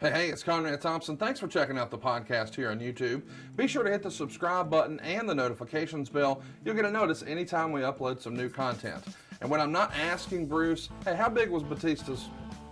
Hey, it's Conrad Thompson. Thanks for checking out the podcast here on YouTube. Be sure to hit the subscribe button and the notifications bell. You'll get a notice anytime we upload some new content. And when I'm not asking Bruce, hey, how big was Batista's?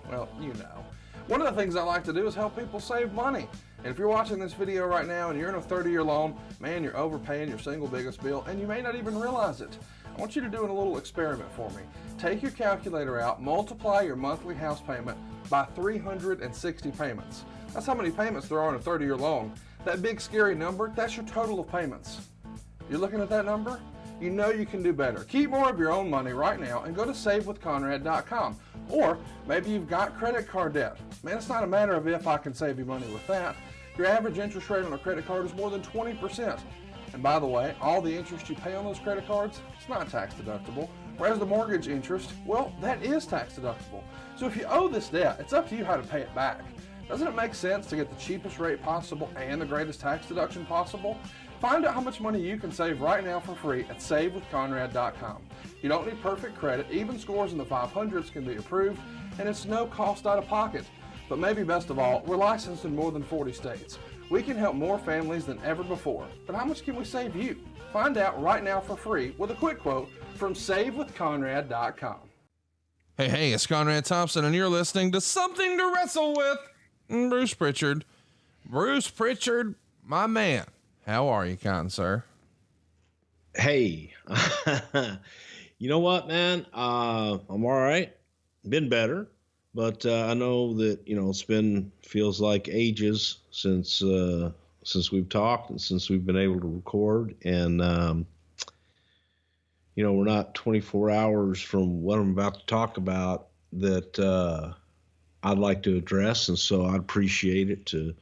Well, you know. One of the things I like to do is help people save money. And if you're watching this video right now and you're in a 30-year loan, man, you're overpaying your single biggest bill and you may not even realize it. I want you to do a little experiment for me. Take your calculator out, multiply your monthly house payment by 360 payments. That's how many payments there are in a 30-year loan. That big scary number, that's your total of payments. You're looking at that number? You know you can do better. Keep more of your own money right now and go to savewithconrad.com. Or maybe you've got credit card debt. Man, it's not a matter of if I can save you money with that. Your average interest rate on a credit card is more than 20%. And by the way, all the interest you pay on those credit cards, it's not tax deductible. Whereas the mortgage interest, well, that is tax deductible. So if you owe this debt, it's up to you how to pay it back. Doesn't it make sense to get the cheapest rate possible and the greatest tax deduction possible? Find out how much money you can save right now for free at savewithconrad.com. You don't need perfect credit. Even scores in the 500s can be approved, and it's no cost out of pocket. But maybe best of all, we're licensed in more than 40 states. We can help more families than ever before. But how much can we save you? Find out right now for free with a quick quote from savewithconrad.com. Hey, it's Conrad Thompson, and you're listening to Something to Wrestle With. Bruce Prichard. Bruce Prichard, my man. How are you, kind sir? Hey, you know what, man? I'm all right. Been better, but I know that, feels like ages since we've talked and since we've been able to record. And, we're not 24 hours from what I'm about to talk about that I'd like to address. And so I'd appreciate it to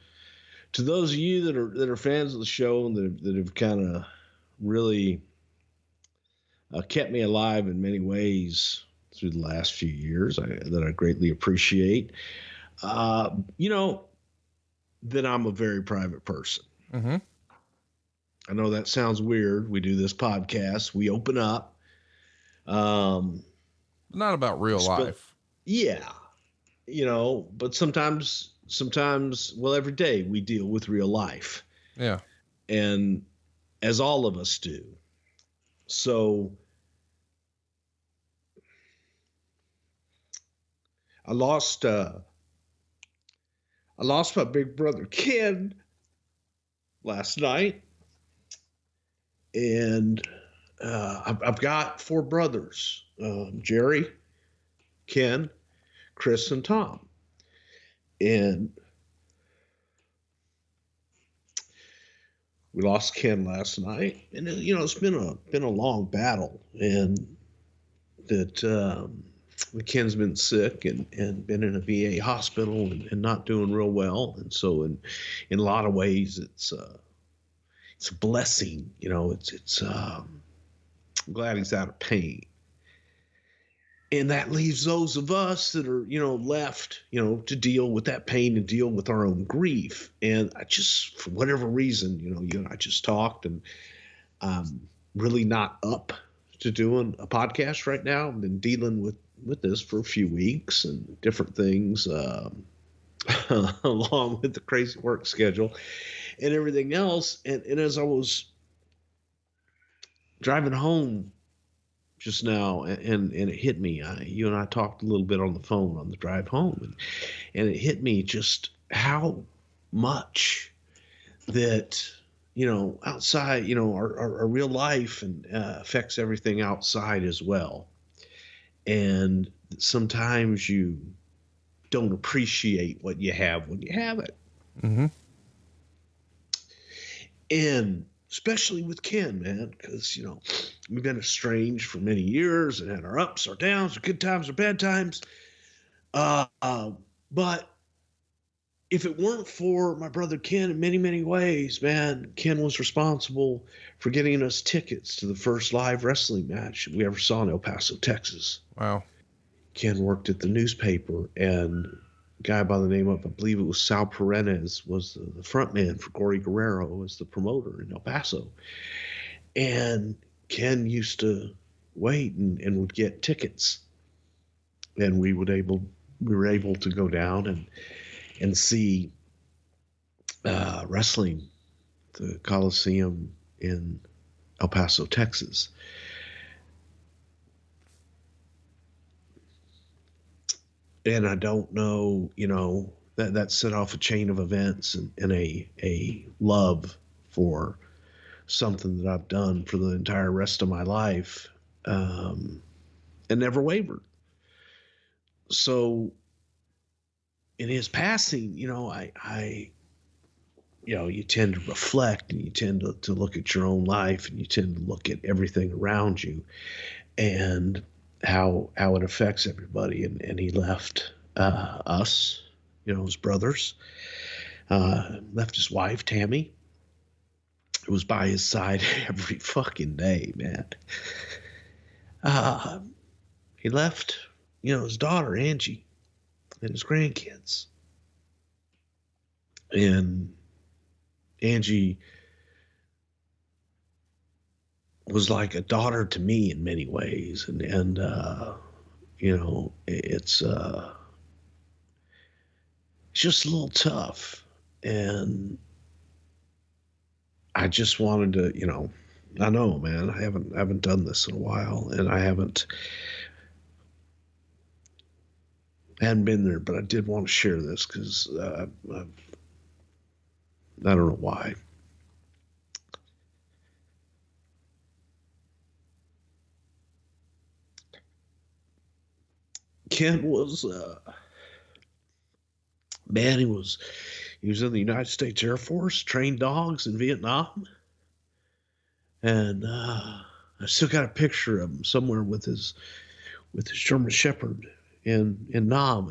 those of you that are fans of the show and that have kind of really kept me alive in many ways through the last few years, that I greatly appreciate. That I'm a very private person. Mm-hmm. I know that sounds weird. We do this podcast. We open up. Not about real life. Yeah. But sometimes, well, every day we deal with real life. Yeah. And as all of us do. So I lost my big brother Ken last night, and I've got four brothers: Jerry, Ken, Chris, and Tom. And we lost Ken last night, and it's been a long battle, and that. Ken's been sick and been in a VA hospital and not doing real well. And so in a lot of ways, it's a blessing. I'm glad he's out of pain. And that leaves those of us that are, left, to deal with that pain and deal with our own grief. And I just, for whatever reason, you and I just talked, and I'm really not up to doing a podcast right now. I've been dealing with this for a few weeks and different things, along with the crazy work schedule and everything else. And as I was driving home just now, and it hit me, you and I talked a little bit on the phone on the drive home, and it hit me just how much that, outside, our real life and affects everything outside as well. And sometimes you don't appreciate what you have when you have it. Mm-hmm. And especially with Ken, man, because, we've been estranged for many years and had our ups, our downs, our good times, our bad times. But if it weren't for my brother Ken in many, many ways, man, Ken was responsible for getting us tickets to the first live wrestling match we ever saw in El Paso, Texas. Wow. Ken worked at the newspaper, and a guy by the name of, I believe it was Sal Paredes, was the front man for Gory Guerrero as the promoter in El Paso. And Ken used to wait and would get tickets. And we were able to go down and see wrestling, the Coliseum in El Paso, Texas. And I don't know, that set off a chain of events and a love for something that I've done for the entire rest of my life, and never wavered. So in his passing, I you tend to reflect, and you tend to look at your own life, and you tend to look at everything around you and how it affects everybody. And he left us, his brothers, left his wife, Tammy, who was by his side every fucking day, man. He left, his daughter, Angie, and his grandkids. And Angie was like a daughter to me in many ways. And it's just a little tough. And I just wanted to, I know, man, I haven't done this in a while, and I hadn't been there, but I did want to share this because I don't know why. Ken was, man, he was in the United States Air Force, trained dogs in Vietnam. And I still got a picture of him somewhere with his German Shepherd in Nam.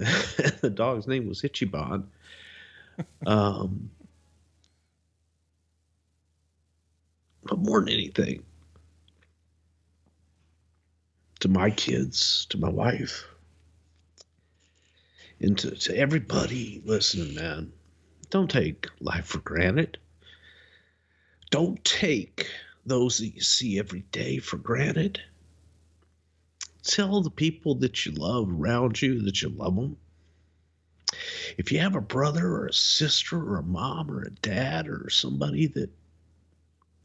The dog's name was Ichiban. But more than anything, to my kids, to my wife, and to everybody listening, man, don't take life for granted. Don't take those that you see every day for granted. Tell the people that you love around you that you love them. If you have a brother or a sister or a mom or a dad or somebody that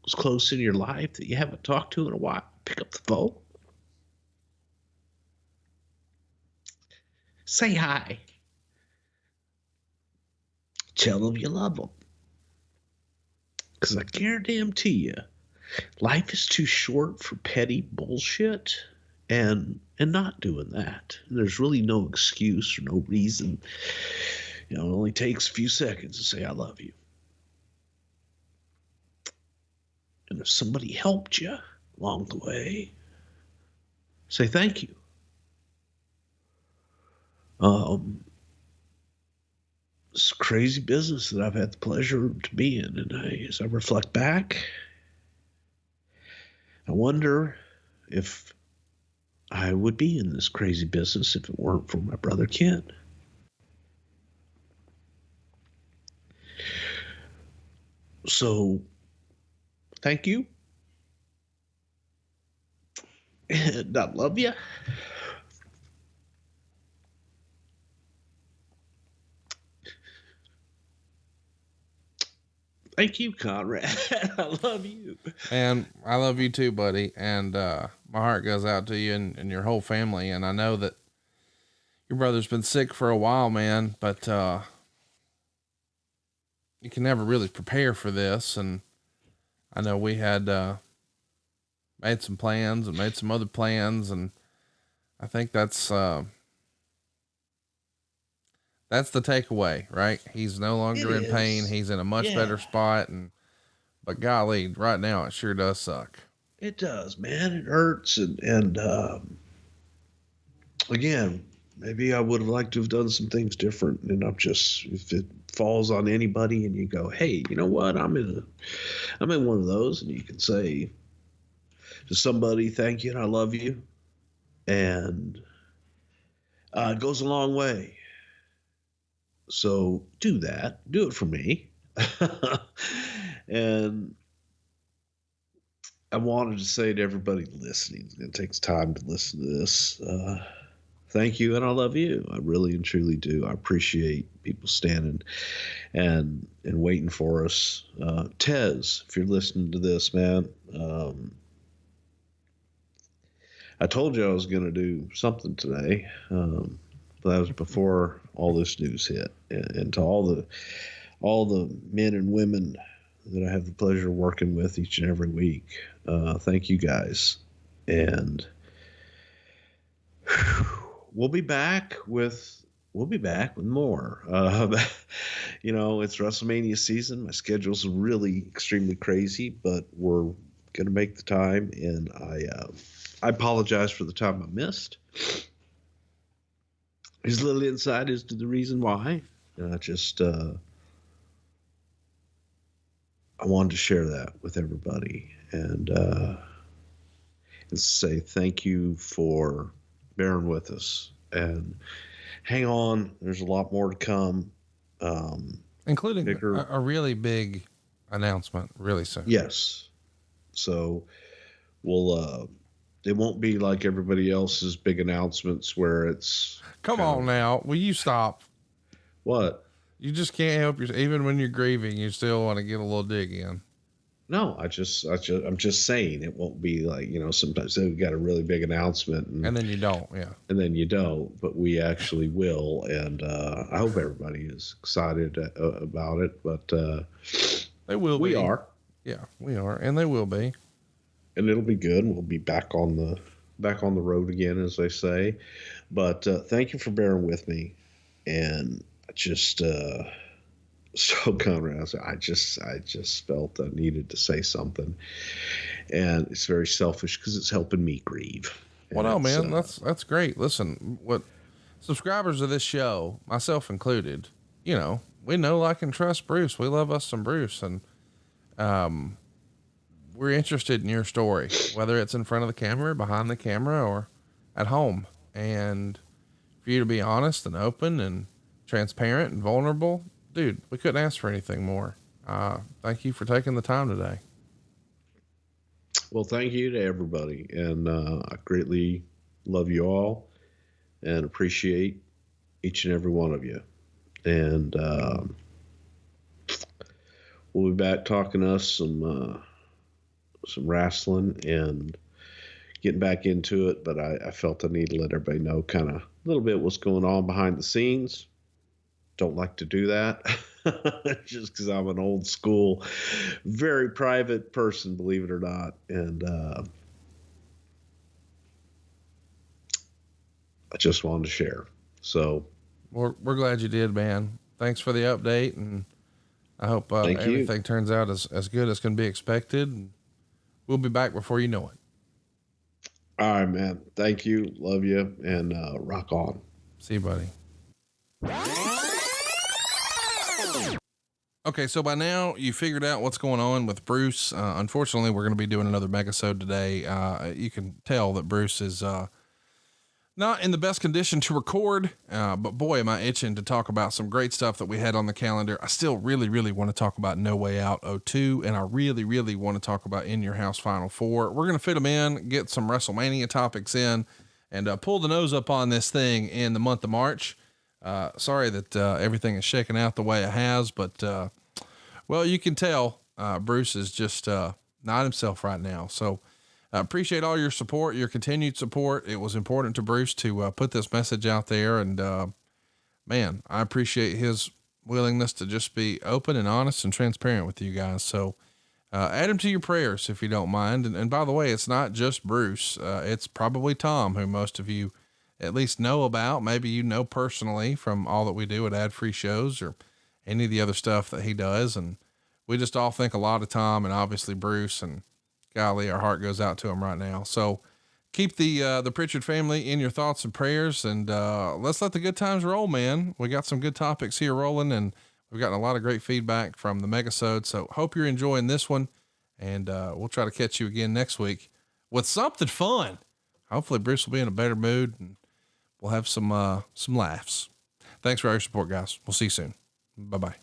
was close in your life that you haven't talked to in a while, pick up the phone. Say hi. Tell them you love them. Because I guarantee you, life is too short for petty bullshit and not doing that. And there's really no excuse or no reason. It only takes a few seconds to say, I love you. And if somebody helped you along the way, say thank you. It's crazy business that I've had the pleasure to be in. And as I reflect back, I wonder if I would be in this crazy business if it weren't for my brother Ken. So, thank you. And I love you. Thank you, Conrad. I love you. And I love you too, buddy. And my heart goes out to you and your whole family. And I know that your brother's been sick for a while, man, but you can never really prepare for this. And I know we had made some plans and made some other plans. And I think that's the takeaway, right? He's no longer in pain. He's in a much better spot. But golly, right now it sure does suck. It does, man. It hurts. And again, maybe I would have liked to have done some things different. And I'm just, if it falls on anybody and you go, hey, you know what? I'm in one of those, and you can say to somebody, thank you and I love you. And it goes a long way. So do that. Do it for me. And I wanted to say to everybody listening, it takes time to listen to this. thank you, and I love you. I really and truly do. I appreciate people standing and waiting for us. Tez, if you're listening to this, man, I told you I was going to do something today, but that was before all this news hit. And to all the men and women that I have the pleasure of working with each and every week, thank you guys. And we'll be back with more. It's WrestleMania season. My schedule's really extremely crazy, but we're gonna make the time. And I apologize for the time I missed. There's a little insight as to the reason why. And I wanted to share that with everybody and say thank you for bearing with us, and hang on. There's a lot more to come. Including a really big announcement really soon. Yes. So we'll, it won't be like everybody else's big announcements where it's. Come on now. Will you stop? What? You just can't help yourself. Even when you're grieving, you still want to get a little dig in. No, I'm just saying it won't be like, sometimes they've got a really big announcement and then you don't. Yeah. And then you don't, but we actually will. And, I hope everybody is excited about it, but, they will be. We are. Yeah, we are. And they will be. And it'll be good. We'll be back on the road again, as they say, but, thank you for bearing with me. And so Conrad, I just felt I needed to say something, and it's very selfish because it's helping me grieve. Well, no, man, that's great. Listen, what subscribers of this show, myself included, we know, like, and trust Bruce. We love us some Bruce, and we're interested in your story, whether it's in front of the camera, behind the camera, or at home. And for you to be honest and open and transparent and vulnerable, dude, we couldn't ask for anything more. Thank you for taking the time today. Well, thank you to everybody. And, I greatly love you all and appreciate each and every one of you. And, we'll be back talking us some wrestling and getting back into it. But I felt I need to let everybody know kind of a little bit what's going on behind the scenes. Don't like to do that just because I'm an old school, very private person, believe it or not. And I just wanted to share. So we're glad you did, man. Thanks for the update. And I hope everything turns out as good as can be expected. We'll be back before you know it. All right, man. Thank you. Love you. And rock on. See you, buddy. Okay, so by now you figured out what's going on with Bruce. Unfortunately, we're going to be doing another megasode today. You can tell that Bruce is not in the best condition to record, but boy, am I itching to talk about some great stuff that we had on the calendar. I still really, really want to talk about No Way Out 02, and I really, really want to talk about In Your House Final Four. We're going to fit them in, get some WrestleMania topics in, and pull the nose up on this thing in the month of March. Sorry that everything is shaking out the way it has, but well, you can tell Bruce is just not himself right now. So I appreciate all your support, your continued support. It was important to Bruce to put this message out there, and man, I appreciate his willingness to just be open and honest and transparent with you guys. So add him to your prayers if you don't mind. And by the way, it's not just Bruce. It's probably Tom, who most of you at least know about. Maybe you know personally from all that we do at Ad Free Shows or any of the other stuff that he does. And we just all think a lot of Tom and obviously Bruce, and golly, our heart goes out to him right now. So keep the Prichard family in your thoughts and prayers, and let's let the good times roll, man. We got some good topics here rolling, and we've gotten a lot of great feedback from the megasode. So hope you're enjoying this one, and we'll try to catch you again next week with something fun. Hopefully Bruce will be in a better mood, and we'll have some laughs. Thanks for all your support, guys. We'll see you soon. Bye-bye.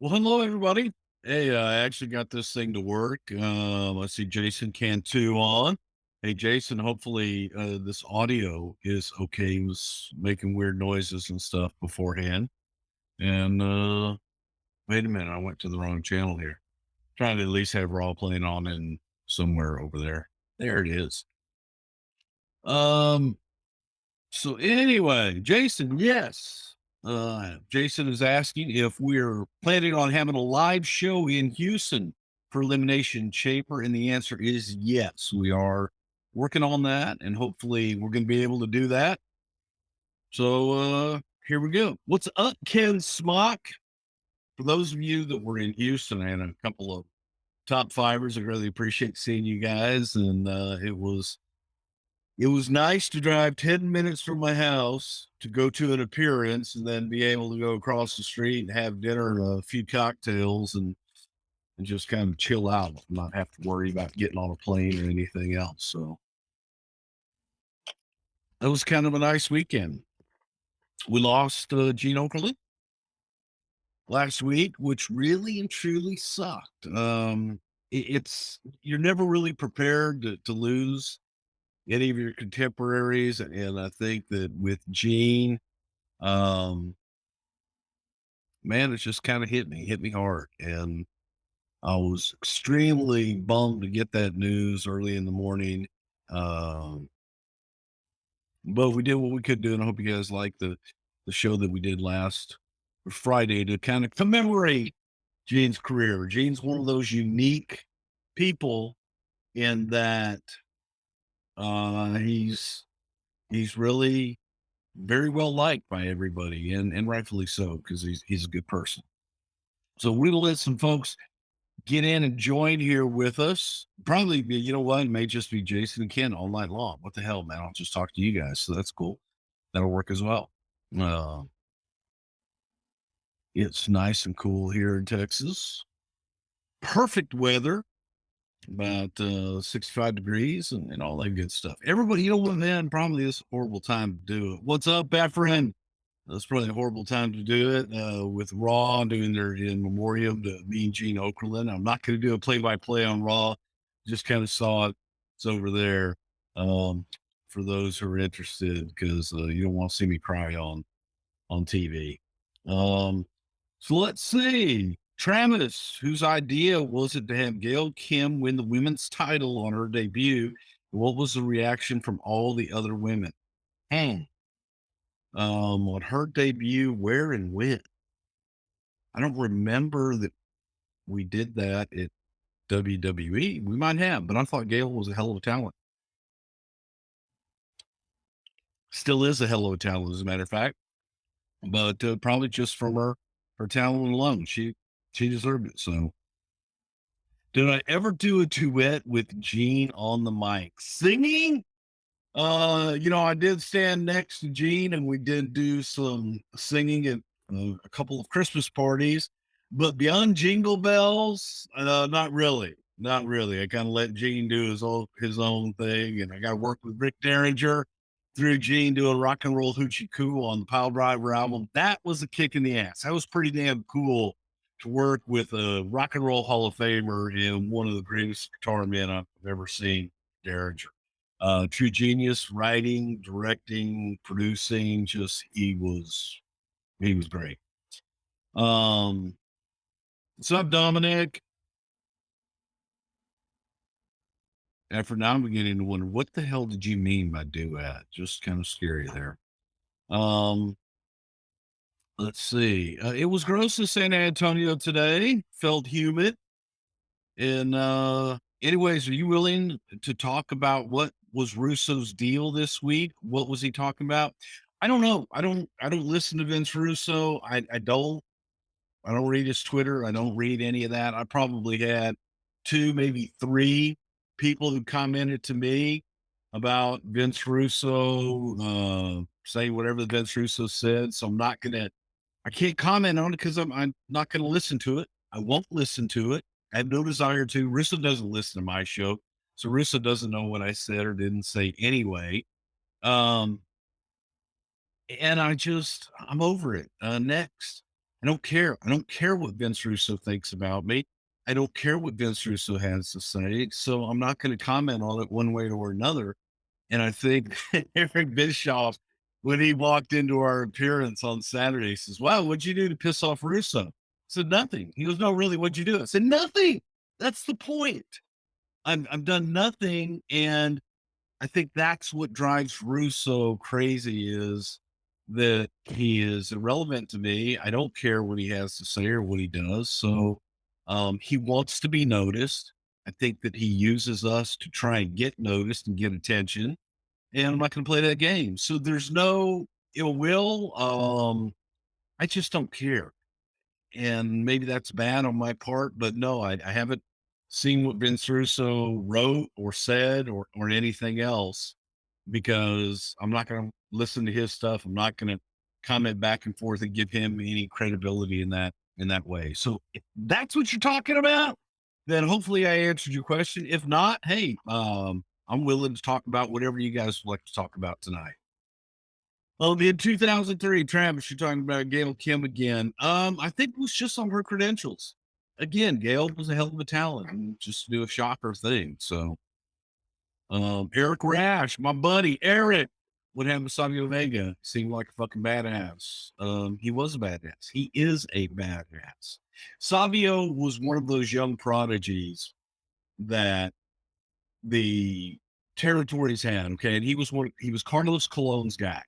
Well, hello, everybody. Hey, I actually got this thing to work. Let's see, Jason can too on. Hey, Jason, hopefully this audio is okay. He was making weird noises and stuff beforehand. And wait a minute, I went to the wrong channel here. Trying to at least have Raw playing on in somewhere over there. There it is. Um, So anyway, Jason, yes. Jason is asking if we're planning on having a live show in Houston for Elimination Chamber, and the answer is yes. We are working on that, and hopefully we're going to be able to do that. So here we go. What's up, Ken Smock? For those of you that were in Houston, I had a couple of top fivers. I really appreciate seeing you guys, and it was nice to drive 10 minutes from my house to go to an appearance and then be able to go across the street and have dinner and a few cocktails and just kind of chill out, not have to worry about getting on a plane or anything else. So that was kind of a nice weekend. We lost Gene Okerlund last week, which really and truly sucked. It's you're never really prepared to lose any of your contemporaries, and I think that with Gene, um, man, it's just kind of hit me hard. And I was extremely bummed to get that news early in the morning. Um, but we did what we could do, and I hope you guys like the show that we did last Friday to kind of commemorate Gene's career. Gene's one of those unique people in that he's really very well liked by everybody, and rightfully so, because he's a good person. So we'll let some folks get in and join here with us. Probably be, you know what, it may just be Jason and Ken all night long. What the hell, man? I'll just talk to you guys. So that's cool. That'll work as well. Uh, it's nice and cool here in Texas. Perfect weather, about 65 degrees and all that good stuff. Everybody, you know what, man? Probably is a horrible time to do it. What's up, bad friend? That's probably a horrible time to do it with Raw doing their in memoriam to Mean Gene Okerlund. I'm not going to do a play-by-play on Raw. Just kind of saw it. It's over there for those who are interested because you don't want to see me cry on TV. Um, so let's see. Travis, whose idea was it to have Gail Kim win the women's title on her debut? What was the reaction from all the other women? Hmm. On her debut, where and when? I don't remember that we did that at WWE. We might have, but I thought Gail was a hell of a talent. Still is a hell of a talent, as a matter of fact. But probably just from her talent alone, she deserved it. So, did I ever do a duet with Gene on the mic singing? I did stand next to Gene and we did do some singing at a couple of Christmas parties, but beyond Jingle Bells, not really. Not really. I kind of let Gene do his own thing, and I got to work with Rick Derringer through Gene doing Rock and Roll Hoochie Coo on the Pile Driver album. That was a kick in the ass. That was pretty damn cool to work with a Rock and Roll Hall of Famer and one of the greatest guitar men I've ever seen, Derringer. True genius, writing, directing, producing. Just he was great. Um, what's up, Dominic? And for now, I'm beginning to wonder what the hell did you mean by duet? Just kind of scary there. Um, let's see. It was gross in San Antonio today. Felt humid. And anyways, are you willing to talk about what was Russo's deal this week? What was he talking about? I don't know. I don't listen to Vince Russo. I don't read his Twitter. I don't read any of that. I probably had two, maybe three people who commented to me about Vince Russo, saying whatever Vince Russo said. So I can't comment on it because I'm not gonna listen to it. I won't listen to it. I have no desire to. Russo doesn't listen to my show. So Russo doesn't know what I said or didn't say anyway. Um, and I'm over it. Next. I don't care. I don't care what Vince Russo thinks about me. I don't care what Vince Russo has to say. So I'm not going to comment on it one way or another. And I think Eric Bischoff, when he walked into our appearance on Saturday, says, "Wow, what'd you do to piss off Russo?" I said, "Nothing." He goes, "No, really, what'd you do?" I said, "Nothing." That's the point. I've done nothing. And I think that's what drives Russo crazy, is that he is irrelevant to me. I don't care what he has to say or what he does. So he wants to be noticed. I think that he uses us to try and get noticed and get attention. And I'm not going to play that game. So there's no ill will. I just don't care. And maybe that's bad on my part, but no, I haven't seen what Vince Russo wrote or said or anything else, because I'm not going to listen to his stuff. I'm not going to comment back and forth and give him any credibility in that way. So if that's what you're talking about, then hopefully I answered your question. If not, hey, I'm willing to talk about whatever you guys would like to talk about tonight. Well, in 2003, Travis, you're talking about Gail Kim again. I think it was just on her credentials. Again, Gail was a hell of a talent, and just to do a shocker thing. So, Eric Rash, my buddy Eric, what happened to Savio Vega? Seemed like a fucking badass. He was a badass. He is a badass. Savio was one of those young prodigies that the territories had. Okay, and he was Carlos Colon's guy.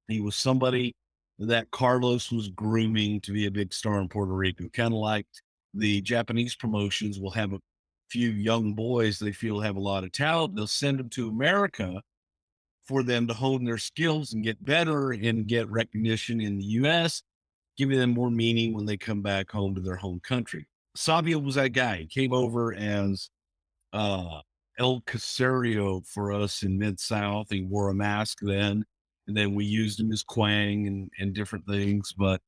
He was somebody that Carlos was grooming to be a big star in Puerto Rico, kind of like the Japanese promotions will have a few young boys they feel have a lot of talent. They'll send them to America for them to hone their skills and get better and get recognition in the US, giving them more meaning when they come back home to their home country. Savio was that guy. He came over as uh, El Casario for us in Mid South. He wore a mask then, and then we used him as Quang and different things. But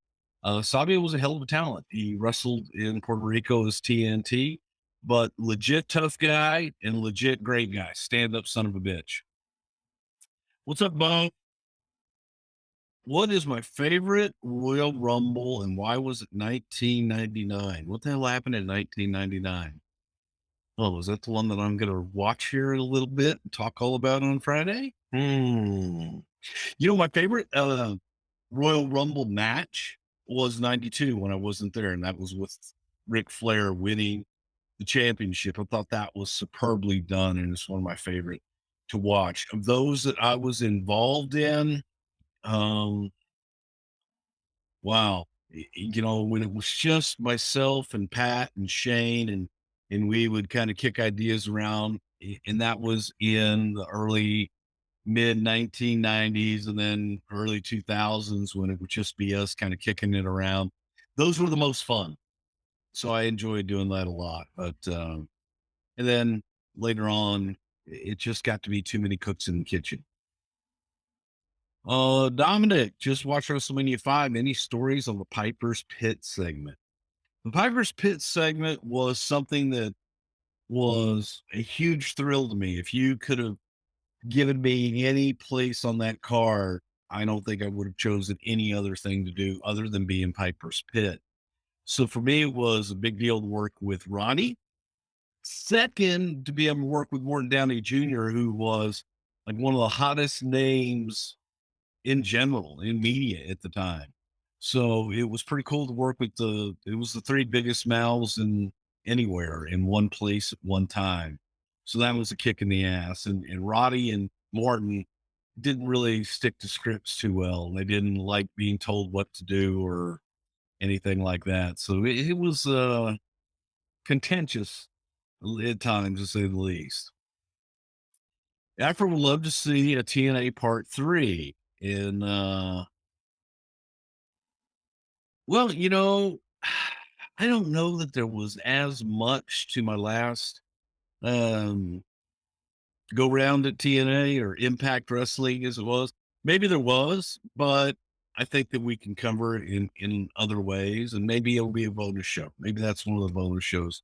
Sabio was a hell of a talent. He wrestled in Puerto Rico as TNT, but legit tough guy and legit great guy. Stand up son of a bitch. What's up, Bo? What is my favorite Royal Rumble and why was it 1999? What the hell happened in 1999? Oh, is that the one that I'm going to watch here in a little bit and talk all about on Friday? My favorite Royal Rumble match was 92 when I wasn't there, and that was with Ric Flair winning the championship. I thought that was superbly done, and it's one of my favorite to watch. Of those that I was involved in, um, wow. When it was just myself and Pat and Shane and we would kind of kick ideas around, and that was in the early mid 1990s and then early 2000s when it would just be us kind of kicking it around. Those were the most fun. So I enjoyed doing that a lot. But and then later on, it just got to be too many cooks in the kitchen. Dominic, just watched WrestleMania 5. Any stories on the Piper's Pit segment? The Piper's Pit segment was something that was a huge thrill to me. If you could have given me any place on that card, I don't think I would have chosen any other thing to do other than be in Piper's Pit. So for me, it was a big deal to work with Ronnie. Second, to be able to work with Morton Downey Jr., who was like one of the hottest names in general in media at the time. So it was pretty cool to work with it was the three biggest mouths in anywhere in one place at one time. So that was a kick in the ass. And Roddy and Morton didn't really stick to scripts too well. They didn't like being told what to do or anything like that. So it was contentious at times, to say the least. After would love to see a TNA part 3 in well, I don't know that there was as much to my last um go round at TNA or Impact Wrestling as it was. Maybe there was, but I think that we can cover it in other ways, and maybe it'll be a bonus show. Maybe that's one of the bonus shows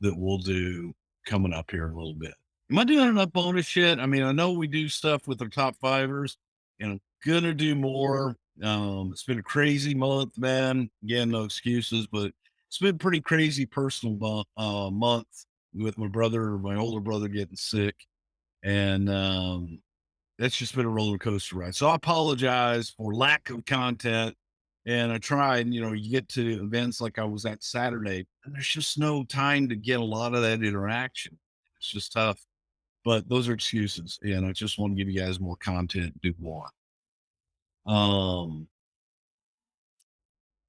that we'll do coming up here in a little bit. Am I doing enough bonus shit? I mean, I know we do stuff with our top fivers, and I'm gonna do more. It's been a crazy month, man. Again, no excuses, but it's been a pretty crazy personal month with my older brother getting sick. And that's just been a roller coaster ride. So I apologize for lack of content. And I tried, you get to events like I was at Saturday, and there's just no time to get a lot of that interaction. It's just tough. But those are excuses. And I just want to give you guys more content, do more. Um,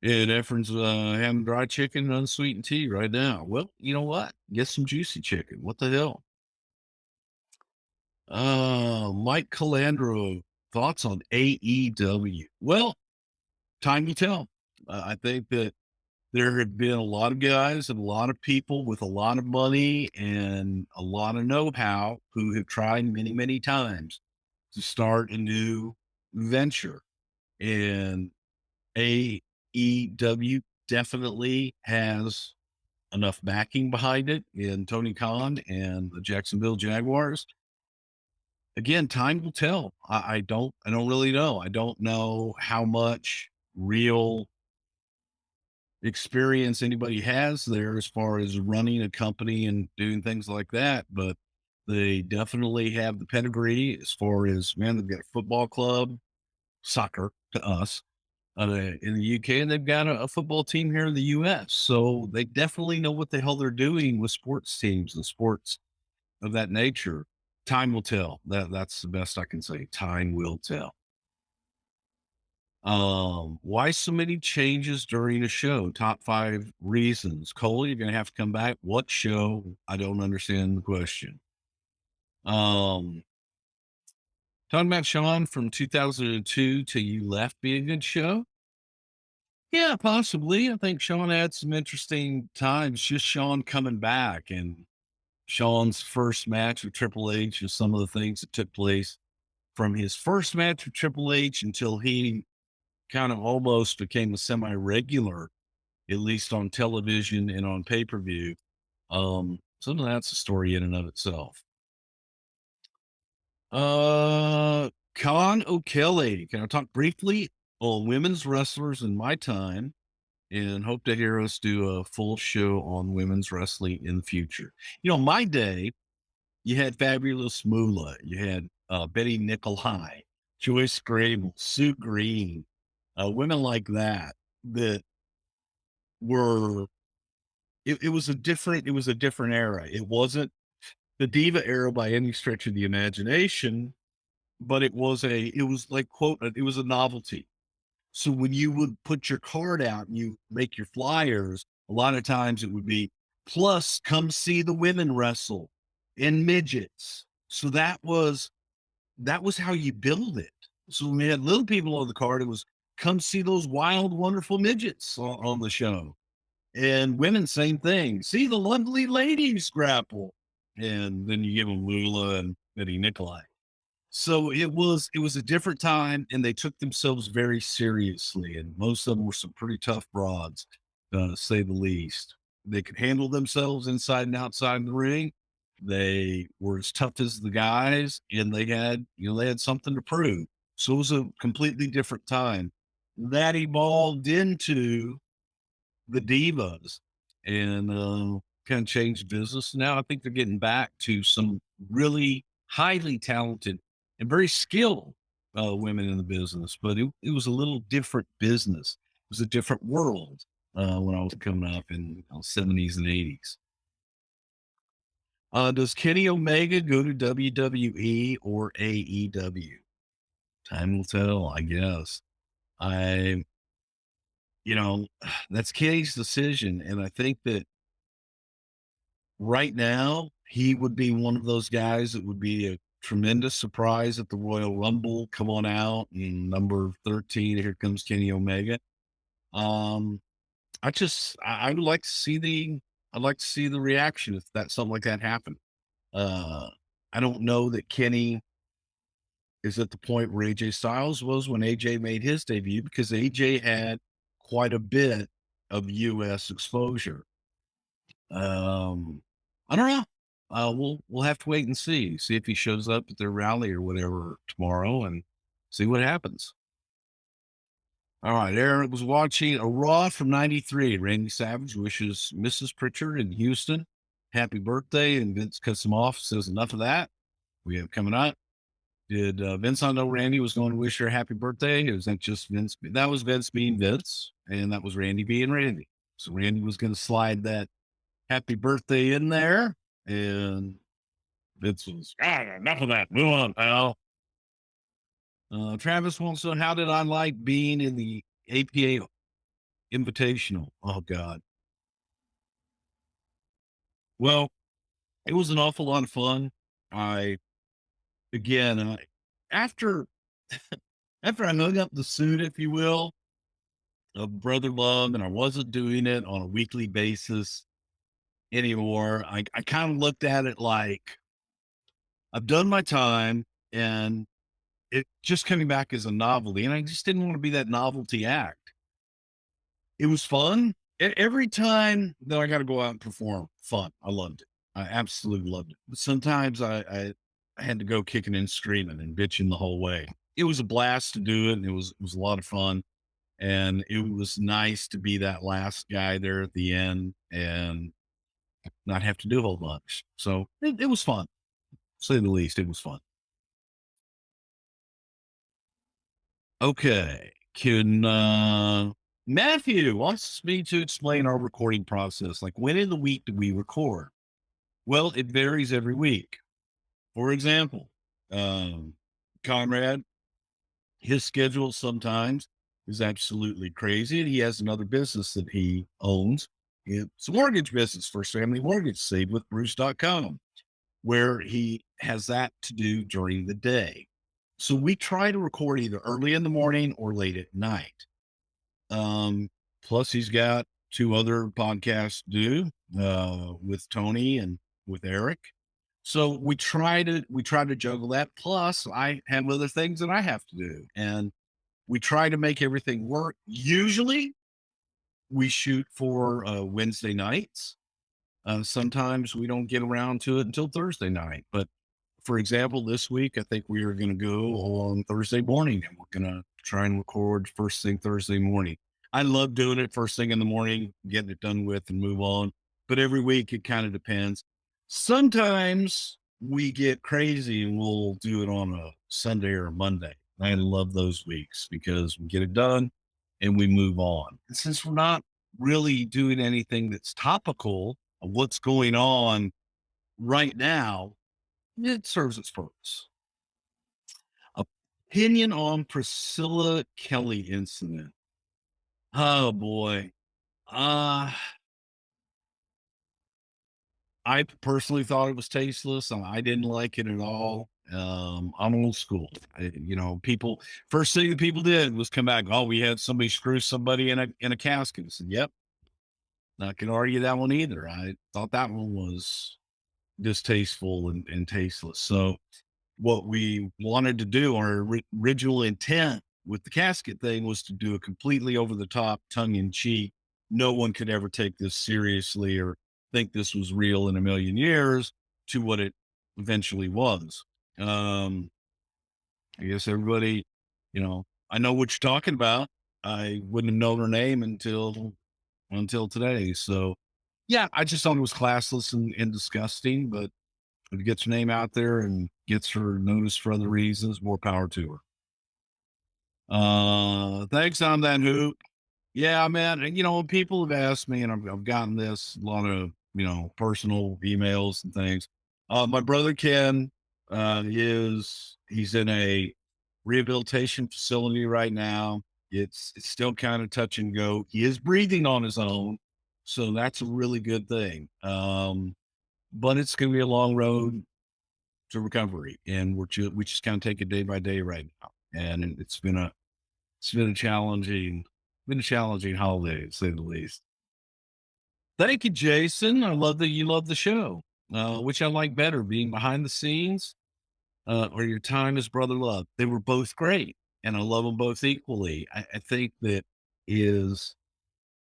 Yeah, Efren's having dry chicken and unsweetened tea right now. Well, you know what? Get some juicy chicken. What the hell? Mike Calandro, thoughts on AEW? Well, time will tell. I think that there have been a lot of guys and a lot of people with a lot of money and a lot of know-how who have tried many, many times to start a new venture. And AEW definitely has enough backing behind it in Tony Khan and the Jacksonville Jaguars. Again, time will tell. I don't really know. I don't know how much real experience anybody has there as far as running a company and doing things like that, but they definitely have the pedigree as far as, man, they've got a football club, soccer to us, in the UK, and they've got a football team here in the US. So they definitely know what the hell they're doing with sports teams and sports of that nature. Time will tell. That's the best I can say. Time will tell. Why so many changes during a show? Top 5 reasons. Cole, you're gonna have to come back. What show? I don't understand the question. Um, Talking about Sean from 2002 till you left be a good show. Yeah, possibly. I think Sean had some interesting times. Just Sean coming back and Sean's first match with Triple H and some of the things that took place from his first match with Triple H until he kind of almost became a semi-regular, at least on television and on pay-per-view. Some of that's a story in and of itself. Con O'Kelly, can I talk briefly on women's wrestlers in my time? And hope to hear us do a full show on women's wrestling in the future. My day, you had Fabulous Moolah, you had Betty Nicholhigh, Joyce Grable, Sue Green, women like that that were. It was a different era. It wasn't the diva era by any stretch of the imagination, but it was like quote it was a novelty. So when you would put your card out and you make your flyers, a lot of times it would be plus come see the women wrestle and midgets. So that was how you build it. So when we had little people on the card, it was come see those wild, wonderful midgets on the show. And women, same thing. See the lovely ladies grapple. And then you give them Lula and Betty Nikolai. So it was a different time, and they took themselves very seriously, and most of them were some pretty tough broads, to say the least. They could handle themselves inside and outside the ring. They were as tough as the guys, and they had something to prove. So it was a completely different time. That evolved into the divas and kind of changed business. Now I think they're getting back to some really highly talented and very skilled women in the business, but it was a little different business. It was a different world when I was coming up in the 70s and 80s. Does Kenny Omega go to WWE or AEW? Time will tell, I guess. I, that's Kenny's decision. And I think that right now, he would be one of those guys that would be a tremendous surprise at the Royal Rumble. Come on out and number 13. Here comes Kenny Omega. Um, I'd like to see the reaction if that something like that happened. Uh, I don't know that Kenny is at the point where AJ Styles was when AJ made his debut because AJ had quite a bit of US exposure. I don't know. We'll have to wait and see if he shows up at their rally or whatever tomorrow and see what happens. All right, Eric was watching a Raw from '93. Randy Savage wishes Mrs. Prichard in Houston happy birthday, and Vince cuts him off. Says enough of that. We have coming up. Did Vince not know Randy was going to wish her a happy birthday? Or was that just Vince? That was Vince being Vince, and that was Randy being Randy. So Randy was going to slide that happy birthday in there, and Vince was, enough of that. Move on, pal. Travis wants to know, how did I like being in the APA Invitational? Oh, God. Well, it was an awful lot of fun. I, again, after, after I hung up the suit, if you will, of Brother Love, and I wasn't doing it on a weekly basis anymore, I kind of looked at it like I've done my time and it just coming back as a novelty. And I just didn't want to be that novelty act. It was fun. Every time that I got to go out and perform, fun. I loved it. I absolutely loved it. But sometimes I had to go kicking and screaming and bitching the whole way. It was a blast to do it. And it was a lot of fun. And it was nice to be that last guy there at the end and not have to do a whole bunch. So it was fun, to say the least. It was fun. Okay. Can Matthew wants me to explain our recording process. Like, when in the week do we record? Well, it varies every week. For example, Conrad, his schedule sometimes is absolutely crazy. And he has another business that he owns. It's a mortgage business, First Family Mortgage, savewithbruce.com, where he has that to do during the day. So we try to record either early in the morning or late at night. Plus he's got 2 other podcasts to do, with Tony and with Eric. So we try to juggle that. Plus I have other things that I have to do, and we try to make everything work. Usually we shoot for Wednesday nights. Sometimes we don't get around to it until Thursday night. But for example, this week, I think we are going to go on Thursday morning, and we're going to try and record first thing Thursday morning. I love doing it first thing in the morning, getting it done with and move on. But every week it kind of depends. Sometimes we get crazy and we'll do it on a Sunday or a Monday. I love those weeks because we get it done and we move on. And since we're not really doing anything that's topical of what's going on right now, it serves its purpose. Opinion on Priscilla Kelly incident. Oh boy. I personally thought it was tasteless. I didn't like it at all. I'm old school. People, first thing that people did was come back. Oh, we had somebody screw somebody in a casket. I said, yep. Not gonna argue that one either. I thought that one was distasteful and tasteless. So what we wanted to do, our original intent with the casket thing, was to do a completely over the top, tongue in cheek. No one could ever take this seriously or think this was real in a million years, to what it eventually was. I guess everybody, I know what you're talking about. I wouldn't have known her name until today. So yeah, I just thought it was classless and disgusting, but if it gets her name out there and gets her noticed for other reasons, more power to her. Thanks on that hoop. Yeah, man. And people have asked me, and I've gotten this a lot of, personal emails and things. My brother Ken, he's in a rehabilitation facility right now. It's still kind of touch and go. He is breathing on his own, so that's a really good thing. But it's going to be a long road to recovery, and we just kind of take it day by day right now. And it's been a challenging holiday, to say the least. Thank you, Jason. I love that you love the show. Which I like better, being behind the scenes, or your time as Brother Love. They were both great, and I love them both equally. I think that is,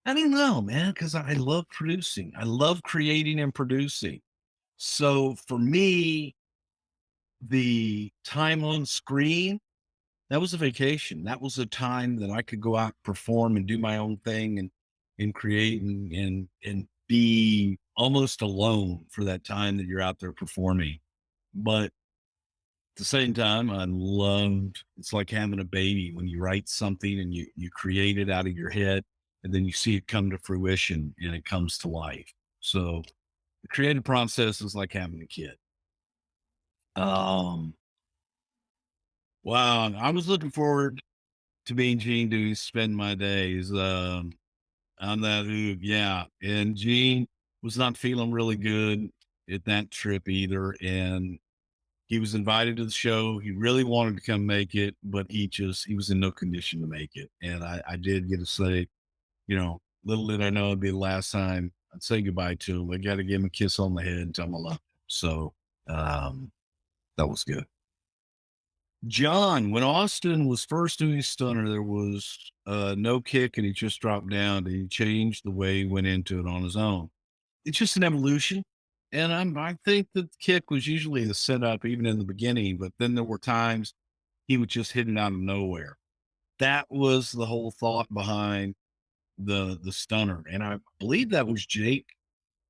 I don't know, man, because I love producing. I love creating and producing. So for me, the time on screen that was a vacation. That was a time that I could go out, perform, and do my own thing, and create, and be almost alone for that time that you're out there performing. But at the same time, I loved, it's like having a baby when you write something and you create it out of your head, and then you see it come to fruition and it comes to life. So the creative process is like having a kid. Um, wow, I was looking forward to being Gene to spend my days on that hoop. Yeah. And Gene was not feeling really good at that trip either. And he was invited to the show. He really wanted to come make it, but he was in no condition to make it. And I did get to say, little did I know it'd be the last time I'd say goodbye to him. I got to give him a kiss on the head and tell him I love him. So um, that was good. John, when Austin was first doing stunner, there was no kick and he just dropped down and he changed the way he went into it on his own. It's just an evolution. And I think that the kick was usually the setup even in the beginning, but then there were times he would just hit it out of nowhere. That was the whole thought behind the stunner. And I believe that was Jake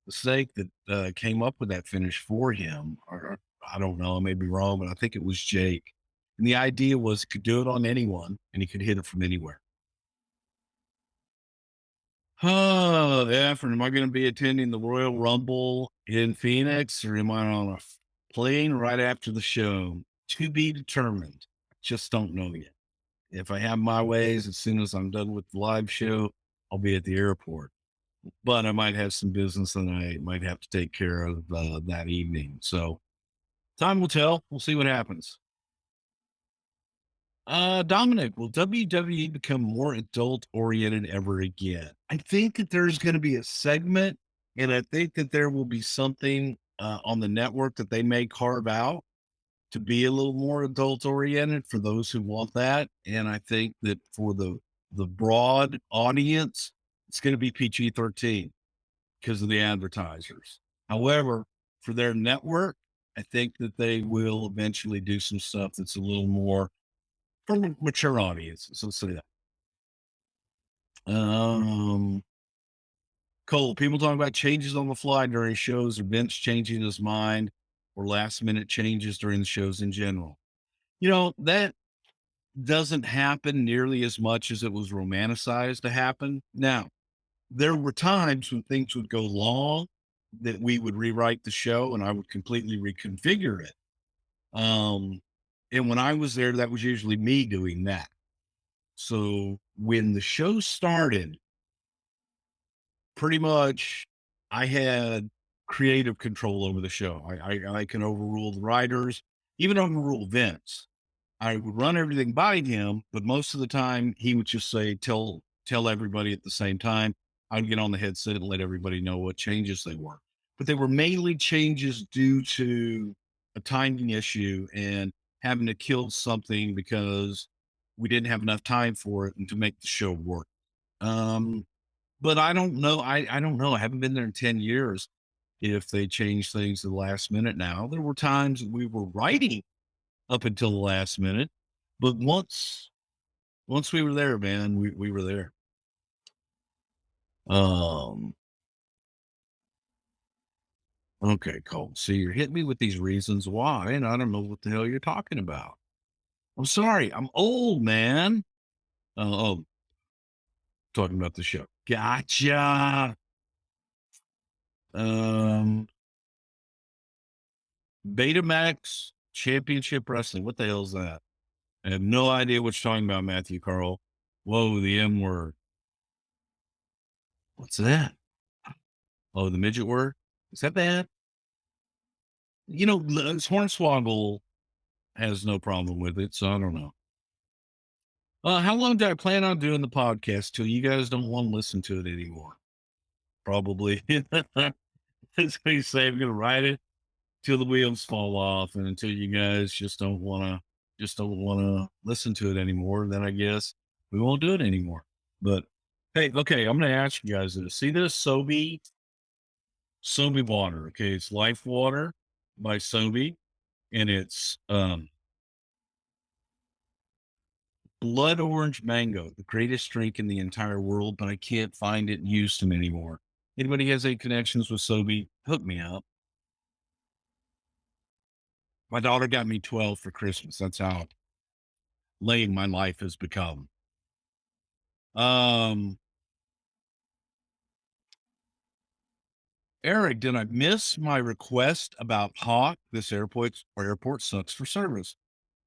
the Snake that came up with that finish for him. Or I don't know, I may be wrong, but I think it was Jake. And the idea was he could do it on anyone and he could hit it from anywhere. Oh, Efren, am I going to be attending the Royal Rumble in Phoenix or am I on a plane right after the show? To be determined. Just don't know yet. If I have my ways, as soon as I'm done with the live show, I'll be at the airport. But I might have some business that I might have to take care of that evening. So time will tell. We'll see what happens. Dominic, will WWE become more adult oriented ever again? I think that there's going to be a segment, and I think that there will be something on the network that they may carve out to be a little more adult oriented for those who want that. And I think that for the broad audience, it's going to be PG-13 because of the advertisers. However, for their network, I think that they will eventually do some stuff that's a little more for mature audiences. Let's say that. Cole, people talking about changes on the fly during shows, or Vince changing his mind, or last minute changes during the shows in general. That doesn't happen nearly as much as it was romanticized to happen. Now, there were times when things would go long that we would rewrite the show and I would completely reconfigure it. And when I was there, that was usually me doing that. So when the show started, pretty much I had creative control over the show. I can overrule the writers, even overrule Vince. I would run everything by him, but most of the time he would just say, tell everybody at the same time. I'd get on the headset and let everybody know what changes they were. But they were mainly changes due to a timing issue and having to kill something because we didn't have enough time for it and to make the show work. But I don't know. I don't know. I haven't been there in 10 years if they change things at the last minute now. There were times we were writing up until the last minute, but once we were there, man, we were there. Um, okay, Cole. So you're hitting me with these reasons why, and I don't know what the hell you're talking about. I'm sorry, I'm old, man. Oh, talking about the show. Gotcha. Um, Betamax Championship Wrestling. What the hell is that? I have no idea what you're talking about, Matthew Carl. Whoa, the M word. What's that? Oh, the midget word? Is that bad? Hornswoggle has no problem with it, so I don't know. How long do I plan on doing the podcast till you guys don't want to listen to it anymore? Probably. That's what you say. I'm gonna write it till the wheels fall off, and until you guys just don't wanna listen to it anymore. Then I guess we won't do it anymore. But hey, okay, I'm gonna ask you guys this. See this Sobe water? Okay, it's Life Water by Sobe, and it's Blood orange mango, the greatest drink in the entire world, but I can't find it in Houston anymore. Anybody has any connections with Sobe? Hook me up. My daughter got me 12 for Christmas. That's how lame my life has become. Eric, did I miss my request about Hawk? This airport sucks for service.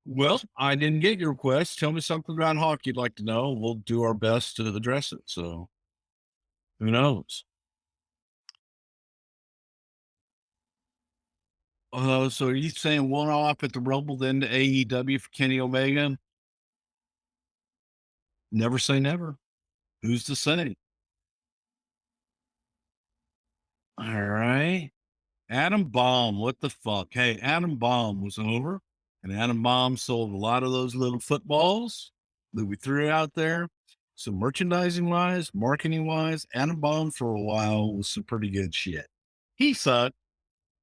Well, I didn't get your request. Tell me something about Hawk you'd like to know. We'll do our best to address it. So who knows? So are you saying one off at the Rumble, then to AEW for Kenny Omega? Never say never. Who's to say? All right. Adam Bomb, what the fuck? Hey, Adam Bomb was over, and Adam Bomb sold a lot of those little footballs that we threw out there. So merchandising wise, marketing wise, Adam Bomb for a while was some pretty good shit. He sucked.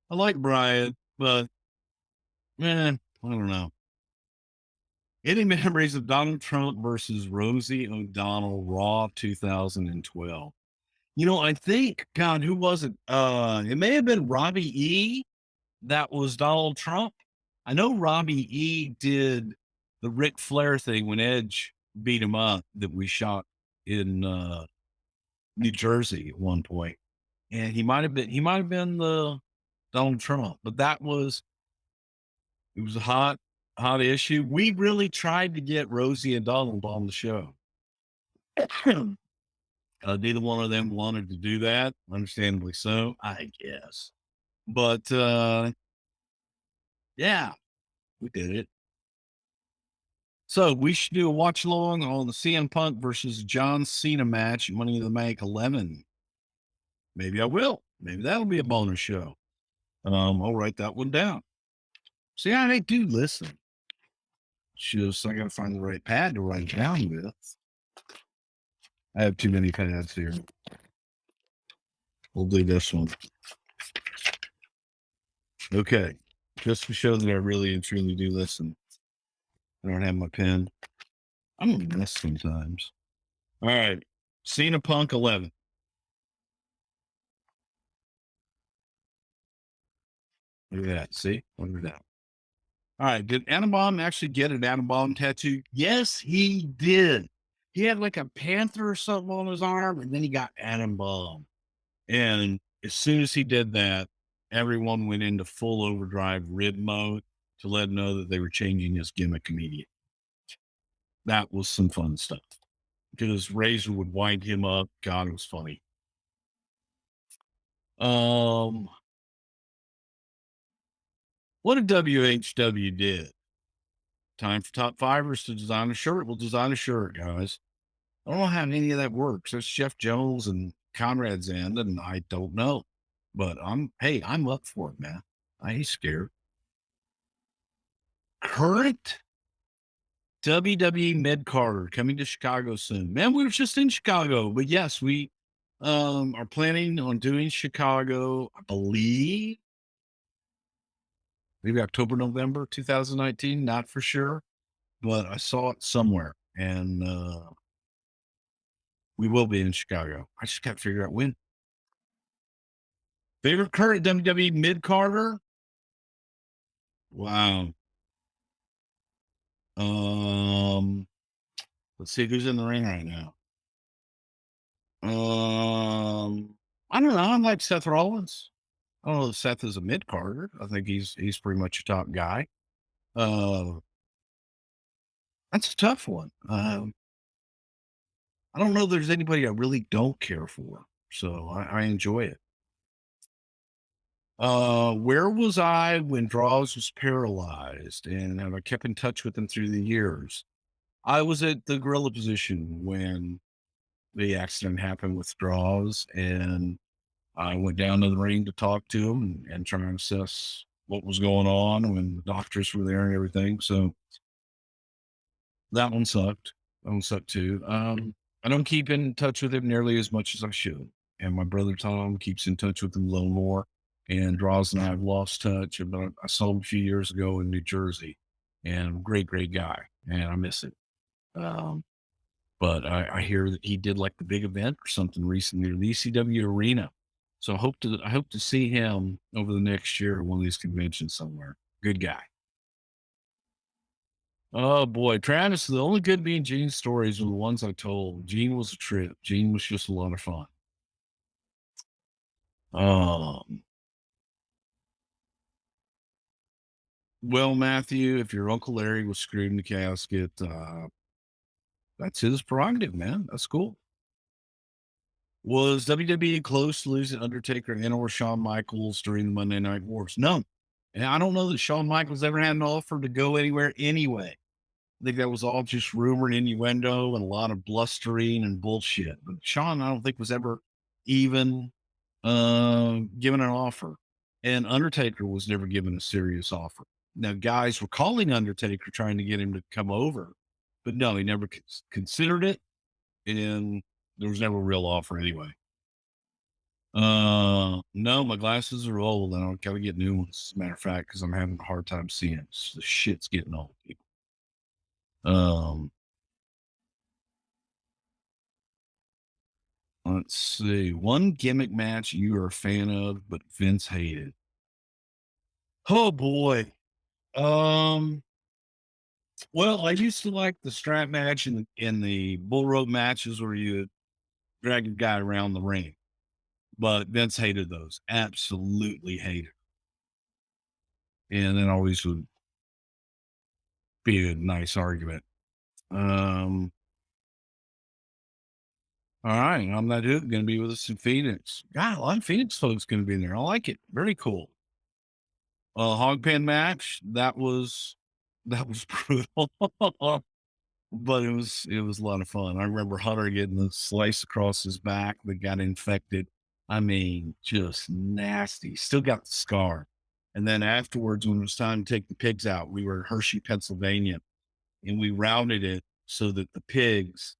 I like Brian, but man, I don't know. Any memories of Donald Trump versus Rosie O'Donnell Raw 2012? I think, God, who was it? It may have been Robbie E. That was Donald Trump. I know Robbie E did the Ric Flair thing when Edge beat him up that we shot in New Jersey at one point. And he might have been the Donald Trump, but it was a hot issue. We really tried to get Rosie and Donald on the show. Neither one of them wanted to do that, understandably so, I guess. But yeah, we did it. So we should do a watch along on the CM Punk versus John Cena match, Money in the Bank 11. Maybe I will. Maybe that'll be a bonus show. I'll write that one down. See, I do listen. Just I gotta find the right pad to write it down with. I have too many pads here. We'll do this one. Okay. Just to show that I really and truly do listen. I don't have my pen. I'm a mess sometimes. All right. Cena Punk 11. Look at that. See? Look at that. All right. Did Anabom actually get an Anabom tattoo? Yes, he did. He had like a panther or something on his arm, and then he got Anabom. And as soon as he did that, everyone went into full overdrive rib mode to let him know that they were changing his gimmick immediately. That was some fun stuff. Because Razor would wind him up. God, it was funny. What did WHW did? Time for top fivers to design a shirt. We'll design a shirt, guys. I don't know how any of that works. There's Chef Jones and Conrad's end, and I don't know. But I'm up for it, man. I ain't scared. Current WWE mid-carder coming to Chicago soon. Man, we were just in Chicago, but yes, we are planning on doing Chicago, I believe, maybe October, November 2019, not for sure, but I saw it somewhere, and we will be in Chicago. I just got to figure out when. Favorite current WWE mid-carder? Wow. Let's see who's in the ring right now. I don't know. I like Seth Rollins. I don't know if Seth is a mid-carder. I think he's pretty much a top guy. That's a tough one. I don't know if there's anybody I really don't care for, so I enjoy it. Where was I when Draws was paralyzed, and have I kept in touch with him through the years? I was at the gorilla position when the accident happened with Draws, and I went down to the ring to talk to him and try and assess what was going on when the doctors were there and everything. So that one sucked. That one sucked too. I don't keep in touch with him nearly as much as I should. And my brother Tom keeps in touch with him a little more. And Draws and I have lost touch. But I saw him a few years ago in New Jersey, and great guy. And I miss him. But I hear that he did like the big event or something recently, or the ECW arena. So I hope to see him over the next year at one of these conventions somewhere. Good guy. Oh boy, Travis, the only good Me and Gene stories are the ones I told. Gene was a trip. Gene was just a lot of fun. Um, well, Matthew, if your Uncle Larry was screwed in the casket, that's his prerogative, man. That's cool. Was WWE close to losing Undertaker and or Shawn Michaels during the Monday Night Wars? No. And I don't know that Shawn Michaels ever had an offer to go anywhere anyway. I think that was all just rumor and innuendo and a lot of blustering and bullshit. But Shawn, I don't think was ever even given an offer. And Undertaker was never given a serious offer. Now, guys were calling Undertaker trying to get him to come over, but no, he never considered it. And there was never a real offer anyway. No, my glasses are old and I've got to get new ones. As a matter of fact, because I'm having a hard time seeing. The shit's getting old, people. Let's see. One gimmick match you are a fan of, but Vince hated. Oh boy. Well, I used to like the strap match in the bull rope matches where you drag a guy around the ring, but Vince hated those. Absolutely hated. And then always would be a nice argument. All right, I'm not going to be with us in Phoenix. God, a lot of Phoenix folks going to be in there. I like it. Very cool. Hog pen match. That was brutal, but it was a lot of fun. I remember Hunter getting the slice across his back that got infected. I mean, just nasty. Still got the scar. And then afterwards, when it was time to take the pigs out, we were in Hershey, Pennsylvania, and we routed it so that the pigs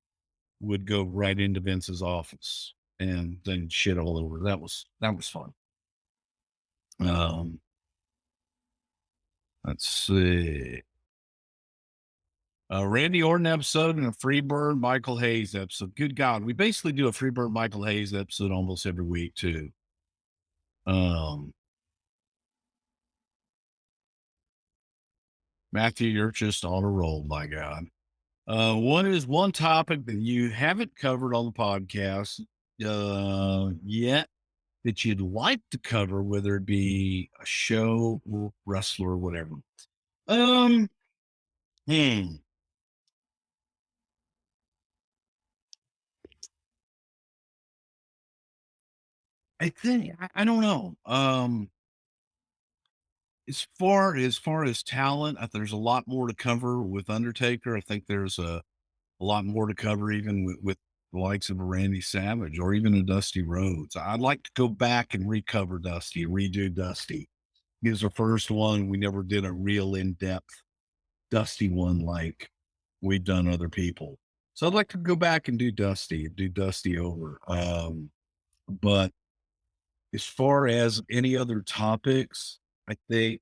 would go right into Vince's office and then shit all over. That was fun. Let's see. Randy Orton episode and a Freebird Michael Hayes episode. Good God. We basically do a Freebird Michael Hayes episode almost every week too. Matthew, you're just on a roll, my God. One is one topic that you haven't covered on the podcast yet that you'd like to cover, whether it be a show or wrestler or whatever. I think I don't know. As far as talent, there's a lot more to cover with Undertaker. I think there's a lot more to cover even with the likes of a Randy Savage or even a Dusty Rhodes. I'd like to go back and recover Dusty, redo Dusty. He was the first one. We never did a real in-depth Dusty one like we've done other people. So I'd like to go back and do Dusty over. But as far as any other topics, I think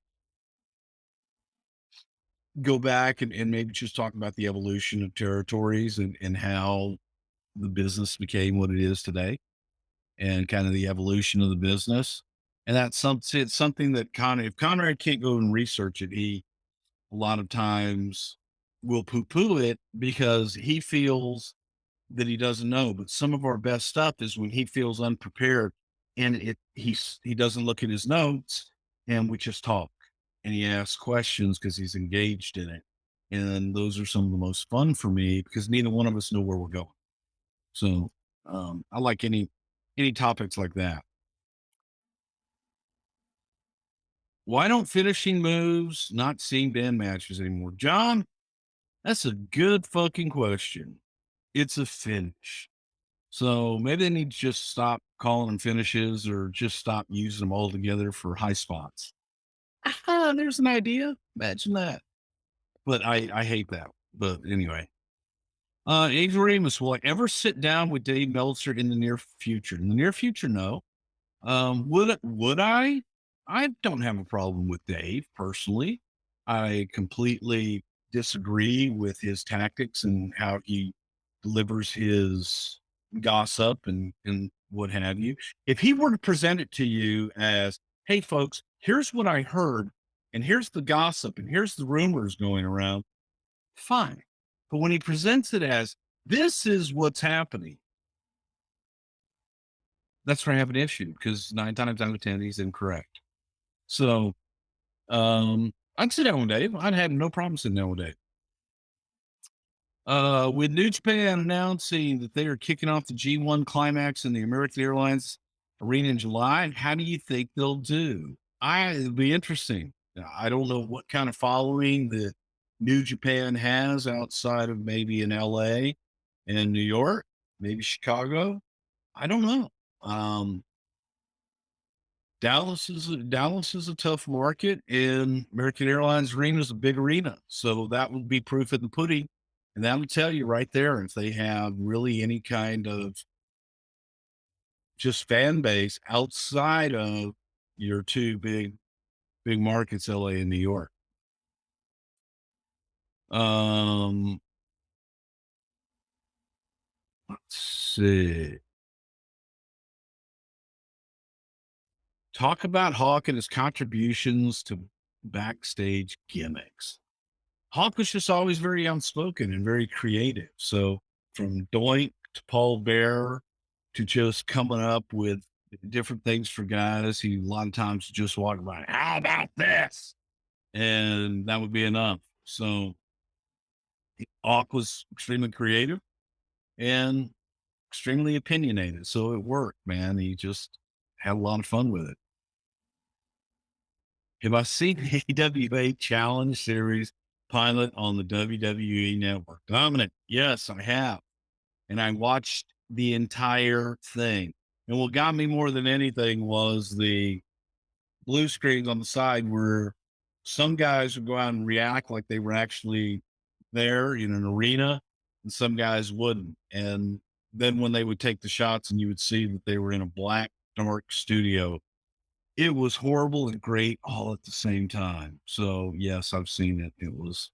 go back and maybe just talk about the evolution of territories and how the business became what it is today and kind of the evolution of the business. And it's something that if Conrad can't go and research it, he a lot of times will poo-poo it because he feels that he doesn't know. But some of our best stuff is when he feels unprepared and he doesn't look at his notes and we just talk and he asks questions because he's engaged in it. And those are some of the most fun for me because neither one of us know where we're going. So I like any topics like that. Why don't finishing moves not seeing band matches anymore? John, that's a good fucking question. It's a finish. So maybe they need to just stop calling them finishes or just stop using them all together for high spots. There's an idea. Imagine that. But I hate that. But anyway. Age Remus, will I ever sit down with Dave Meltzer in the near future? In the near future, no. Would I? I don't have a problem with Dave personally. I completely disagree with his tactics and how he delivers his gossip and what have you. If he were to present it to you as, hey, folks, here's what I heard, and here's the gossip, and here's the rumors going around, fine. But when he presents it as, this is what's happening, that's where I have an issue, because 9 times out of 10, he's incorrect. So I'd sit down with Dave. I'd have no problem sitting down with Dave. With New Japan announcing that they are kicking off the G1 climax in the American Airlines Arena in July, how do you think they'll do? It'll be interesting. I don't know what kind of following the New Japan has outside of maybe in LA and New York, maybe Chicago. I don't know. Dallas is a tough market, and American Airlines Arena is a big arena, so that would be proof in the pudding, and that would tell you right there if they have really any kind of just fan base outside of your two big markets, LA and New York. Let's see. Talk about Hawk and his contributions to backstage gimmicks. Hawk was just always very outspoken and very creative. So from Doink to Paul Bearer to just coming up with different things for guys, he a lot of times just walked by, how about this? And that would be enough. So Hawk was extremely creative and extremely opinionated. So it worked, man. He just had a lot of fun with it. Have I seen the AWA Challenge Series pilot on the WWE Network? Dominant. Yes, I have. And I watched the entire thing. And what got me more than anything was the blue screens on the side where some guys would go out and react like they were actually there in an arena, and some guys wouldn't. And then when they would take the shots and you would see that they were in a black, dark studio, it was horrible and great all at the same time. So yes, I've seen it. It was,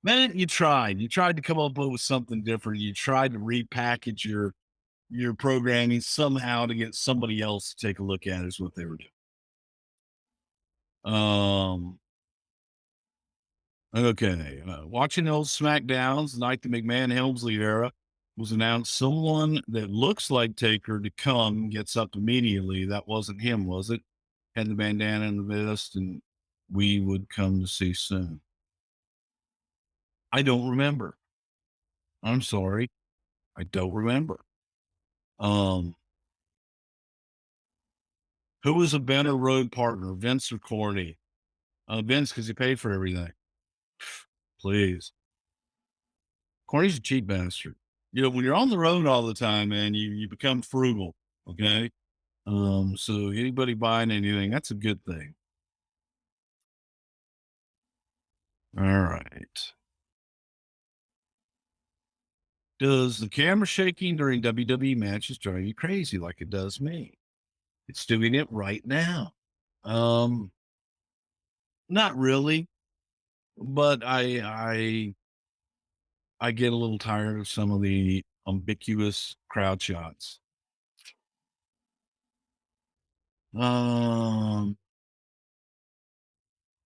man, you tried to come up with something different. You tried to repackage your programming somehow to get somebody else to take a look at it, is what they were doing. Okay. Watching the old SmackDowns, the night the McMahon Helmsley era was announced, someone that looks like Taker to come gets up immediately. That wasn't him, was it? Had the bandana and the vest, and we would come to see soon. I don't remember. I'm sorry. I don't remember. Who was a better road partner, Vince or Corny? Vince, because he paid for everything. Please. Corny's a cheap bastard. You know, when you're on the road all the time, man, you become frugal. Okay. So anybody buying anything, that's a good thing. All right. Does the camera shaking during WWE matches drive you crazy like it does me? It's doing it right now. Not really, but I get a little tired of some of the ambiguous crowd shots. Um,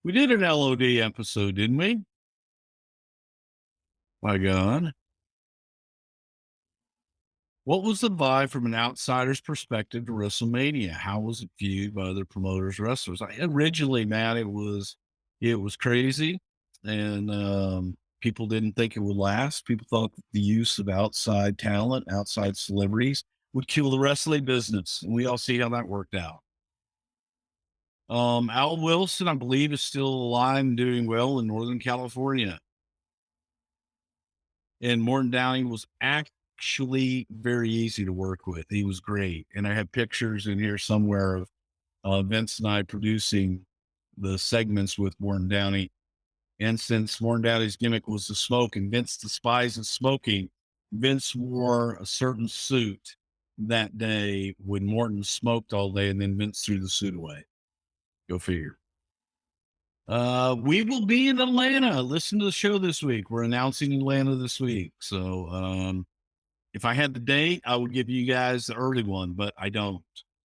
we did an LOD episode, didn't we? My God. What was the vibe from an outsider's perspective to WrestleMania? How was it viewed by other promoters, wrestlers? Originally, man, it was crazy, and people didn't think it would last. People thought the use of outside talent, outside celebrities, would kill the wrestling business, and we all see how that worked out. Al Wilson, I believe, is still alive and doing well in Northern California. And Morton Downey was actually very easy to work with. He was great. And I have pictures in here somewhere of Vince and I producing the segments with Morton Downey. And since Morton Downey's gimmick was to smoke and Vince despises smoking, Vince wore a certain suit that day when Morton smoked all day, and then Vince threw the suit away. Go figure. We will be in Atlanta. Listen to the show this week. We're announcing Atlanta this week. So, if I had the date, I would give you guys the early one, but I don't.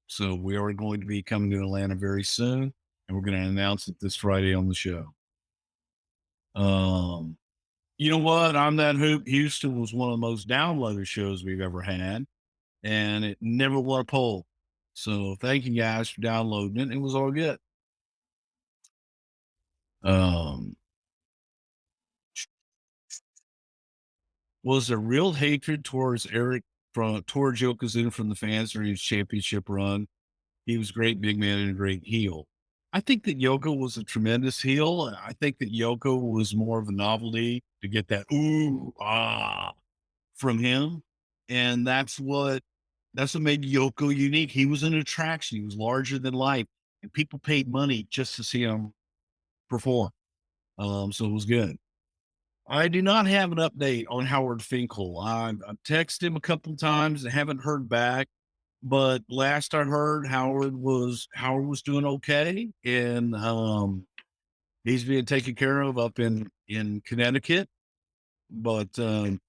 So we are going to be coming to Atlanta very soon, and we're going to announce it this Friday on the show. Um, you know what? I'm That Hoop Houston was one of the most downloaded shows we've ever had, and it never won a poll. So thank you guys for downloading it. It was all good. Um, was there real hatred towards Eric towards Yokozuna from the fans during his championship run? He was a great big man and a great heel. I think that Yoko was a tremendous heel. I think that Yoko was more of a novelty to get that ooh ah from him, and that's what made Yoko unique. He was an attraction. He was larger than life, and people paid money just to see him perform. So it was good. I do not have an update on Howard Finkel. I've texted him a couple of times and haven't heard back. But last I heard, Howard was doing okay, and he's being taken care of up in Connecticut. But I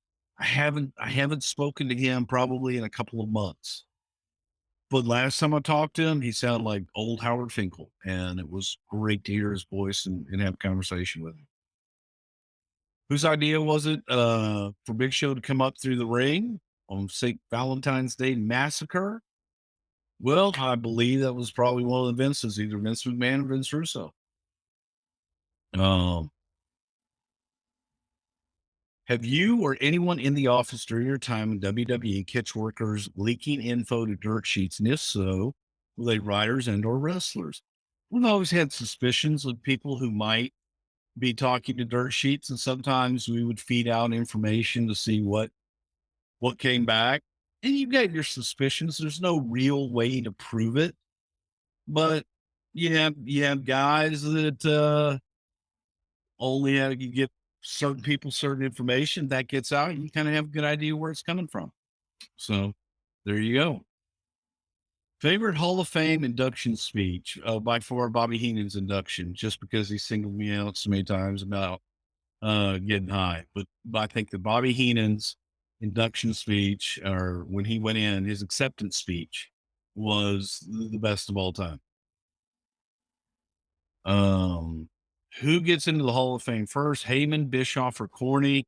haven't spoken to him probably in a couple of months. But last time I talked to him, he sounded like old Howard Finkel, and it was great to hear his voice and have a conversation with him. Whose idea was it for Big Show to come up through the ring on St. Valentine's Day Massacre? Well, I believe that was probably one of the Vinces, either Vince McMahon or Vince Russo. Um, have you or anyone in the office during your time in WWE catch workers leaking info to dirt sheets? And if so, were they writers and or wrestlers? We've always had suspicions of people who might be talking to dirt sheets, and sometimes we would feed out information to see what came back. And you get your suspicions. There's no real way to prove it, but you have guys that only you give certain people certain information that gets out. You kind of have a good idea where it's coming from. So there you go. Favorite Hall of Fame induction speech, by far Bobby Heenan's induction, just because he singled me out so many times about getting high. But I think that Bobby Heenan's induction speech, or when he went in, his acceptance speech, was the best of all time. Um, who gets into the Hall of Fame first? Heyman, Bischoff, or Corny?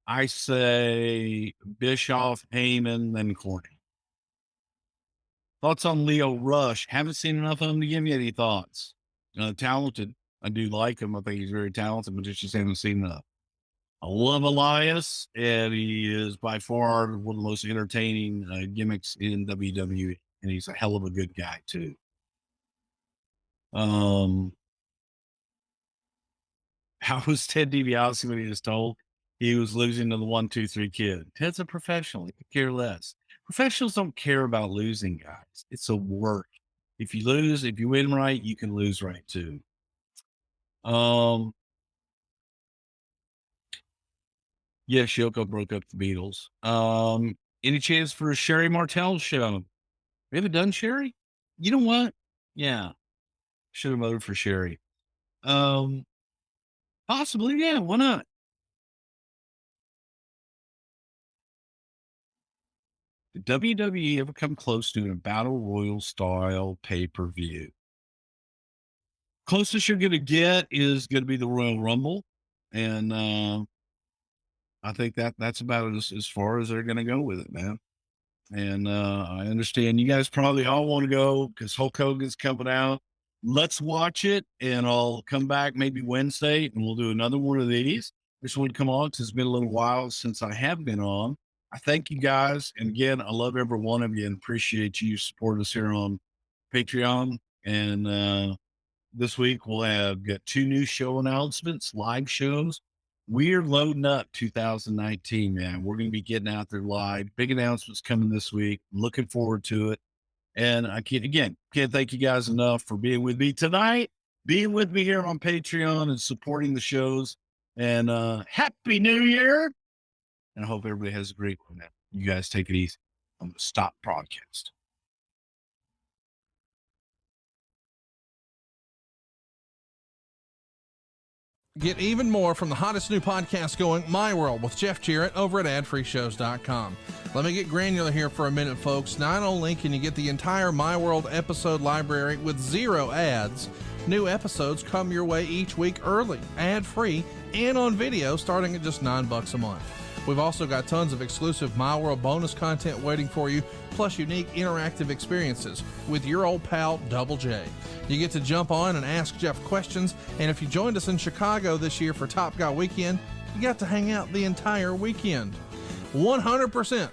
I say Bischoff, Heyman, then Corny. Thoughts on Leo Rush? Haven't seen enough of him to give you any thoughts. Talented. I do like him. I think he's very talented, but just haven't seen enough. I love Elias, and he is by far one of the most entertaining gimmicks in WWE, and he's a hell of a good guy too. How was Ted DiBiase when he was told he was losing to the 1-2-3 Kid? Ted's a professional. He could care less. Professionals don't care about losing, guys. It's a work. If you lose, if you win right, you can lose right too. Yes, Yoko broke up the Beatles. Any chance for a Sherry Martell show? We haven't done Sherry? You know what? Yeah. Should have voted for Sherry. Possibly, yeah. Why not? Did WWE ever come close to a battle royal style pay-per-view? Closest you're gonna get is gonna be the Royal Rumble. And I think that's about as far as they're gonna go with it, man. And I understand you guys probably all want to go because Hulk Hogan's coming out. Let's watch it, and I'll come back maybe Wednesday, and we'll do another one of these. This one come on because it's been a little while since I have been on. I thank you guys, and again, I love every one of you and appreciate you support us here on Patreon. And this week we'll have got 2 new show announcements, live shows. We're loading up 2019, man. We're going to be getting out there live. Big announcements coming this week. Looking forward to it. And I can't thank you guys enough for being with me tonight, being with me here on Patreon and supporting the shows. And Happy New Year. And I hope everybody has a great one. You guys take it easy. I'm going to stop broadcast. Get even more from the hottest new podcast going, My World, with Jeff Jarrett over at adfreeshows.com. Let me get granular here for a minute, folks. Not only can you get the entire My World episode library with 0 ads, new episodes come your way each week early, ad-free, and on video starting at just $9 a month. We've also got tons of exclusive My World bonus content waiting for you, plus unique interactive experiences with your old pal, Double J. You get to jump on and ask Jeff questions, and if you joined us in Chicago this year for Top Guy Weekend, you got to hang out the entire weekend. 100%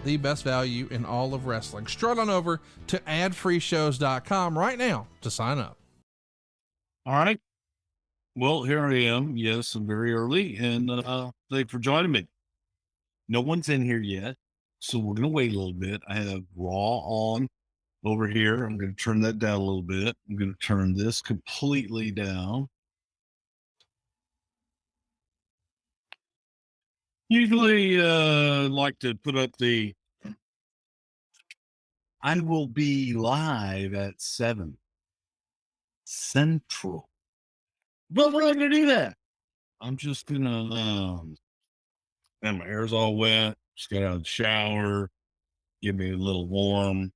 the best value in all of wrestling. Strut on over to adfreeshows.com right now to sign up. All right. Well, here I am. Yes, I'm very early, and thanks for joining me. No one's in here yet, so we're going to wait a little bit. I have Raw on over here. I'm going to turn that down a little bit. I'm going to turn this completely down. Usually like to put up the I will be live at 7 Central. But we're not going to do that. I'm just going to, and my hair's all wet. Just got out of the shower. Give me a little warm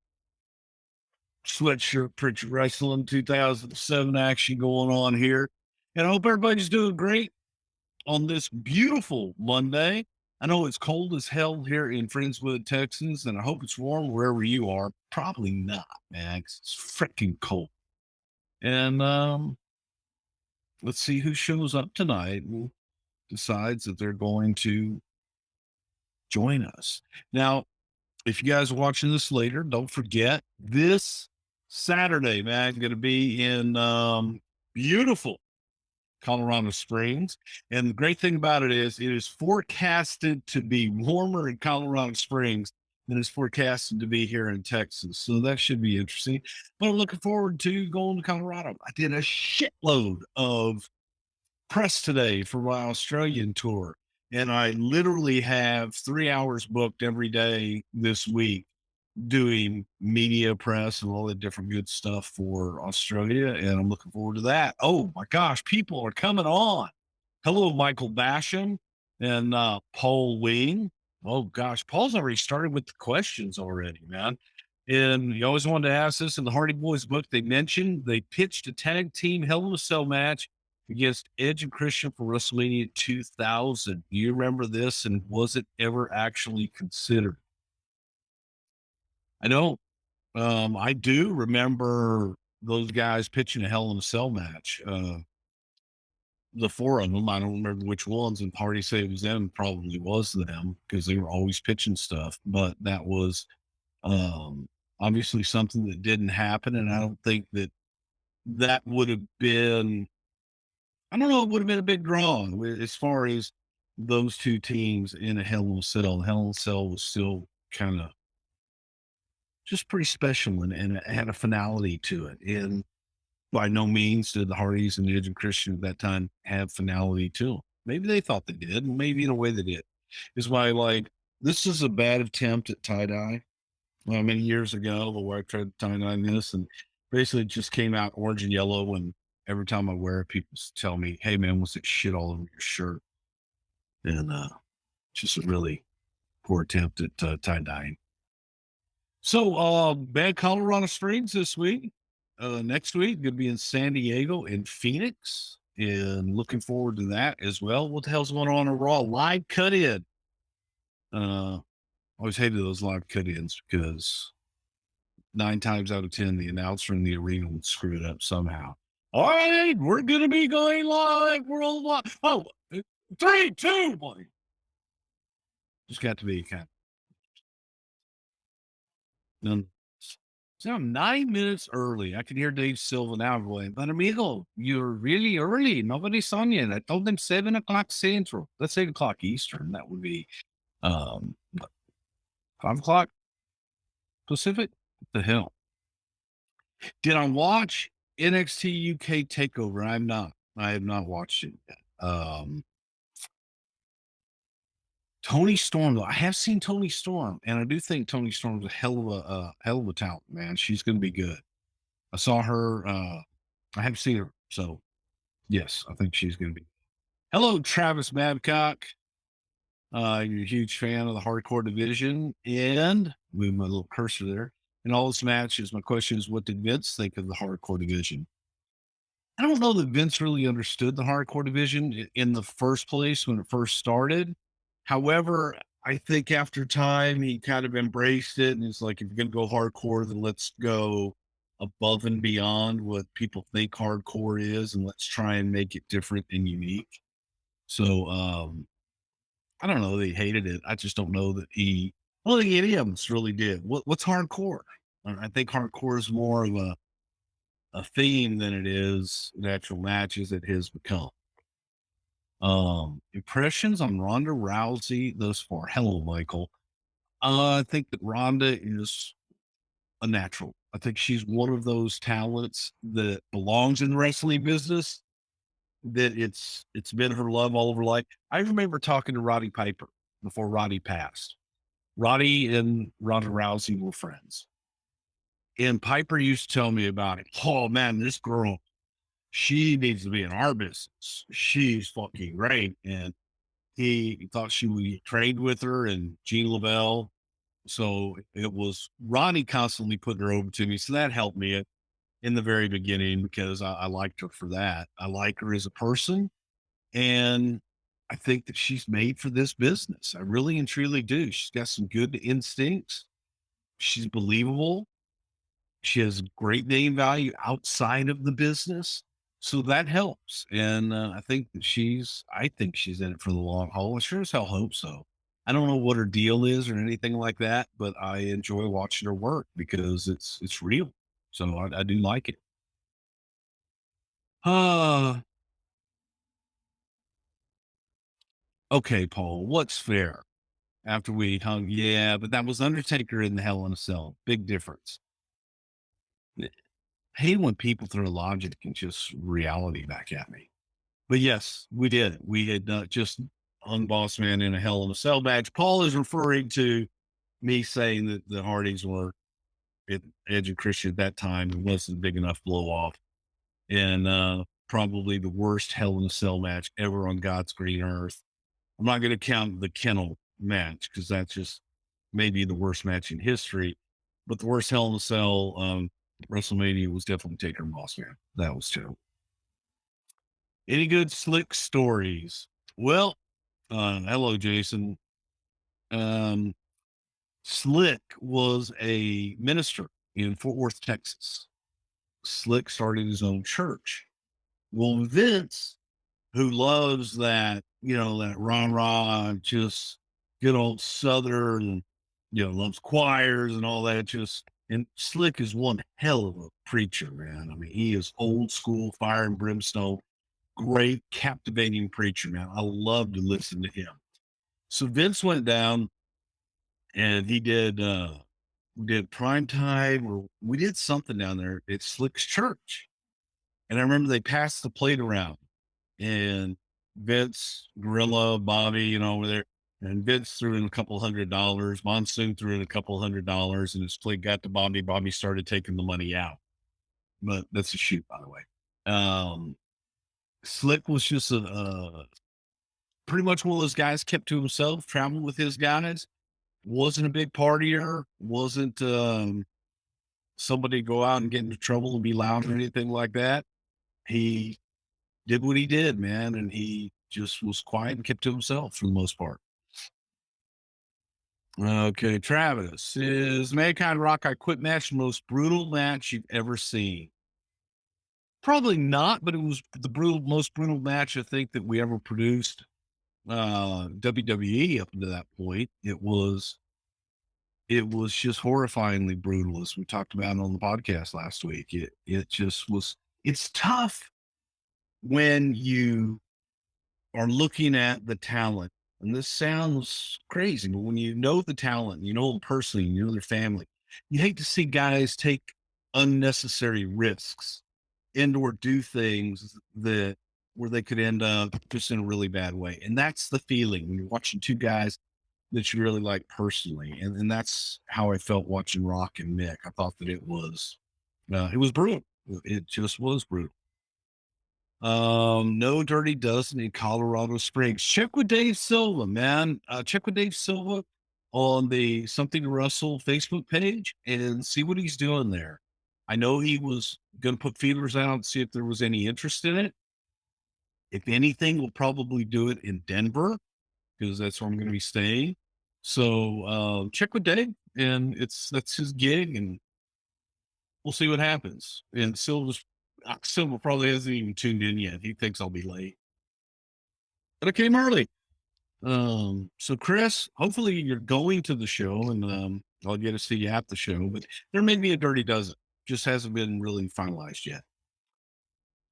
sweatshirt, Prichard Wrestling 2007 action going on here. And I hope everybody's doing great on this beautiful Monday. I know it's cold as hell here in Friendswood, Texas, and I hope it's warm wherever you are. Probably not, man, 'cause it's freaking cold. And let's see who shows up tonight and decides that they're going to join us. Now, if you guys are watching this later, don't forget this Saturday, man, going to be in beautiful Colorado Springs. And the great thing about it is forecasted to be warmer in Colorado Springs than it's forecasted to be here in Texas. So that should be interesting. But I'm looking forward to going to Colorado. I did a shitload of press today for my Australian tour. And I literally have 3 hours booked every day this week doing media press and all the different good stuff for Australia. And I'm looking forward to that. Oh my gosh, people are coming on. Hello, Michael Basham and Paul Wing. Oh gosh, Paul's already started with the questions already, man. And you always wanted to ask this in the Hardy Boys book. They mentioned they pitched a tag team Hell in a Cell match against Edge and Christian for WrestleMania 2000. Do you remember this? And was it ever actually considered? I don't. I do remember those guys pitching a Hell in a Cell match. The 4 of them, I don't remember which ones, and Hardy say it was them, probably was them, because they were always pitching stuff. But that was obviously something that didn't happen, and I don't think that would have been, I don't know, it would have been a big draw as far as those two teams in a Hell in a Cell. Hell in a Cell was still kind of just pretty special, and it had a finality to it. And by no means did the Hardys and the Edge and Christian at that time have finality to them. Maybe they thought they did, maybe in a way they did. Is why, like, this is a bad attempt at tie-dye. Well, many years ago, the where I tried to tie-dye this, and basically it just came out orange and yellow, and every time I wear it, people tell me, hey man, what's that shit all over your shirt? And just a really poor attempt at tie-dyeing. So, bad Colorado Springs this week. Next week, going to be in San Diego and Phoenix, and looking forward to that as well. What the hell's going on Raw? Live cut-in. I always hated those live cut-ins because 9 times out of 10, the announcer in the arena would screw it up somehow. All right, we're going to be going live worldwide. Oh, 3, 2, 1. Just got to be kind of. So I'm 9 minutes early. I can hear Dave Silva now going, but amigo, you're really early. Nobody's on yet. I told them 7 o'clock Central. That's 8 o'clock Eastern. That would be 5 o'clock Pacific. What the hell? Did I watch NXT UK TakeOver? I'm not. I have not watched it yet. Tony Storm, though. I have seen Tony Storm, and I do think Tony Storm's a hell of a talent, man. She's going to be good. I saw her. I haven't seen her, so yes, I think she's going to be. Hello, Travis Babcock. You're a huge fan of the hardcore division, and with my little cursor there. In all this matches, my question is, what did Vince think of the hardcore division? I don't know that Vince really understood the hardcore division in the first place when it first started. However, I think after time, he kind of embraced it. And it's like, if you're going to go hardcore, then let's go above and beyond what people think hardcore is. And let's try and make it different and unique. So, I don't know that he hated it. I just don't know that I don't think any of us really did. What's hardcore? I think hardcore is more of a theme than it is an actual match as it has become. Impressions on Ronda Rousey thus far. Hello, Michael. I think that Ronda is a natural. I think she's one of those talents that belongs in the wrestling business. That it's been her love all of her life. I remember talking to Roddy Piper before Roddy passed. Roddy and Ronda Rousey were friends. And Piper used to tell me about it. Oh man, this girl, she needs to be in our business. She's fucking great. And he thought she would trade with her and Gene Lavelle. So it was Ronnie constantly putting her over to me. So that helped me in the very beginning because I liked her for that. I like her as a person. And I think that she's made for this business. I really and truly do. She's got some good instincts. She's believable. She has great name value outside of the business. So that helps. And I think she's in it for the long haul. I sure as hell hope so. I don't know what her deal is or anything like that, but I enjoy watching her work because it's real. So I do like it. Uh, okay, Paul, what's fair? After we hung, yeah, but that was Undertaker in the Hell in a Cell. Big difference. I hate when people throw logic and just reality back at me. But yes, we did. We had just hung Boss Man in a Hell in a Cell match. Paul is referring to me saying that the Hardys were at Edge and Christian at that time. It wasn't big enough blow off. And probably the worst Hell in a Cell match ever on God's green earth. I'm not going to count the kennel match because that's just maybe the worst match in history. But the worst Hell in a Cell WrestleMania was definitely Taker and Boss Man. That was terrible. Any good slick stories? Well, hello, Jason. Um, Slick was a minister in Fort Worth, Texas. Slick started his own church. Well, Vince, who loves that, that rah, just good old Southern, loves choirs and all that. And Slick is one hell of a preacher, man. I mean, he is old school, fire and brimstone, great, captivating preacher, man. I love to listen to him. So Vince went down and he did prime time, or we did something down there at Slick's church. And I remember they passed the plate around and Vince, Gorilla, Bobby, over there. And Vince threw in a couple $100. Monsoon threw in a couple $100 and his plate got to Bobby. Bobby started taking the money out. But that's a shoot, by the way. Slick was just pretty much one of those guys, kept to himself, traveled with his guys, wasn't a big partier, wasn't somebody go out and get into trouble and be loud or anything like that. He did what he did, man, and he just was quiet and kept to himself for the most part. Okay, Travis, is Mankind Rock I Quit match the most brutal match you've ever seen? Probably not, but it was the most brutal match I think that we ever produced. WWE up to that point, it was just horrifyingly brutal, as we talked about on the podcast last week. It just was. It's tough when you are looking at the talent, and this sounds crazy, but when you know the talent, you know them personally, you know their family, you hate to see guys take unnecessary risks and or do things where they could end up just in a really bad way. And that's the feeling when you're watching two guys that you really like personally. And that's how I felt watching Rock and Mick. I thought that it was brutal. It just was brutal. No Dirty Dozen in Colorado Springs. Check with Dave Silva, man. Check with Dave Silva on the Something to Wrestle Facebook page and see what he's doing there. I know he was going to put feelers out and see if there was any interest in it. If anything, we'll probably do it in Denver because that's where I'm going to be staying. So check with Dave, and that's his gig, and we'll see what happens. And Silva probably hasn't even tuned in yet. He thinks I'll be late, but I came early. So Chris, hopefully you're going to the show, and I'll get to see you at the show. But there may be a Dirty Dozen, just hasn't been really finalized yet.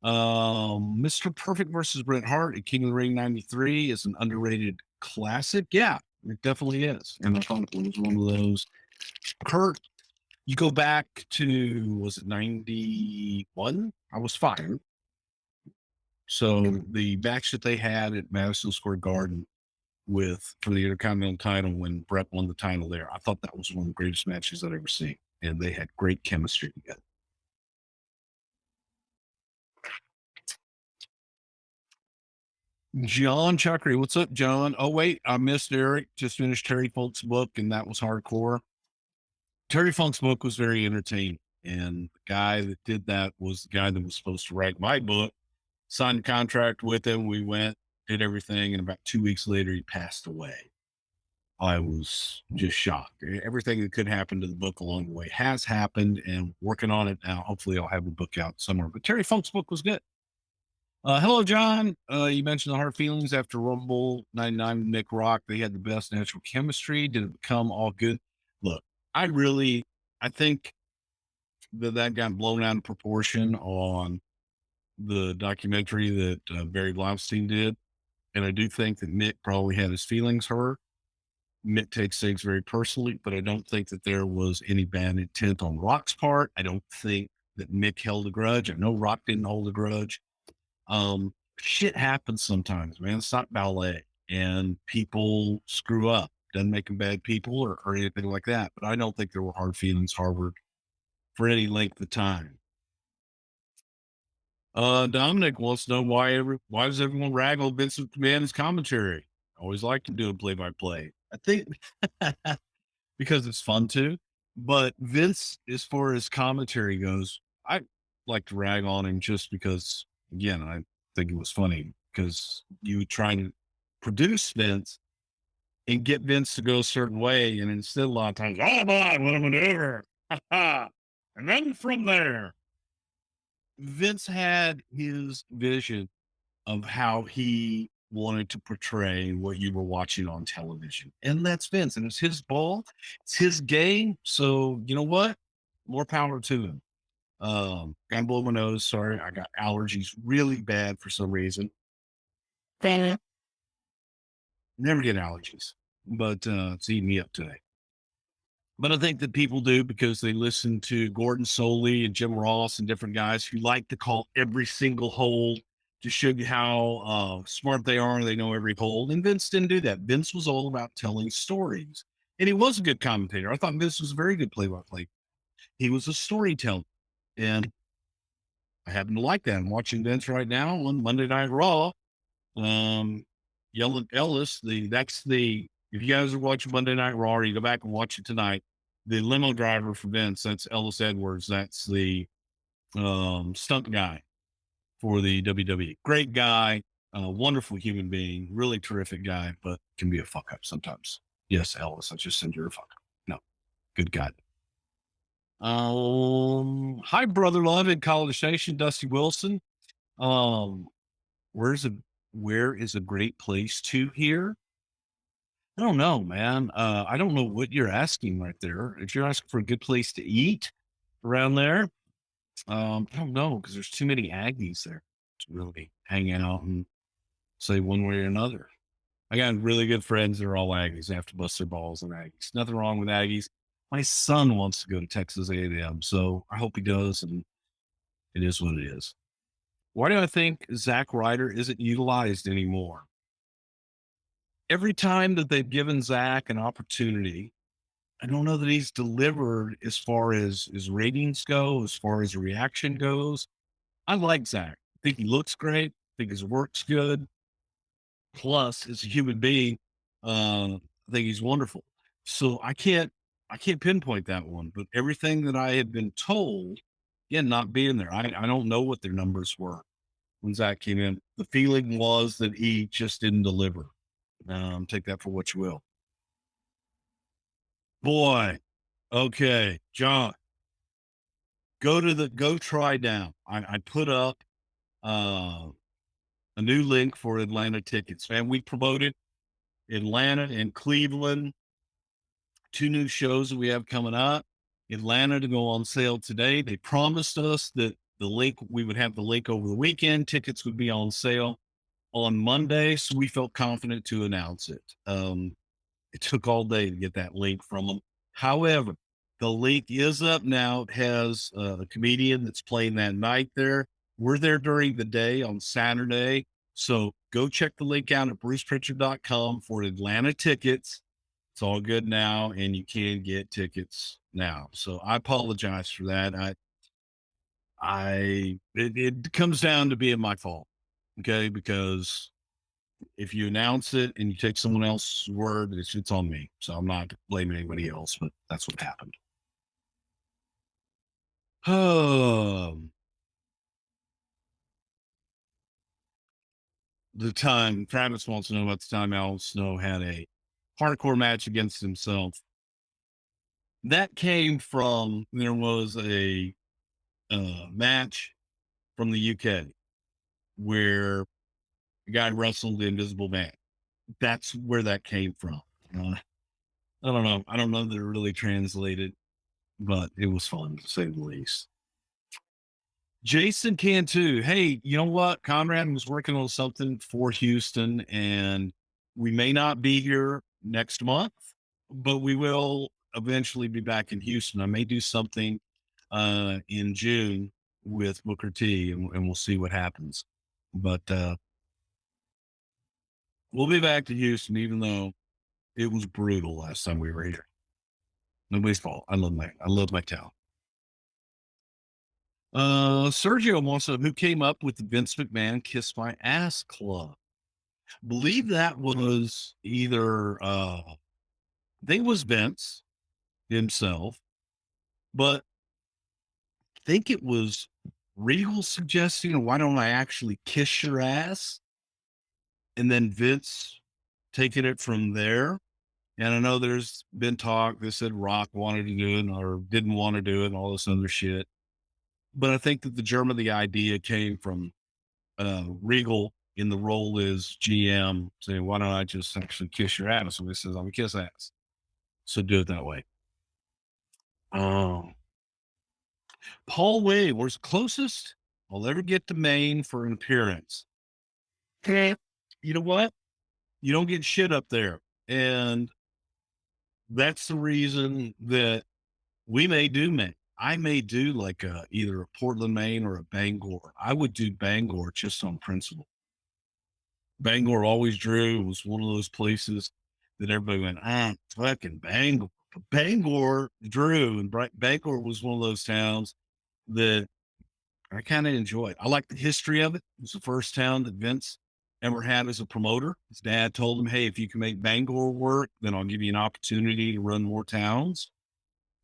Mr. Perfect versus Bret Hart at King of the Ring 93 is an underrated classic. Yeah, it definitely is. And I thought it was one of those. Kurt, you go back to, was it 91? I was fired. So the match that they had at Madison Square Garden for the Intercontinental title when Bret won the title there, I thought that was one of the greatest matches I'd ever seen. And they had great chemistry together. John Chuckery, what's up, John? Oh, wait, I missed Eric. Just finished Terry Funk's book, and that was hardcore. Terry Funk's book was very entertaining, and the guy that did that was the guy that was supposed to write my book. Signed a contract with him. We went, did everything, and about 2 weeks later, he passed away. I was just shocked. Everything that could happen to the book along the way has happened, and working on it now. Hopefully, I'll have the book out somewhere. But Terry Funk's book was good. Hello, John. You mentioned the hard feelings after Rumble 99 Nick Rock. They had the best natural chemistry. Did it become all good? Look, I think that got blown out of proportion on the documentary that Barry Blaustein did. And I do think that Mick probably had his feelings hurt. Mick takes things very personally, but I don't think that there was any bad intent on Rock's part. I don't think that Mick held a grudge. I know Rock didn't hold a grudge. Shit happens sometimes, man. It's not ballet, and people screw up. Doesn't make them bad people or anything like that. But I don't think there were hard feelings harbored for any length of time. Dominic wants to know why does everyone rag on Vince McMahon's commentary? I always like to do a play-by-play. I think because it's fun too. But Vince, as far as commentary goes, I like to rag on him just because, again, I think it was funny because you try to produce Vince and get Vince to go a certain way. And instead, a lot of times, oh boy, what am I doing? And then from there, Vince had his vision of how he wanted to portray what you were watching on television. And that's Vince. And it's his ball, it's his game. So, you know what? More power to him. Gotta blow my nose. Sorry, I got allergies really bad for some reason. Never get allergies, but it's eating me up today. But I think that people do because they listen to Gordon Soley and Jim Ross and different guys who like to call every single hold to show you how smart they are. They know every hold. And Vince didn't do that. Vince was all about telling stories. And he was a good commentator. I thought Vince was a very good play-by-play. He was a storyteller. And I happen to like that. I'm watching Vince right now on Monday Night Raw. Yelling Ellis, if you guys are watching Monday Night Raw, or you go back and watch it tonight, the limo driver for Vince, that's Ellis Edwards. That's the stunt guy for the WWE. Great guy, wonderful human being, really terrific guy, but can be a fuck up sometimes. Yes, Ellis, I just said you're a fuck up. No, good guy. Hi, brother love in College Station, Dusty Wilson. Where is a great place to here? I don't know, man. I don't know what you're asking right there. If you're asking for a good place to eat around there, I don't know because there's too many Aggies there to really hang out and say one way or another. I got really good friends that are all Aggies. They have to bust their balls on Aggies. Nothing wrong with Aggies. My son wants to go to Texas A&M, so I hope he does, and it is what it is. Why do I think Zack Ryder isn't utilized anymore? Every time that they've given Zach an opportunity, I don't know that he's delivered as far as his ratings go, as far as reaction goes. I like Zach. think he looks great. I think his work's good. Plus, as a human being, I think he's wonderful. So I can't pinpoint that one, but everything that I had been told, again, not being there, I don't know what their numbers were when Zach came in. The feeling was that he just didn't deliver. Take that for what you will. Boy, okay, John, go try now. I put up uh, a new link for Atlanta tickets, and we promoted Atlanta and Cleveland, two new shows that we have coming up. Atlanta to go on sale today. They promised us that we would have the link over the weekend. Tickets would be on sale on Monday, so we felt confident to announce it. It took all day to get that link from them. However, the link is up now. It has a comedian that's playing that night there. We're there during the day on Saturday. So go check the link out at brucepritchard.com for Atlanta tickets. It's all good now, and you can get tickets now. So I apologize for that. It comes down to being my fault. Okay. Because if you announce it and you take someone else's word, it's on me. So I'm not blaming anybody else, but that's what happened. The time Travis wants to know about the time Al Snow had a hardcore match against himself. That came from, there was a match from the UK where the guy wrestled the Invisible Man. That's where that came from. I don't know. I don't know that it really translated, but it was fun to say the least. Jason can too. Hey, you know what? Conrad was working on something for Houston, and we may not be here next month, but we will eventually be back in Houston. I may do something in June with Booker T, and we'll see what happens. But we'll be back to Houston, even though it was brutal last time we were here. Nobody's fault. I love my town. Sergio wants to know who came up with the Vince McMahon Kiss My Ass Club. Believe that was either I think it was Vince himself, but I think it was Regal suggesting, why don't I actually kiss your ass? And then Vince taking it from there. And I know there's been talk that said Rock wanted to do it or didn't want to do it and all this other shit. But I think that the germ of the idea came from Regal in the role as GM saying, why don't I just actually kiss your ass? So he says, I'm gonna kiss ass. So do it that way. Paul Way was closest I'll ever get to Maine for an appearance. Okay. You know what? You don't get shit up there. And that's the reason that we may do Maine. I may do like either a Portland, Maine or a Bangor. I would do Bangor just on principle. Bangor always drew. It was one of those places that everybody went, fucking Bangor. But Bangor drew, and Bangor was one of those towns that I kind of enjoyed. I like the history of it. It was the first town that Vince ever had as a promoter. His dad told him, hey, if you can make Bangor work, then I'll give you an opportunity to run more towns.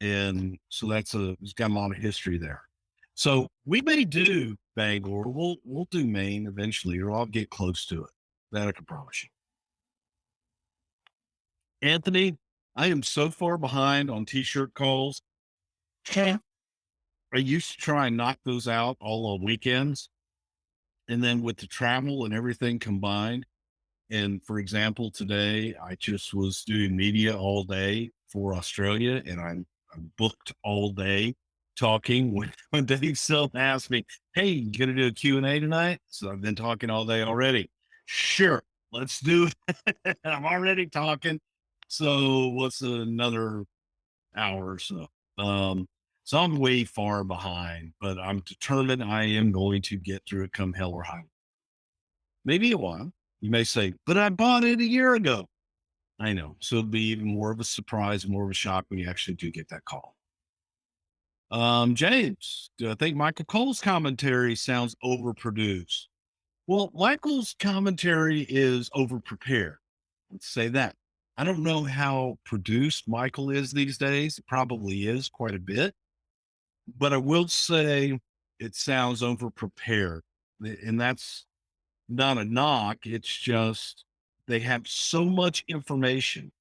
And so it's got a lot of history there. So we may do Bangor. We'll do Maine eventually, or I'll get close to it. That I can promise you. Anthony, I am so far behind on t-shirt calls. I used to try and knock those out all on weekends. And then with the travel and everything combined, and for example, today I just was doing media all day for Australia, and I'm booked all day talking when Dave Silva asked me, hey, you gonna do a Q&A tonight? So I've been talking all day already. Sure, let's do it. I'm already talking. So what's another hour or so? So I'm way far behind, but I'm determined I am going to get through it come hell or high. Maybe a while. You may say, but I bought it a year ago. I know. So it'll be even more of a surprise, more of a shock when you actually do get that call. James, do I think Michael Cole's commentary sounds overproduced? Well, Michael's commentary is overprepared. Let's say that. I don't know how produced Michael is these days. It probably is quite a bit, but I will say it sounds overprepared. And that's not a knock. It's just they have so much information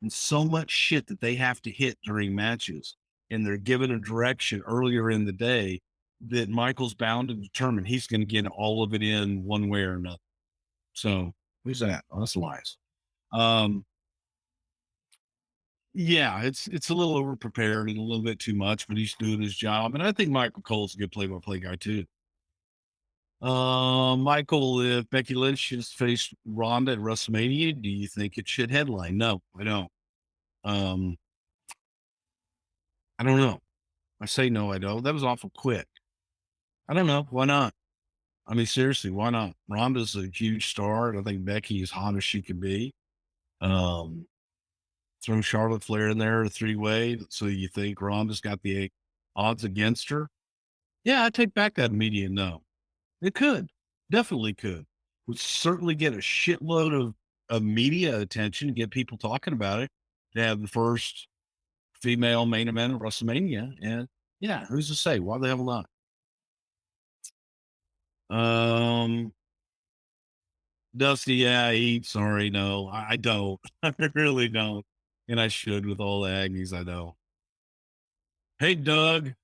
and so much shit that they have to hit during matches. And they're given a direction earlier in the day that Michael's bound to determine he's going to get all of it in one way or another. So who's that? Oh, that's Elias. Um, yeah, it's a little over prepared and a little bit too much, but he's doing his job. And I think Michael Cole's a good play-by-play guy too. Michael, if Becky Lynch has faced Ronda at WrestleMania, do you think it should headline? No, I don't. Um, I don't know. I say no, I don't. That was awful quick. I don't know. Why not? I mean, seriously, why not? Ronda's a huge star, and I think Becky is hot as she can be. Um, throw Charlotte Flair in there, a three-way. So you think Ronda's got the odds against her? Yeah, I take back that immediate no. It could, definitely could. Would certainly get a shitload of media attention, get people talking about it. To have the first female main event of WrestleMania, and yeah, who's to say? Why the hell not? Um, Dusty, yeah, I eat. Sorry, no, I don't. I really don't, and I should with all the Aggies. I know. Hey, Doug,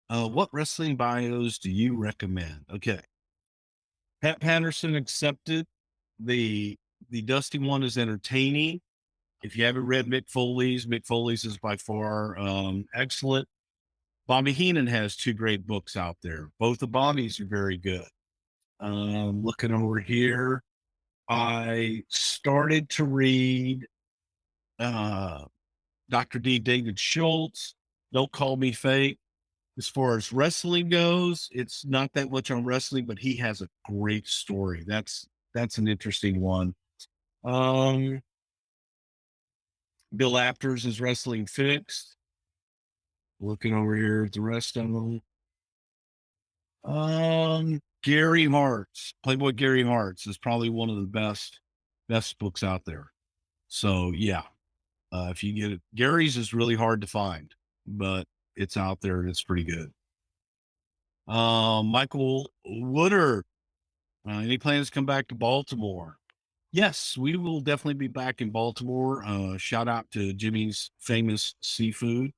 what wrestling bios do you recommend? Okay, Pat Patterson accepted. The Dusty one is entertaining. If you haven't read Mick Foley's is by far excellent. Bobby Heenan has two great books out there. Both the Bobbies are very good. Looking over here, I started to read uh, Dr. D. David Schultz, Don't Call Me Fake. As far as wrestling goes, it's not that much on wrestling, but he has a great story. That's an interesting one. Um, Bill Apter's is Wrestling Fixed. Looking over here at the rest of them. Gary Hart's Playboy Gary Hart's is probably one of the best books out there. So yeah, if you get it, Gary's is really hard to find, but it's out there and it's pretty good. Michael Woodard, any plans to come back to Baltimore? Yes, we will definitely be back in Baltimore. Shout out to Jimmy's Famous Seafood.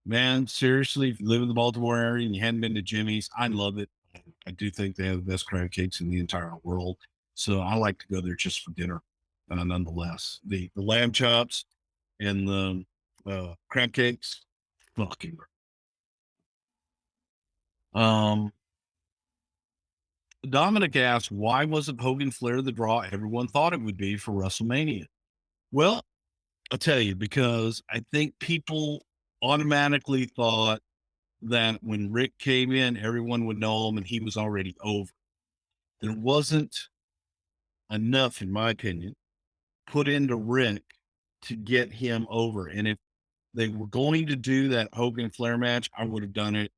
Man, seriously, if you live in the Baltimore area and you hadn't been to Jimmy's, I love it. I do think they have the best crab cakes in the entire world. So I like to go there just for dinner, nonetheless. The lamb chops and the crab cakes, fucking. Um, Dominic asked, why wasn't Hogan Flair the draw everyone thought it would be for WrestleMania? Well, I'll tell you, because I think people automatically thought that when Rick came in, everyone would know him and he was already over. There wasn't enough, in my opinion, put into Rick to get him over. And if they were going to do that Hogan Flair match, I would have done it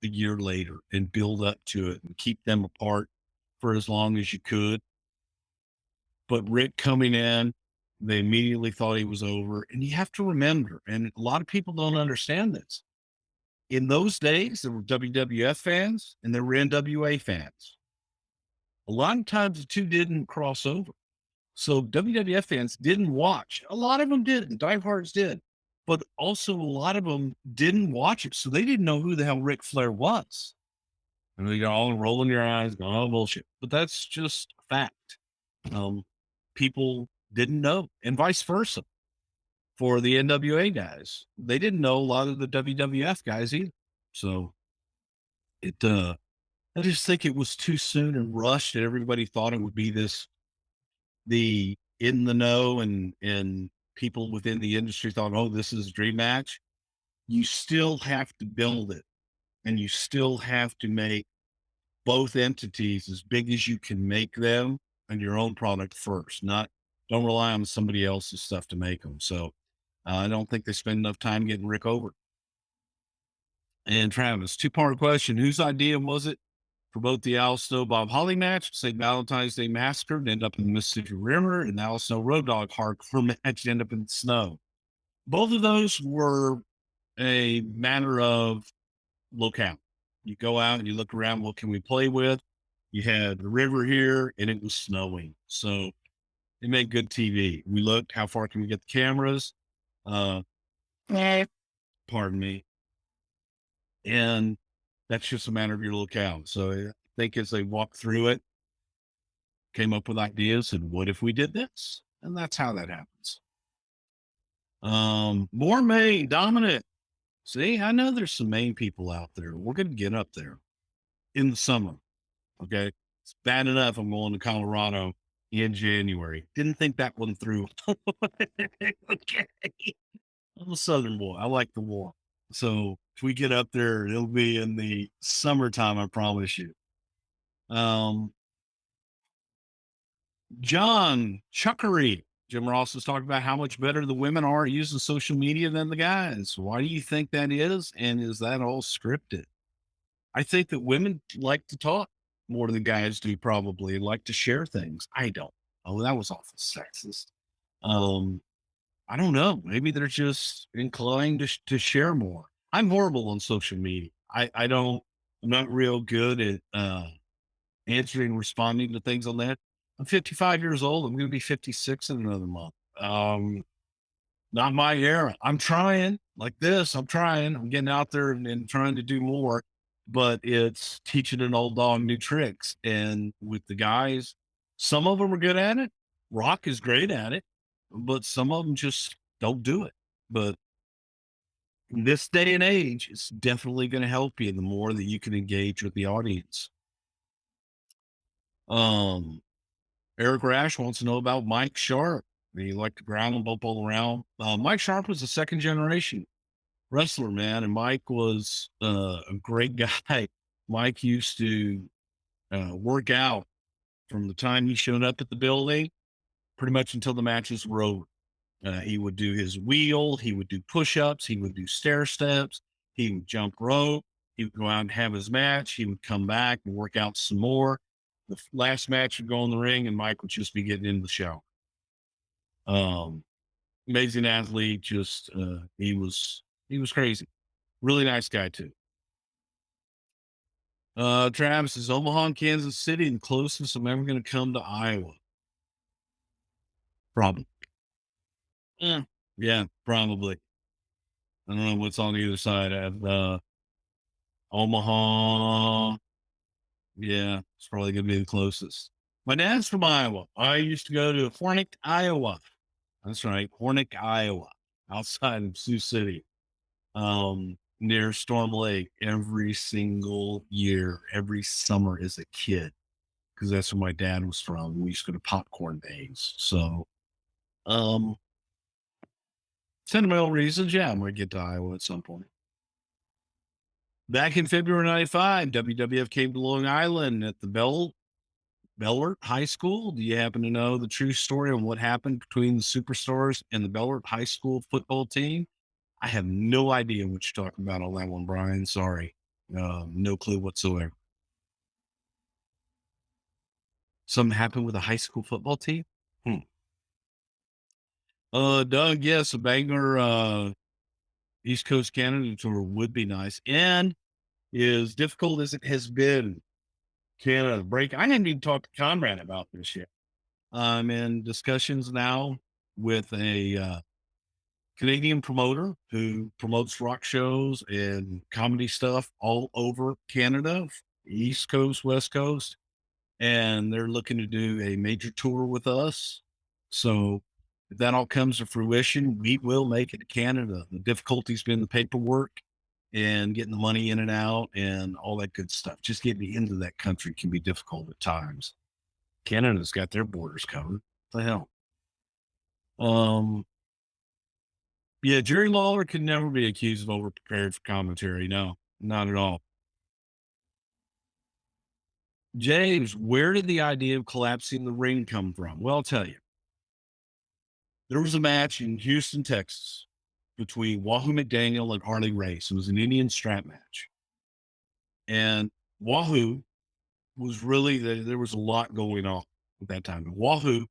a year later and build up to it and keep them apart for as long as you could. But Rick coming in, they immediately thought he was over. And you have to remember, and a lot of people don't understand this. In those days, there were WWF fans and there were NWA fans. A lot of times the two didn't cross over. So WWF fans didn't watch. A lot of them didn't. Diehards did. But also a lot of them didn't watch it. So they didn't know who the hell Ric Flair was. And they got all rolling your eyes, going, oh, bullshit. But that's just a fact. People didn't know, and vice versa for the NWA guys. They didn't know a lot of the WWF guys either. So I just think it was too soon and rushed, and everybody thought it would be the in the know, and people within the industry thought, oh, this is a dream match. You still have to build it, and you still have to make both entities as big as you can make them and your own product first. Don't rely on somebody else's stuff to make them. So I don't think they spend enough time getting Rick over. And Travis, two-part question. Whose idea was it for both the Al Snow Bob Holly match, St. Valentine's Day Massacre, to end up in the Mississippi River, and the Al Snow Road Dog hardcore match to end up in the snow? Both of those were a matter of locale. You go out and you look around, what can we play with? You had the river here and it was snowing. So it made good TV. We looked, how far can we get the cameras? Pardon me. And that's just a matter of your locale. So I think as they walked through it, came up with ideas and what if we did this? And that's how that happens. More Maine, Dominic. See, I know there's some Maine people out there. We're going to get up there in the summer. Okay. It's bad enough I'm going to Colorado in January. Didn't think that one through. Okay. I'm a Southern boy. I like the war. So if we get up there, it'll be in the summertime, I promise you. John Chuckery. Jim Ross was talking about how much better the women are at using social media than the guys. Why do you think that is? And is that all scripted? I think that women like to talk more than guys do, probably like to share things. I don't. Oh, that was awful sexist. I don't know. Maybe they're just inclined to share more. I'm horrible on social media. I'm not real good at answering, responding to things on that. I'm 55 years old. I'm going to be 56 in another month. Not my era. I'm trying like this. I'm trying. I'm getting out there and trying to do more, but it's teaching an old dog new tricks. And with the guys, some of them are good at it. Rock is great at it, but some of them just don't do it. But in this day and age, it's definitely going to help you the more that you can engage with the audience. Eric Rash wants to know about Mike Sharp. He liked to ground and bump all around. Mike Sharp was a second generation wrestler, man. And Mike was a great guy. Mike used to work out from the time he showed up at the building, pretty much until the matches were over. He would do his wheel. He would do push-ups. He would do stair steps. He would jump rope. He would go out and have his match. He would come back and work out some more. The last match would go in the ring and Mike would just be getting into the show. Amazing athlete. Just, he was crazy. Really nice guy too. Travis is Omaha and Kansas City and closest I'm ever going to come to Iowa. Probably. Yeah, probably. I don't know what's on the other side of Omaha. Yeah, it's probably going to be the closest. My dad's from Iowa. I used to go to Hornick, Iowa. That's right, Hornick, Iowa, outside of Sioux City, near Storm Lake, every single year, every summer as a kid, because that's where my dad was from. We used to go to popcorn days. So, sentimental reasons, yeah, I'm going to get to Iowa at some point. Back in February 95, WWF came to Long Island at the Bellert High School. Do you happen to know the true story on what happened between the Superstars and the Bellert High School football team? I have no idea what you're talking about on that one, Brian. Sorry. No clue whatsoever. Something happened with a high school football team? Doug, yes, a banger East Coast Canada tour would be nice. And as difficult as it has been, Canada break. I didn't even talk to Conrad about this yet. I'm in discussions now with a Canadian promoter who promotes rock shows and comedy stuff all over Canada, East Coast, West Coast. And they're looking to do a major tour with us. So if that all comes to fruition, we will make it to Canada. The difficulty's been the paperwork and getting the money in and out and all that good stuff. Just getting into that country can be difficult at times. Canada's got their borders covered. What the hell? Yeah, Jerry Lawler could never be accused of over-prepared for commentary. No, not at all. James, where did the idea of collapsing the ring come from? Well, I'll tell you. There was a match in Houston, Texas between Wahoo McDaniel and Harley Race. It was an Indian strap match. And Wahoo was really, there was a lot going on at that time. Wahoo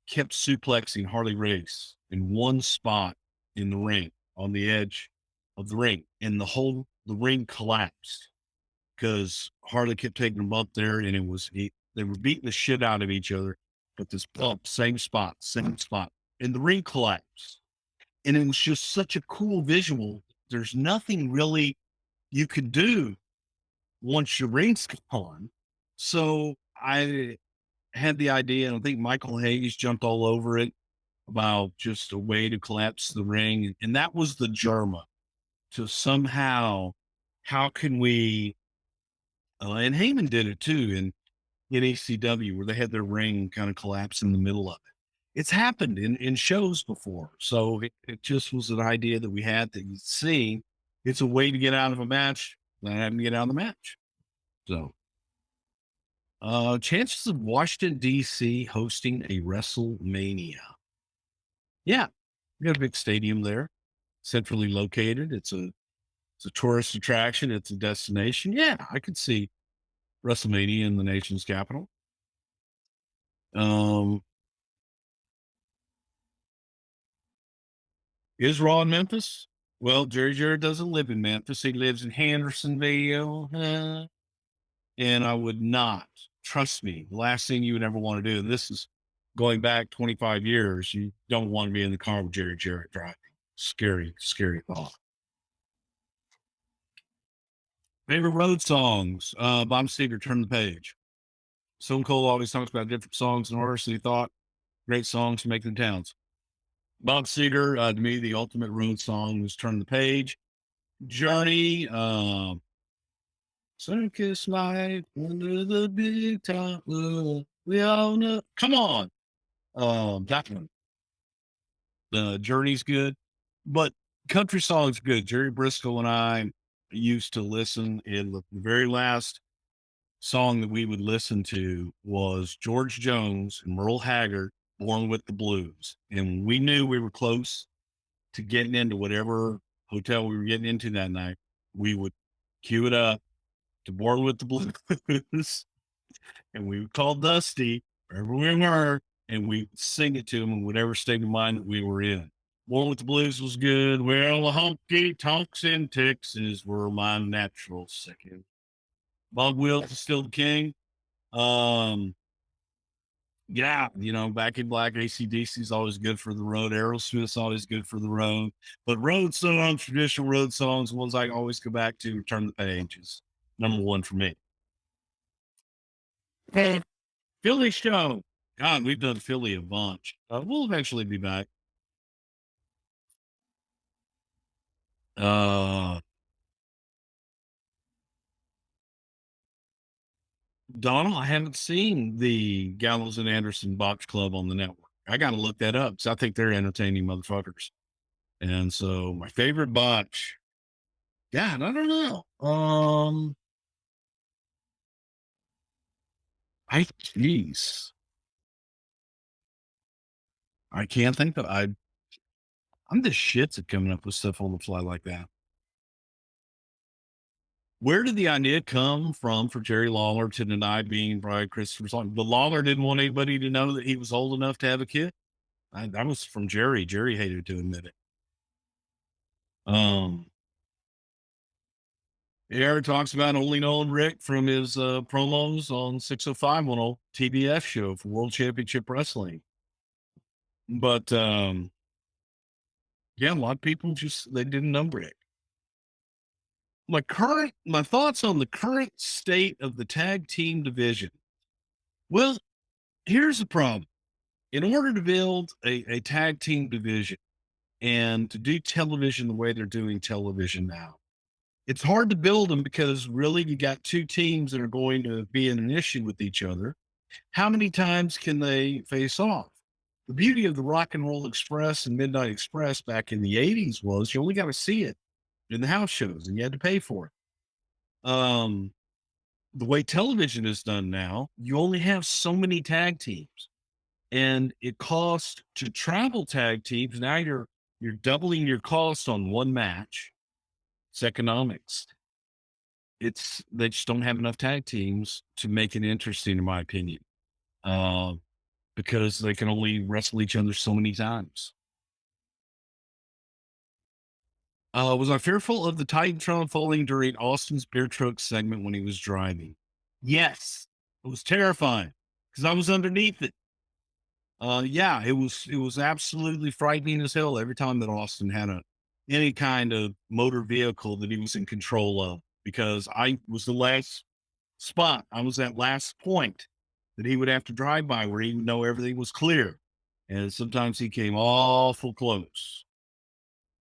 kept suplexing Harley Race in one spot in the ring, on the edge of the ring, and the ring collapsed because Harley kept taking a bump there, and they were beating the shit out of each other, but this bump, same spot, and the ring collapsed. And it was just such a cool visual. There's nothing really you could do once your ring's gone. So I had the idea, and I think Michael Hayes jumped all over it about just a way to collapse the ring. And that was the Germa to somehow, how can we, and Heyman did it too in ECW, where they had their ring kind of collapse in the middle of it. It's happened in shows before. So it just was an idea that we had that you see. It's a way to get out of a match that having to get out of the match. So chances of Washington, D.C. hosting a WrestleMania. Yeah, we got a big stadium there, centrally located. It's a tourist attraction. It's a destination. Yeah, I could see WrestleMania in the nation's capital. Is Raw in Memphis? Well, Jerry Jarrett doesn't live in Memphis. He lives in Hendersonville. And I would not, trust me, the last thing you would ever want to do, and this is going back 25 years, you don't want to be in the car with Jerry Jarrett driving. Scary, scary thought. Favorite road songs? Bob Seger, Turn the Page. Stone Cold always talks about different songs in order, so he thought great songs to make them towns. Bob Seger, to me, the ultimate road song was Turn the Page. Journey, Sun Kiss Life under the big top. We all know. Come on. That one. The Journey's good, but country songs good. Jerry Briscoe and I used to listen, and the very last song that we would listen to was George Jones and Merle Haggard, Born with the Blues. And we knew we were close to getting into whatever hotel we were getting into that night. We would cue it up to Born with the Blues. And we would call Dusty wherever we were, and we sing it to him in whatever state of mind that we were in. Born with the Blues was good. Well, the honky tonks in Texas were my natural second. Bob Wills is still the king. Yeah, Back in Black, AC/DC is always good for the road. Aerosmith's always good for the road. But road songs, traditional road songs, ones I always go back to, Turn the Page is number one for me. Philly show. God, we've done Philly a bunch. We'll eventually be back. Donald, I haven't seen the Gallows and Anderson Box Club on the network. I got to look that up because I think they're entertaining motherfuckers. And so my favorite botch, God, I don't know. Jeez. I can't think of, I'm the shits at coming up with stuff on the fly like that. Where did the idea come from for Jerry Lawler to deny being Brian Christopher's son? The Lawler didn't want anybody to know that he was old enough to have a kid. That was from Jerry. Jerry hated to admit it. Aaron talks about only knowing Rick from his promos on 60510 TBF show for World Championship Wrestling. But yeah, a lot of people they didn't know Rick. My thoughts on the current state of the tag team division. Well, here's the problem. In order to build a tag team division and to do television the way they're doing television now, it's hard to build them because really you got two teams that are going to be in an issue with each other. How many times can they face off? The beauty of the Rock and Roll Express and Midnight Express back in the 80s was you only got to see it in the house shows and you had to pay for it. The way television is done now, you only have so many tag teams, and it costs to travel tag teams. Now you're You're doubling your cost on one match. It's economics. They just don't have enough tag teams to make it interesting, in my opinion, because they can only wrestle each other so many times. Was I fearful of the Titantron falling during Austin's beer truck segment when he was driving? Yes, it was terrifying because I was underneath it. Yeah, it was absolutely frightening as hell every time that Austin had any kind of motor vehicle that he was in control of, because I was the last spot. I was that last point that he would have to drive by where he would know everything was clear. And sometimes he came awful close.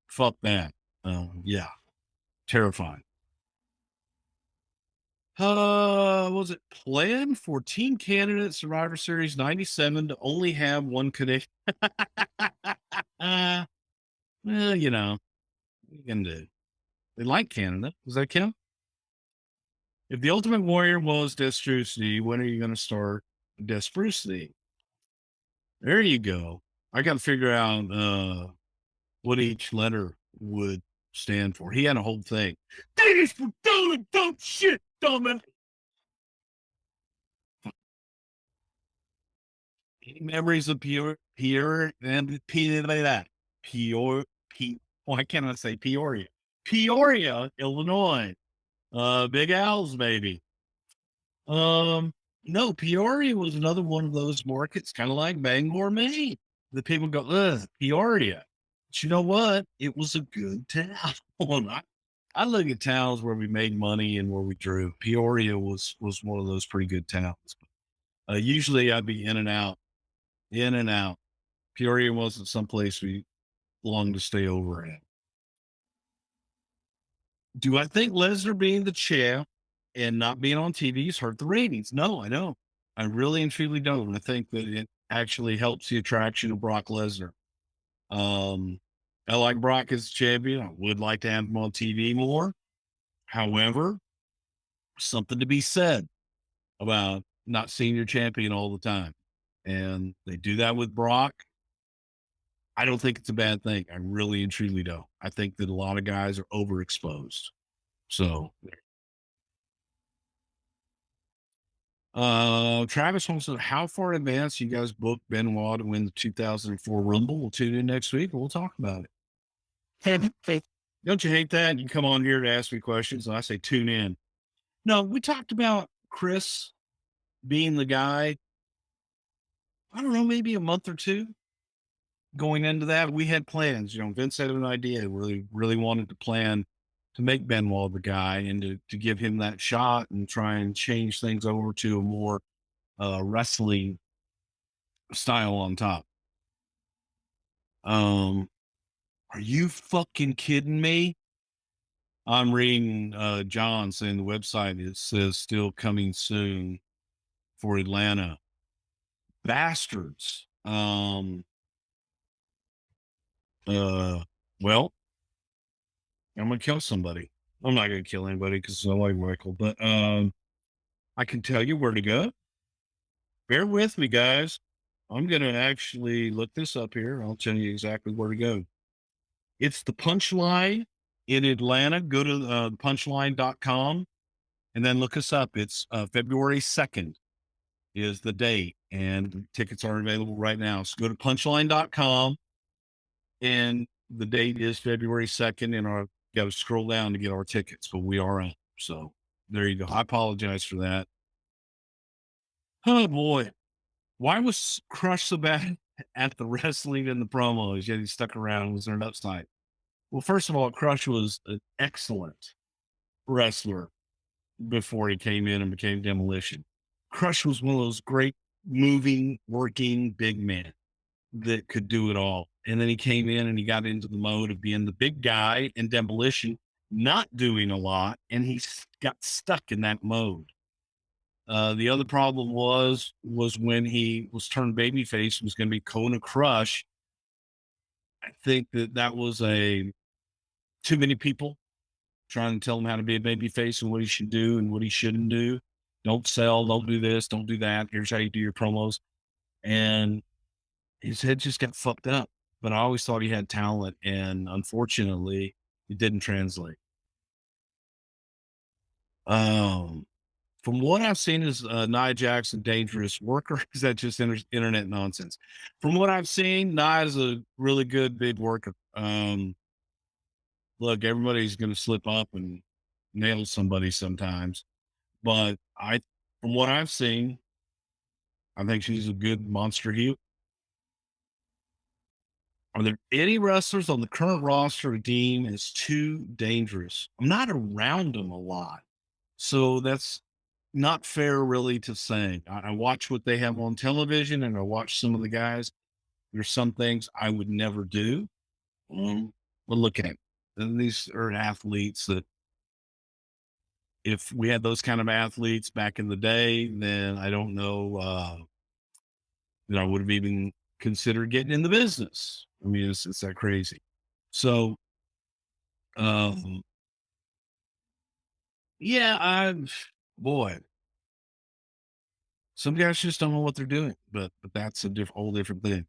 Fuck that. Yeah, terrifying. Was it planned for Team Candidate Survivor Series 97 to only have one connection? Well, you know, you can do. They like Canada. Does that count? If the Ultimate Warrior was Destrucity, when are you going to start Destrucity? There you go. I got to figure out what each letter would stand for. He had a whole thing. That is for dumb shit, dumb. Any memories of Pierre and Peoria? Why can't I say Peoria? Peoria, Illinois. Big Al's baby. No, Peoria was another one of those markets, kind of like Bangor, Maine. The people go, ugh, Peoria. But you know what? It was a good town. I look at towns where we made money and where we drew. Peoria was one of those pretty good towns. Usually I'd be in and out. Peoria wasn't someplace we longed to stay over at. Do I think Lesnar being the champ and not being on TV's hurt the ratings? No, I don't. I really and truly don't. I think that it actually helps the attraction of Brock Lesnar. I like Brock as champion. I would like to have him on TV more. However, something to be said about not seeing your champion all the time. And they do that with Brock. I don't think it's a bad thing. I really and truly don't. I think that a lot of guys are overexposed. So, Travis wants to know how far in advance you guys booked Benoit to win the 2004 Rumble. We'll tune in next week and we'll talk about it. Don't you hate that? You come on here to ask me questions and I say tune in. No, we talked about Chris being the guy, I don't know, maybe a month or two going into that. We had plans, Vince had an idea, really wanted to plan to make Benoit the guy and to give him that shot and try and change things over to a more wrestling style on top. Are you fucking kidding me? I'm reading John saying the website, it says still coming soon for Atlanta. Bastards. Well, I'm gonna kill somebody. I'm not gonna kill anybody because I like Michael, but I can tell you where to go. Bear with me, guys. I'm gonna actually look this up here. I'll tell you exactly where to go. It's the Punchline in Atlanta. Go to punchline.com and then look us up. It's February 2nd is the date, and tickets are available right now. So go to punchline.com, and the date is February 2nd, and our got to scroll down to get our tickets, but we are out. So there you go. I apologize for that. Oh boy. Why was Crush so bad at the wrestling and the promos? Yet he stuck around and was there an upside. Well, first of all, Crush was an excellent wrestler before he came in and became Demolition. Crush was one of those great moving, working big men that could do it all. And then he came in and he got into the mode of being the big guy in Demolition, not doing a lot, and he got stuck in that mode. The other problem was when he was turned babyface, was going to be Kona Crush. I think that was too many people trying to tell him how to be a babyface and what he should do and what he shouldn't do. Don't sell, don't do this, don't do that. Here's how you do your promos. And his head just got fucked up. but I always thought he had talent, and unfortunately, it didn't translate. Um, from what I've seen, is Nia Jackson dangerous worker? Is that just internet nonsense? From what I've seen, Nia is a really good big worker. Look, everybody's going to slip up and nail somebody sometimes, but from what I've seen, I think she's a good monster heel. Are there any wrestlers on the current roster deemed as too dangerous? I'm not around them a lot, so that's not fair really to say. I watch what they have on television and I watch some of the guys. There's some things I would never do. But look at it. And these are athletes that, if we had those kind of athletes back in the day, then I don't know that I would have even considered getting in the business. I mean, it's that crazy. So, um, yeah, boy, some guys just don't know what they're doing, but that's a whole different thing.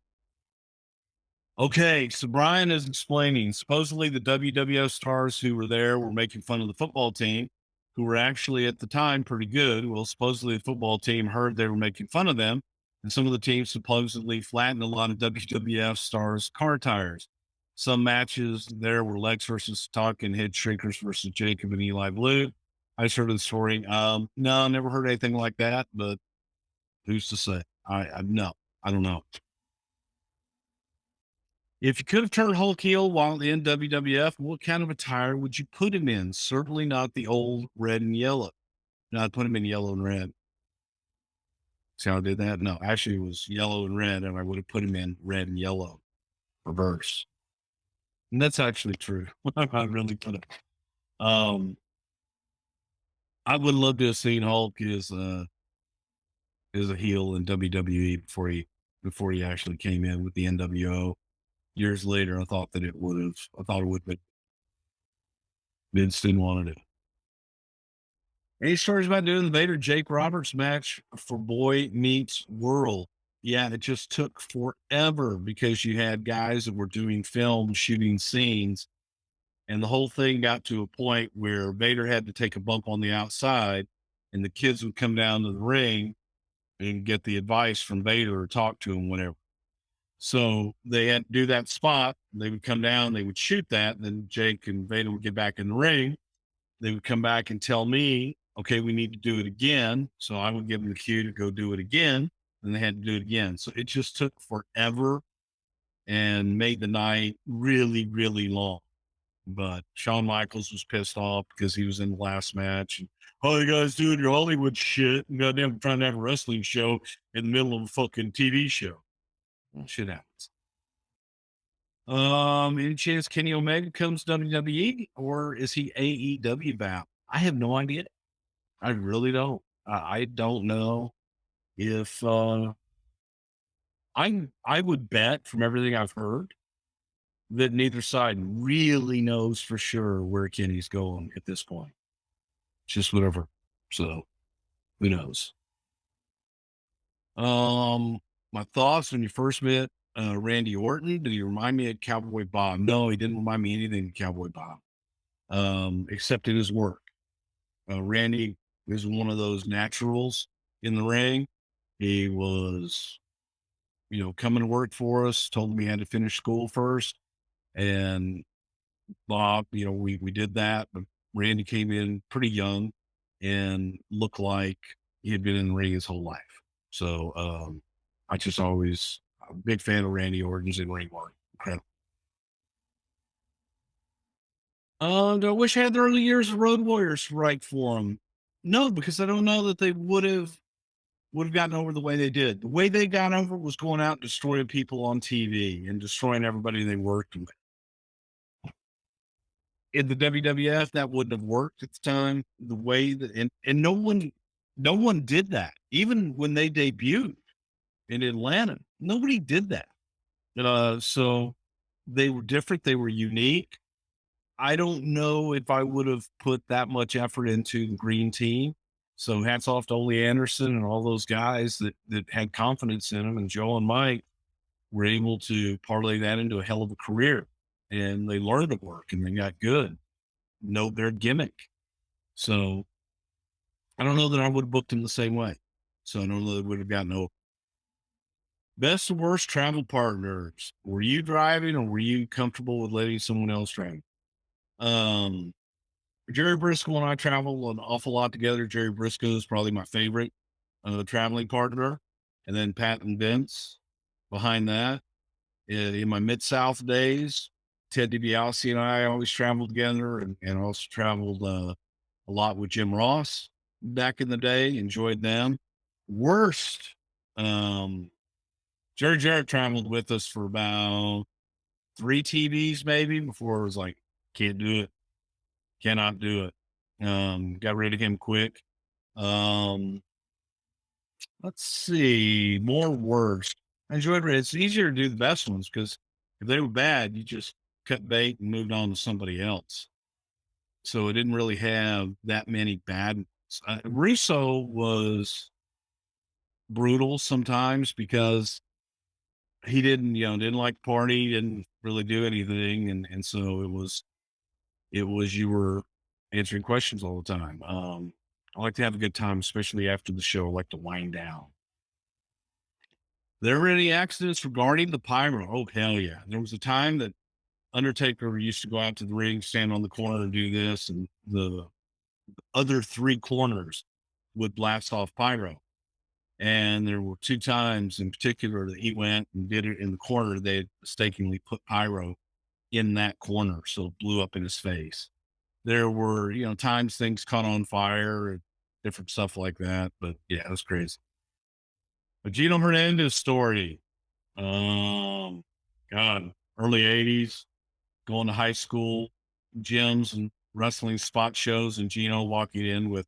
Okay, so Brian is explaining, supposedly the WWF stars who were there were making fun of the football team, who were actually at the time pretty good. Well, supposedly the football team heard they were making fun of them, and some of the teams supposedly flattened a lot of WWF stars' car tires. Some matches there were Lex versus Tuck and Head Shrinkers versus Jacob and Eli Blue. I just heard of the story. No, never heard anything like that, but who's to say? No, I don't know. If you could have turned Hulk heel while in WWF, what kind of attire would you put him in? Certainly not the old red and yellow. No, I'd put him in yellow and red. See how I did that? No, actually it was yellow and red, and I would have put him in red and yellow, reverse. And that's actually true. I really could have. I would love to have seen Hulk as a heel in WWE before he actually came in with the NWO. Years later, I thought it would have been. Vince didn't want it. Any stories about doing the Vader Jake Roberts match for Boy Meets World? Yeah, it just took forever because you had guys that were doing film, shooting scenes, and the whole thing got to a point where Vader had to take a bump on the outside, and the kids would come down to the ring and get the advice from Vader or talk to him, whatever. So they had to do that spot. They would come down, they would shoot that, and then Jake and Vader would get back in the ring. They would come back and tell me, okay, we need to do it again. So I would give them the cue to go do it again. And they had to do it again. So it just took forever and made the night really, really long. But Shawn Michaels was pissed off because he was in the last match. And, all you guys doing your Hollywood shit and goddamn trying to have a wrestling show in the middle of a fucking TV show. Well, shit happens. Any chance Kenny Omega comes to WWE, or is he AEW bound? I have no idea. I really don't. I don't know if I would bet from everything I've heard that neither side really knows for sure where Kenny's going at this point. Just whatever. So who knows? My thoughts when you first met Randy Orton. Did he remind me of Cowboy Bob? No, he didn't remind me anything of Cowboy Bob, except in his work. Randy is one of those naturals in the ring. He was, coming to work for us, told me he had to finish school first. And Bob, we did that, but Randy came in pretty young and looked like he had been in the ring his whole life. So I just always a big fan of Randy Orton's in ring work. Incredible. Do I wish I had the early years of Road Warriors right for him? No, because I don't know that they would have gotten over the way they did. The way they got over was going out and destroying people on TV and destroying everybody they worked with. In the WWF, that wouldn't have worked at the time. The way that and no one did that. Even when they debuted in Atlanta, nobody did that. So they were different. They were unique. I don't know if I would have put that much effort into the green team. So hats off to Ole Anderson and all those guys that had confidence in him, and Joe and Mike. were able to parlay that into a hell of a career, and they learned to work and they got good, know their gimmick. So I don't know that I would have booked him the same way. So I don't know that would have gotten over. Best or worst travel partners. Were you driving or were you comfortable with letting someone else drive? Um, Jerry Briscoe and I travel an awful lot together. Jerry Briscoe is probably my favorite traveling partner. And then Pat and Vince behind that. In my Mid-South days, Ted DiBiase and I always traveled together and also traveled a lot with Jim Ross back in the day. Enjoyed them. Worst. Jerry Jarrett traveled with us for about 3 TVs maybe before it was like, can't do it. Cannot do it. Got rid of him quick. Um, let's see, more worst. I enjoyed it. It's easier to do the best ones because if they were bad, you just cut bait and moved on to somebody else. So it didn't really have that many bad ones. Russo was brutal sometimes because he didn't like to party, didn't really do anything. And so it was you were answering questions all the time. I like to have a good time, especially after the show. I like to wind down. There were any accidents regarding the pyro? Oh, hell yeah. There was a time that Undertaker used to go out to the ring, stand on the corner and do this, and the other 3 corners would blast off pyro. And there were 2 times in particular that he went and did it in the corner. They had mistakenly put pyro in that corner, so it blew up in his face. There were, times things caught on fire and different stuff like that. But yeah, it was crazy. But Gino Hernandez story. God, early 80s, going to high school gyms and wrestling spot shows, and Gino walking in with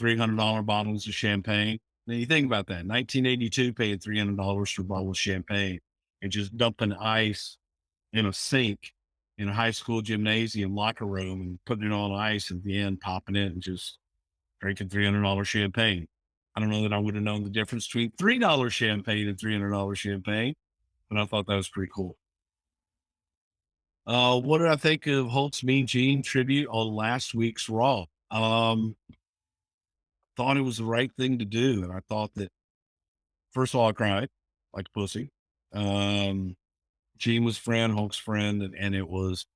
$300 bottles of champagne. Now you think about that. 1982, paying $300 for a bottle of champagne and just dumping ice in a sink in a high school gymnasium locker room and putting it on ice at the end, popping it and just drinking $300 champagne. I don't know that I would have known the difference between $3 champagne and $300 champagne, but I thought that was pretty cool. What did I think of Holt's Mean Gene tribute on last week's Raw? Thought it was the right thing to do. And I thought that, first of all, I cried like a pussy. Gene was friend, Hulk's friend, and it was,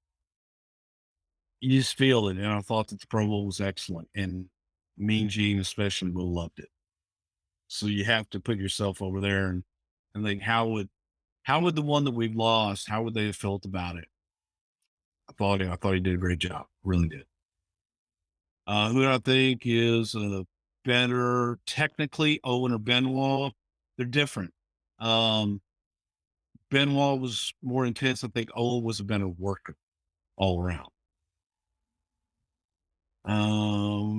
you just feel it. And I thought that the promo was excellent. And Mean Gene especially will loved it. So you have to put yourself over there and think, how would the one that we've lost, how would they have felt about it? I thought he did a great job. Really did. Who do I think is better technically, Owen or Benoit? They're different. Benoit was more intense. I think Owen was a better worker all around.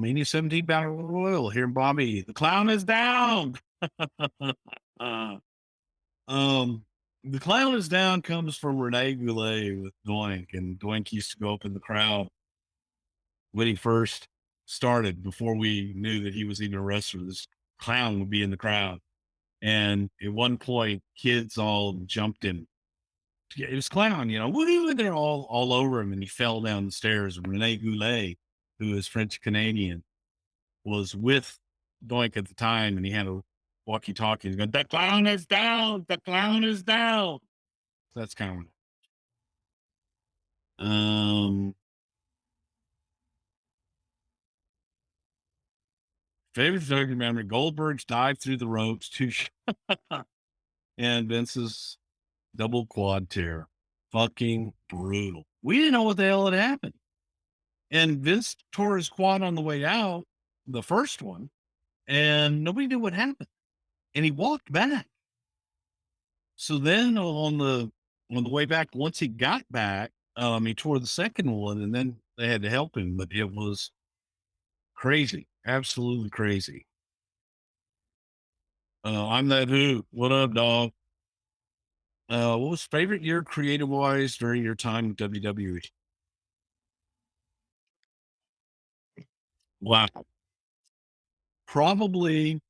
Mania 17 Battle Royal here in Bobby. The clown is down. The clown is down comes from Rene Goulet with Doink, and Doink used to go up in the crowd when he first started, before we knew that he was even a wrestler. This clown would be in the crowd. And at one point, kids all jumped him. It was clown, woo, they're all over him, and he fell down the stairs. Rene Goulet, who is French Canadian, was with Doink at the time, and he had a walkie-talkie. He's going, "The clown is down! The clown is down!" So that's kind of favorite surgery memory. Goldberg's dive through the ropes, and Vince's double quad tear. Fucking brutal. We didn't know what the hell had happened. And Vince tore his quad on the way out, the first one, and nobody knew what happened. And he walked back. So then on the way back, once he got back, he tore the second one, and then they had to help him. But it was crazy, absolutely crazy. I'm that who. What up, dog? What was favorite year creative wise during your time in WWE? Wow. Probably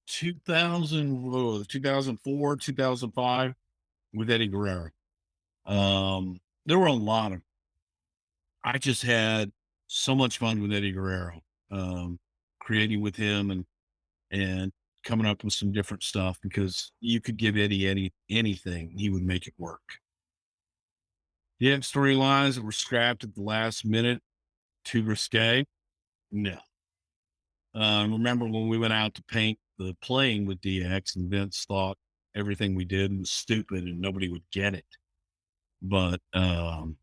2004, 2005 with Eddie Guerrero. There were a lot of, I just had so much fun with Eddie Guerrero, creating with him and coming up with some different stuff because you could give Eddie anything, he would make it work. He had storylines that were scrapped at the last minute, too risque. No. Remember when we went out to paint the plane with DX and Vince thought everything we did was stupid and nobody would get it. But it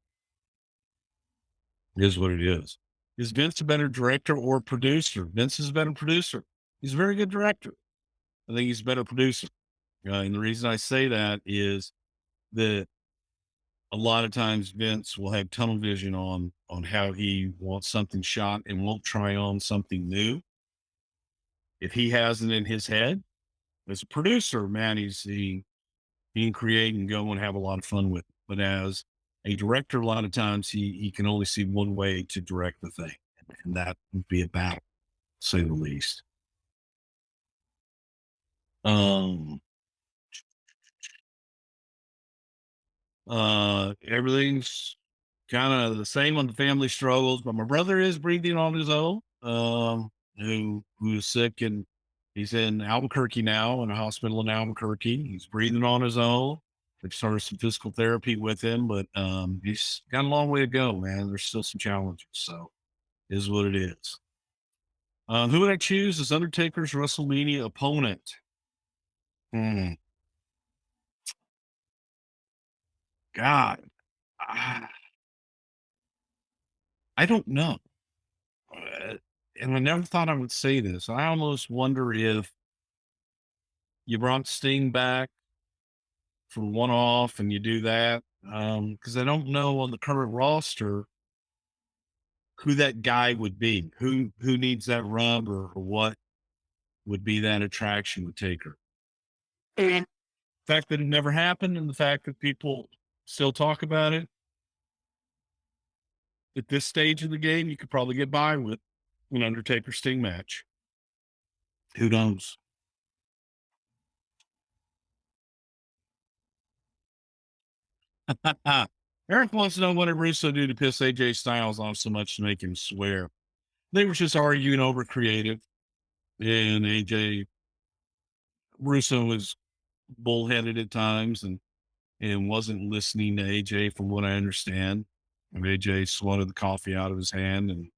is what it is. Is Vince a better director or producer? Vince is a better producer. He's a very good director. I think he's a better producer. And the reason I say that is that a lot of times Vince will have tunnel vision on how he wants something shot and won't try on something new. If he has it in his head, as a producer, man, he can create and go and have a lot of fun with it. But as a director, a lot of times he can only see one way to direct the thing, and that would be a battle, to say the least. Everything's kind of the same on the family struggles, but my brother is breathing on his own. Who's sick and he's in Albuquerque now in a hospital in Albuquerque. He's breathing on his own. They've started some physical therapy with him, but he's got a long way to go, man. There's still some challenges, so it is what it is. Who would I choose as Undertaker's WrestleMania opponent? God, I I don't know. Uh, and I never thought I would say this. I almost wonder if you brought Sting back for one off and you do that. Because I don't know on the current roster who that guy would be, who needs that rub or what would be that attraction with Taker. And the fact that it never happened and the fact that people still talk about it at this stage of the game, you could probably get by with an Undertaker Sting match. Who knows? Eric wants to know what did Russo do to piss AJ Styles off so much to make him swear. They were just arguing over creative, and AJ Russo was bullheaded at times and wasn't listening to AJ from what I understand. And AJ swatted the coffee out of his hand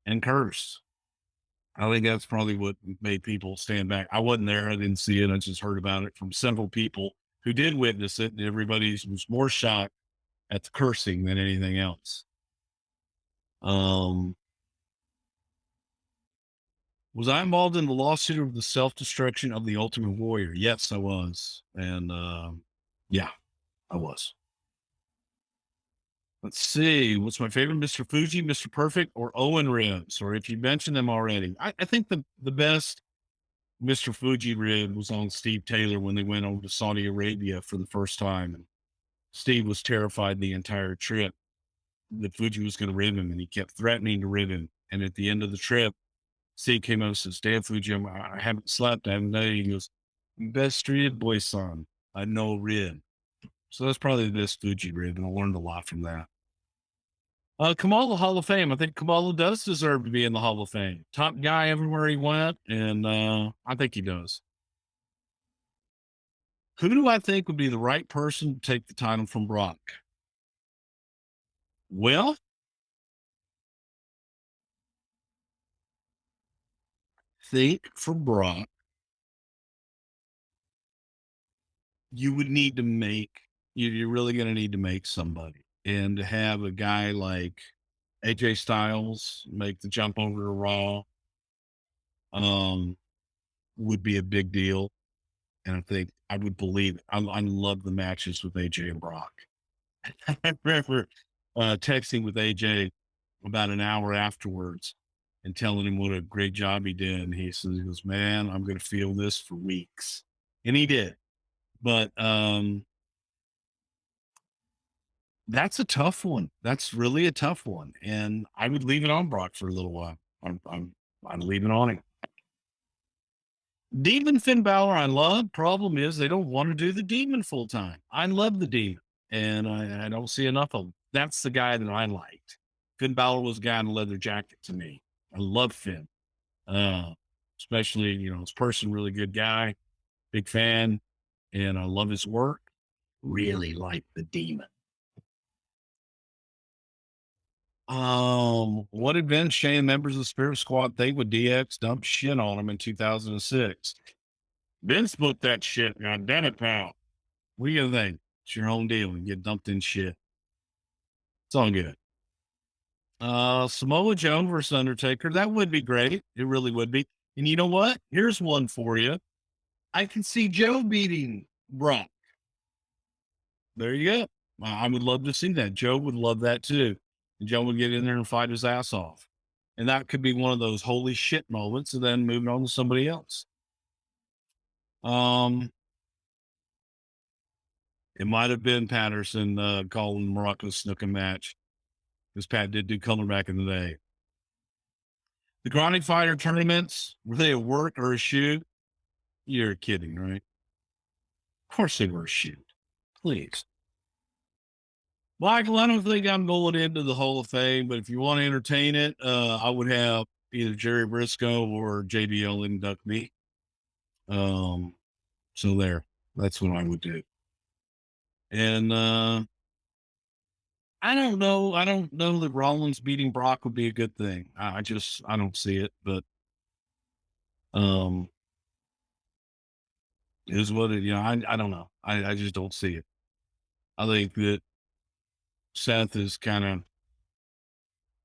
and cursed. I think that's probably what made people stand back. I wasn't there. I didn't see it. I just heard about it from several people who did witness it, and everybody was more shocked at the cursing than anything else. Was I involved in the lawsuit of the self-destruction of the Ultimate Warrior? Yes, I was. And yeah, I was. Let's see. What's my favorite? Mr. Fuji, Mr. Perfect, or Owen ribs? Or if you mentioned them already. I think the best Mr. Fuji rib was on Steve Taylor when they went over to Saudi Arabia for the first time. And Steve was terrified the entire trip that Fuji was going to rib him, and he kept threatening to rib him. And at the end of the trip, Steve came up and says, "Dan Fuji, I haven't slept. I haven't done it." He goes, "Best rib, boy, son. I know rib." So that's probably the best Fuji rib, and I learned a lot from that. Kamala Hall of Fame. I think Kamala does deserve to be in the Hall of Fame. Top guy everywhere he went, and I think he does. Who do I think would be the right person to take the title from Brock? Well, think for Brock, you would need to make, you're really going to need to make somebody. And to have a guy like AJ Styles make the jump over to Raw would be a big deal. And I think I would believe it. I love the matches with AJ and Brock. I remember texting with AJ about an hour afterwards and telling him what a great job he did. And he goes, "Man, I'm going to feel this for weeks." And he did. But that's a tough one. That's really a tough one. And I would leave it on Brock for a little while. I'm leaving on him. Demon Finn Balor, I love. Problem is, they don't want to do the Demon full time. I love the Demon, and I don't see enough of him. That's the guy that I liked. Finn Balor was a guy in a leather jacket to me. I love Finn, uh, especially his person, really good guy, big fan, and I love his work. Really like the Demon. What did Vince Shane members of the Spirit Squad think with DX dumped shit on him in 2006? Vince booked that shit. God damn it, pal. What do you think? It's your own deal. You get dumped in shit. It's all good. Samoa Joe versus Undertaker. That would be great. It really would be. And you know what? Here's one for you. I can see Joe beating Brock. There you go. I would love to see that. Joe would love that too. And Joe would get in there and fight his ass off. And that could be one of those holy shit moments, and then moving on to somebody else. It might have been Patterson calling Morocco snooker match, because Pat did do color back in the day. The Grinding Fighter tournaments, were they a work or a shoot? You're kidding, right? Of course they were a shoot. Please. Michael, I don't think I'm going into the Hall of Fame, but if you want to entertain it, I would have either Jerry Briscoe or JBL induct me. So there, that's what I would do. And I don't know. I don't know that Rollins beating Brock would be a good thing. I don't see it, but is what it, I don't know. I just don't see it. I think that Seth is kind of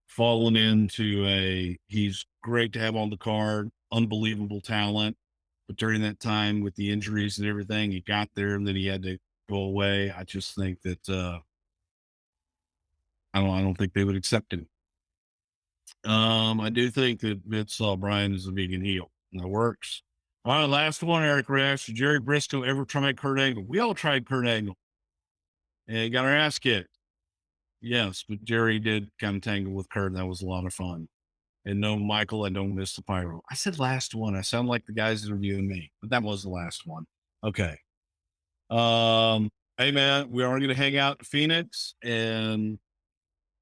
fallen into he's great to have on the card, unbelievable talent. But during that time with the injuries and everything, he got there and then he had to go away. I just think that, I don't think they would accept him. I do think that Vince saw Brian as a vegan heel. And that works. All right, last one, Eric Rash. Did Jerry Briscoe ever try Kurt Angle? We all tried Kurt Angle. And got our ass kicked. Yes, but Jerry did kind of tangle with Kurt. And that was a lot of fun. And no, Michael, I don't miss the pyro. I said last one. I sound like the guys interviewing me, but that was the last one. Okay. Hey man, we are going to hang out in Phoenix and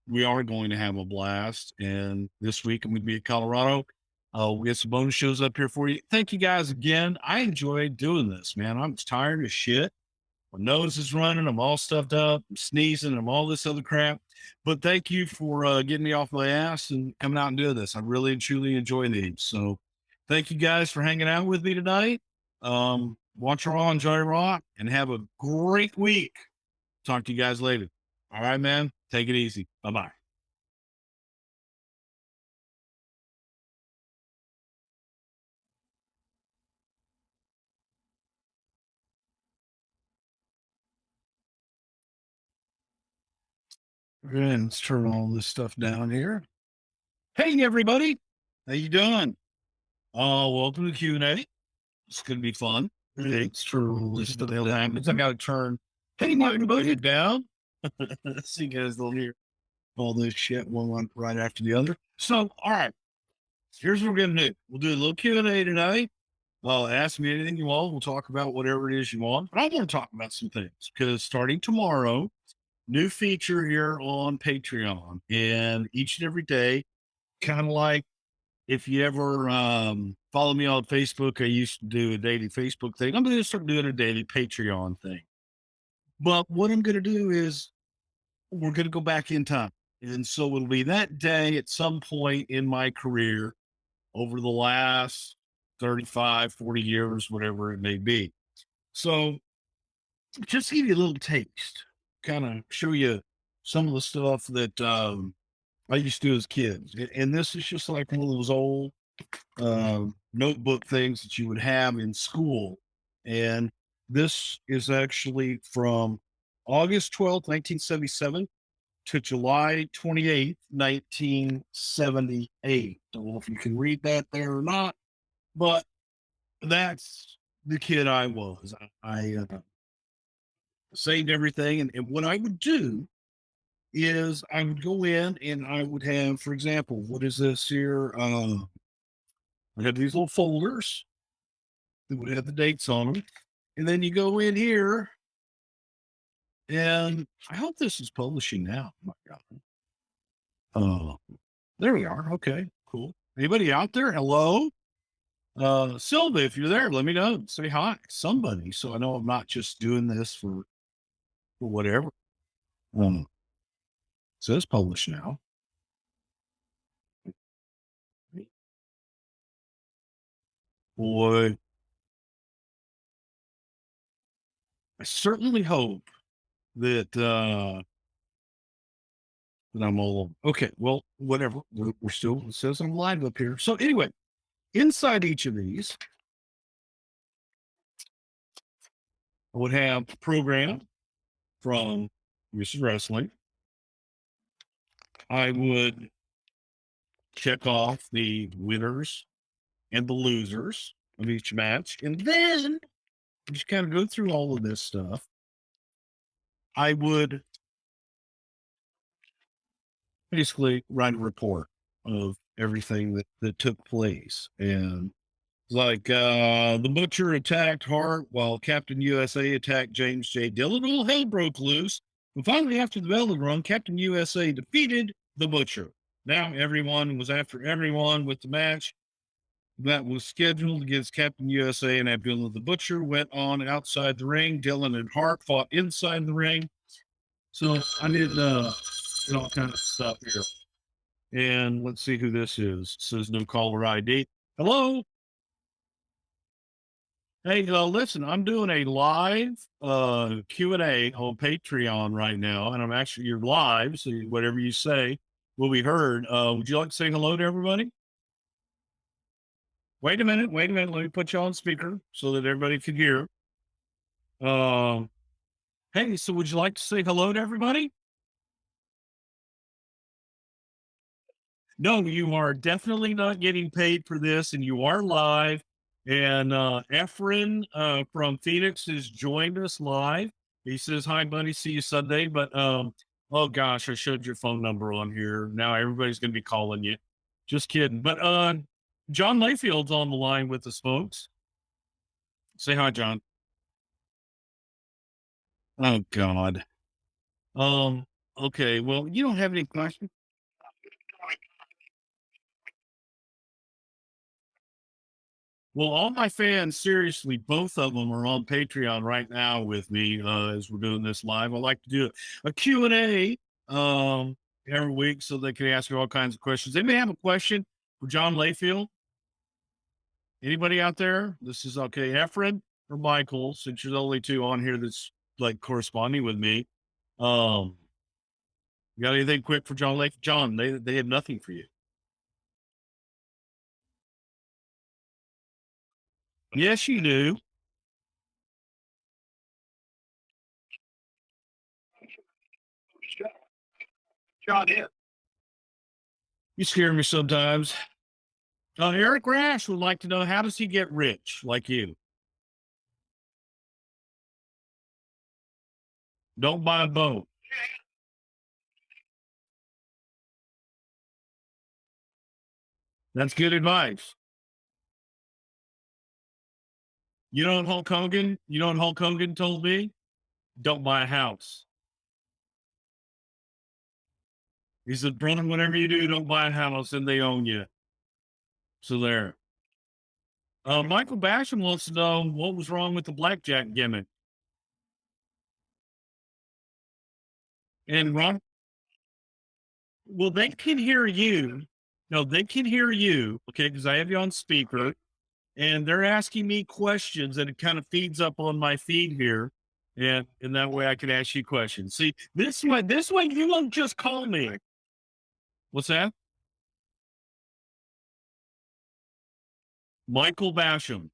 we are going to have a blast. And this week I'm going to be in Colorado. We have some bonus shows up here for you. Thank you guys again. I enjoyed doing this, man. I'm tired as shit. My nose is running. I'm all stuffed up. I'm sneezing. I'm all this other crap. But thank you for getting me off my ass and coming out and doing this. I really and truly enjoy these. So thank you guys for hanging out with me tonight. Watch Raw, enjoy Raw, and have a great week. Talk to you guys later. All right, man. Take it easy. Bye-bye. And let's turn all this stuff down here. Hey, everybody. How you doing? Welcome to Q&A. It's going to be fun. Thanks for listening to the hell time. I got to turn, hey, everybody down. So you guys don't hear all this shit one right after the other. So, all right. Here's what we're going to do. We'll do a little Q&A tonight. Ask me anything you want. We'll talk about whatever it is you want. But I want to talk about some things because starting tomorrow, new feature here on Patreon, and each and every day, kind of like if you ever follow me on Facebook, I used to do a daily Facebook thing. I'm going to start doing a daily Patreon thing. But what I'm going to do is we're going to go back in time. And so it'll be that day at some point in my career over the last 35, 40 years, whatever it may be. So just to give you a little taste, kind of show you some of the stuff that I used to do as kids. And this is just like one of those old notebook things that you would have in school. And this is actually from August 12th, 1977 to July 28th, 1978. Don't know if you can read that there or not, but that's the kid I was. I saved everything. And what I would do is I would go in and I would have, for example, what is this here? I have these little folders that would have the dates on them. And then you go in here, and I hope this is publishing now. Oh my God. There we are. Okay, cool. Anybody out there? Hello? Silva, if you're there, let me know. Say hi, somebody, so I know I'm not just doing this for whatever. Says publish now. Boy, I certainly hope that that I'm all okay. Well, whatever. We're still, it says I'm live up here. So anyway, inside each of these, I would have a program from Mrs. Wrestling. I would check off the winners and the losers of each match. And then just kind of go through all of this stuff. I would basically write a report of everything that took place. And like the Butcher attacked Hart while Captain USA attacked James J. Dillon. All hell broke loose. And finally, after the bell had rung, Captain USA defeated the Butcher. Now everyone was after everyone with the match that was scheduled against Captain USA and Abdullah the Butcher went on outside the ring. Dillon and Hart fought inside the ring. So I did all kind of stuff here. And let's see who this is. It says no caller ID. Hello. Hey, listen, I'm doing a live Q&A on Patreon right now, and I'm actually, you're live, so whatever you say will be heard. Would you like to say hello to everybody? Wait a minute. Let me put you on speaker so that everybody can hear. Hey, so would you like to say hello to everybody? No, you are definitely not getting paid for this, and you are live. And Efren from Phoenix has joined us live. He says, "Hi, buddy. See you Sunday." But oh gosh, I showed your phone number on here. Now everybody's going to be calling you. Just kidding. But John Layfield's on the line with us, folks. Say hi, John. Oh God. Okay. Well, you don't have any questions. Well, all my fans, seriously, both of them are on Patreon right now with me as we're doing this live. I like to do a Q&A every week so they can ask you all kinds of questions. They may have a question for John Layfield. Anybody out there? This is okay. Efren or Michael, since you're the only two on here that's like corresponding with me. You got anything quick for John Layfield? John, they have nothing for you. Yes, you do. John, yeah. You scare me sometimes. Eric Rash would like to know, how does he get rich like you? Don't buy a boat. That's good advice. You know what Hulk Hogan told me? Don't buy a house. He said, brother, whatever you do, don't buy a house and they own you. So there. Michael Basham wants to know what was wrong with the blackjack gimmick. And Ron, well, they can hear you. No, they can hear you. Okay, because I have you on speaker. And they're asking me questions, and it kind of feeds up on my feed here. And that way I can ask you questions. See, this way you won't just call me. What's that? Michael Basham.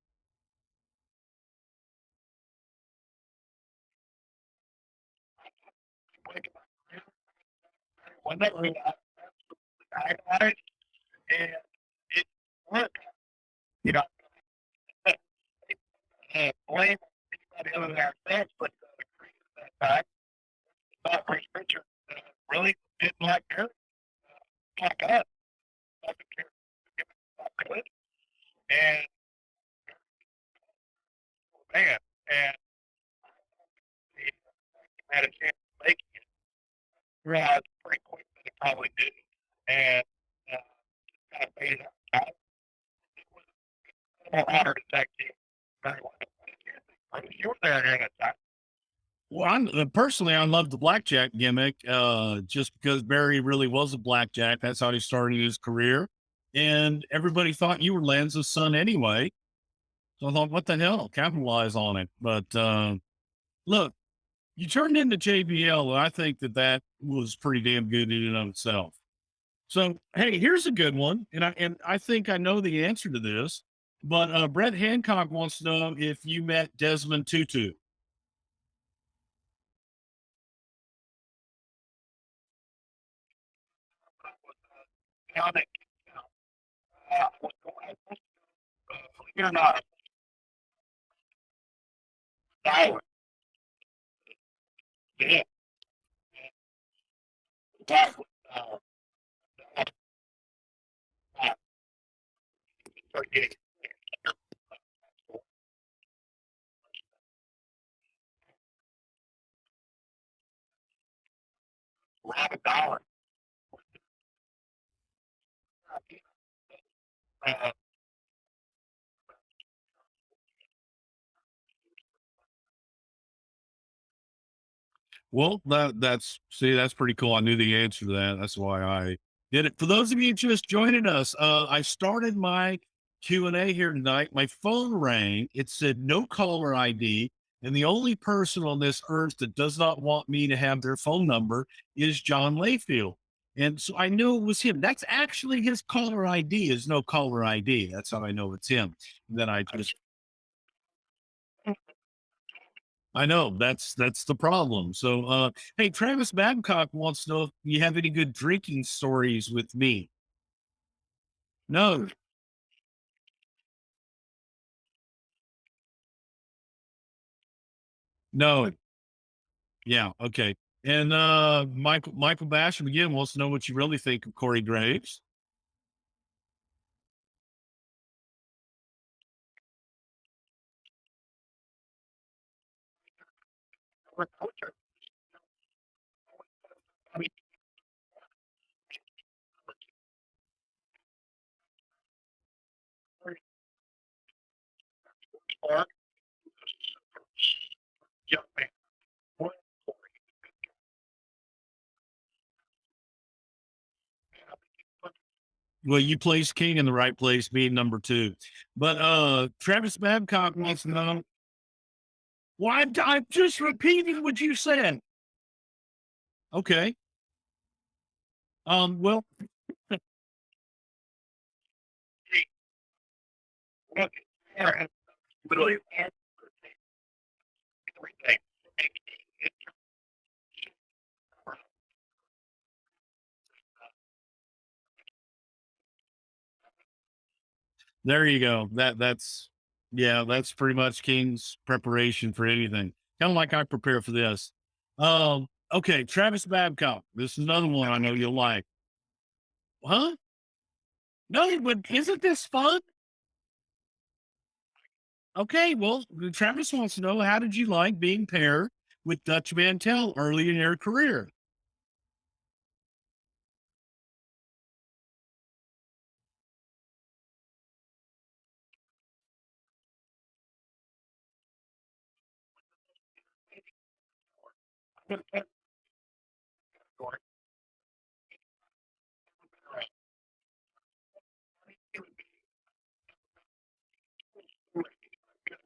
Well, I got it, and it worked. You know, blame anybody other than that, but that guy, Prichard, really didn't like her. Like us. And had a chance to make it, realized pretty quick that it probably didn't, and kind of faded out. It was a honor to tag team. Very well. You were there during that time. Well, personally, I love the blackjack gimmick, just because Barry really was a blackjack. That's how he started his career, and everybody thought you were Lanza's son anyway. So I thought, what the hell, capitalize on it. But look, you turned into JBL, and I think that was pretty damn good in and of itself. So, hey, here's a good one, and I think I know the answer to this. But Brett Hancock wants to know if you met Desmond Tutu. Now that what's going on, you're not silent. Yeah. That was, start getting $11. Uh, Well, that's pretty cool. I knew the answer to that. That's why I did it. For those of you just joining us, I started my Q&A here tonight. My phone rang. It said no caller ID, and the only person on this earth that does not want me to have their phone number is John Layfield. And so I knew it was him. That's actually his caller ID is no caller ID. That's how I know it's him. And then I know that's the problem. So, hey, Travis Babcock wants to know if you have any good drinking stories with me. No, no, yeah, okay. And Michael Basham again wants to know what you really think of Corey Graves. I mean, Spark, young man. Well, you placed King in the right place, being number 2. But Travis Babcock wants to know. Well, I'm just repeating what you said. Okay. Well, Look, literally everything. there you go. That's pretty much King's preparation for anything. Kind of like I prepare for this. Okay, Travis Babcock. This is another one I know you'll like. Huh? No, but isn't this fun? Okay, well, Travis wants to know, how did you like being paired with Dutch Mantel early in your career?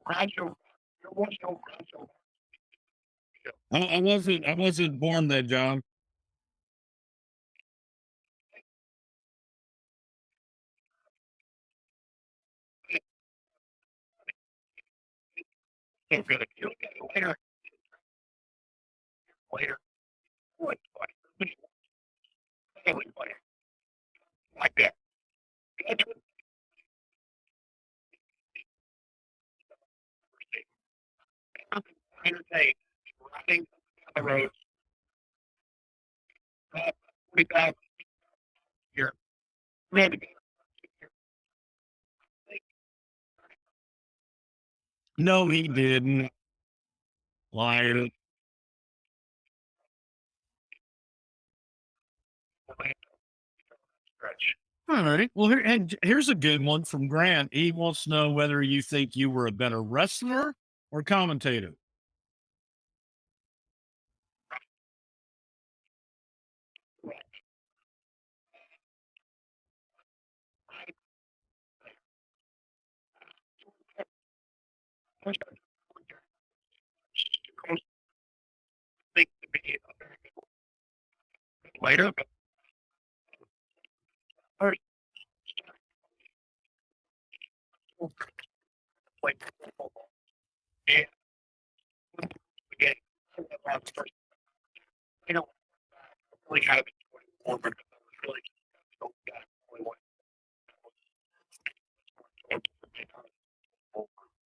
I wasn't born then, John. They're gonna kill you later. Later. Everybody. Like that. Entertain. Running down the road. We got here. Maybe. No, he didn't. Liar. All right. Well, here's a good one from Grant. He wants to know whether you think you were a better wrestler or commentator. I think to be later, but first, like, and again, you know, really kind of forward, but I was really only one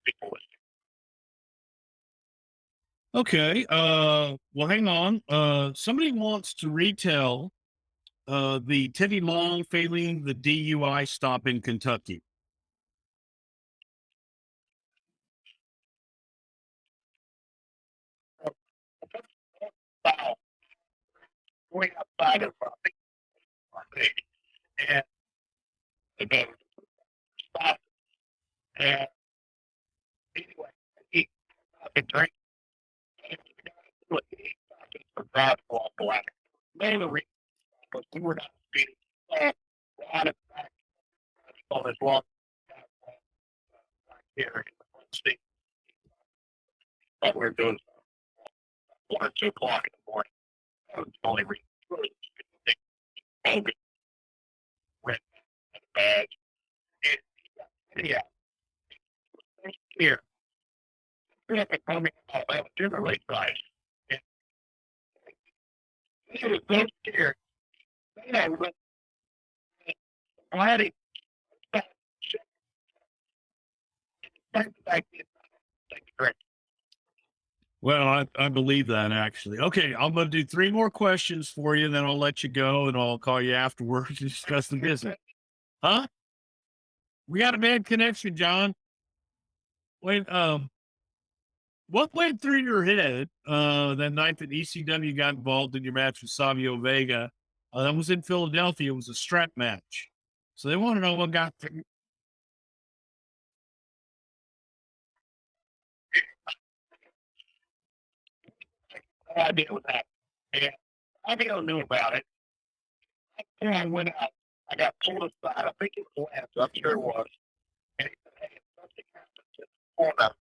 people. Okay. Well, hang on. Somebody wants to retell the Teddy Long failing the DUI stop in Kentucky. Wow, going outside of thing, and the stop, and anyway, he stopped drink. For God, walk away. Mainly reason was we were not speeding. Out of fact, on this walk here in the state, but we're doing 1 or 2 o'clock in the morning. That was the only reason. Really, they went bad. And, yeah, here. We have to come in Alabama to the late side. And he was so scared. Yeah, but glad he back in. Correct. Well, I believe that actually. Okay, I'm going to do 3 more questions for you, then I'll let you go and I'll call you afterwards to discuss the business. Huh? We got a bad connection, John. Wait, what went through your head that night that ECW got involved in your match with Savio Vega? That was in Philadelphia. It was a strap match. So they want to know what got through. No idea what that. And I don't know about it. And I went out. I got pulled aside. I think it was Lance. I'm sure it was. And he said, hey, if something happens in the corner,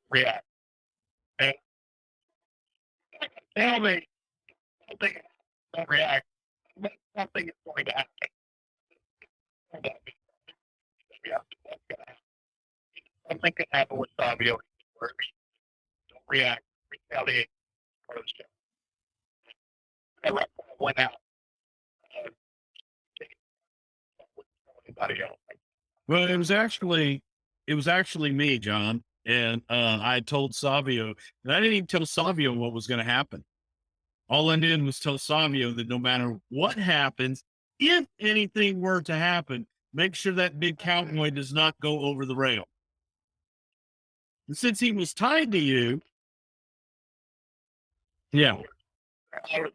react. And tell me something, don't react. But something is going to happen. Yeah, that's going to happen. Something can happen with Savio. Works. Don't react. Retaliate. I went out. Anybody else? Well, it was actually me, John. And I told Savio, and I didn't even tell Savio what was going to happen. All I did was tell Savio that no matter what happens, if anything were to happen, make sure that big cowboy does not go over the rail. And since he was tied to you, yeah, you're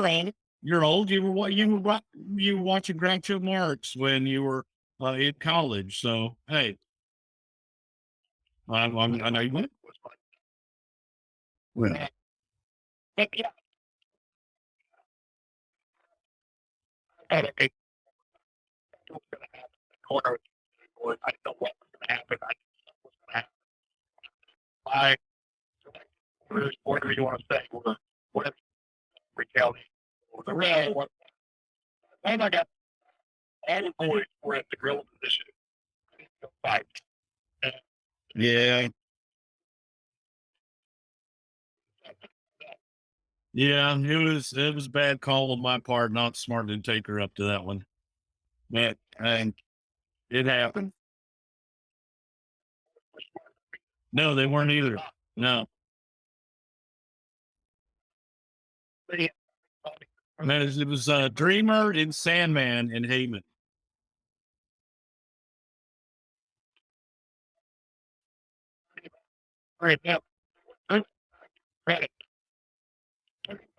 old. You're old. You were watching Groucho Marx when you were in college. So hey, I know you went. Well, Corner. I don't know what was going to happen. I just know what's going to happen. I, whatever you want to say, whatever retaliate. The real one. And I got all the boys were at the grill position. Fight. yeah, yeah, it was a bad call on my part, not smart to take her up to that one. But and it happened. No, they weren't either. No. It was Dreamer and Sandman and Heyman. Right now, credit.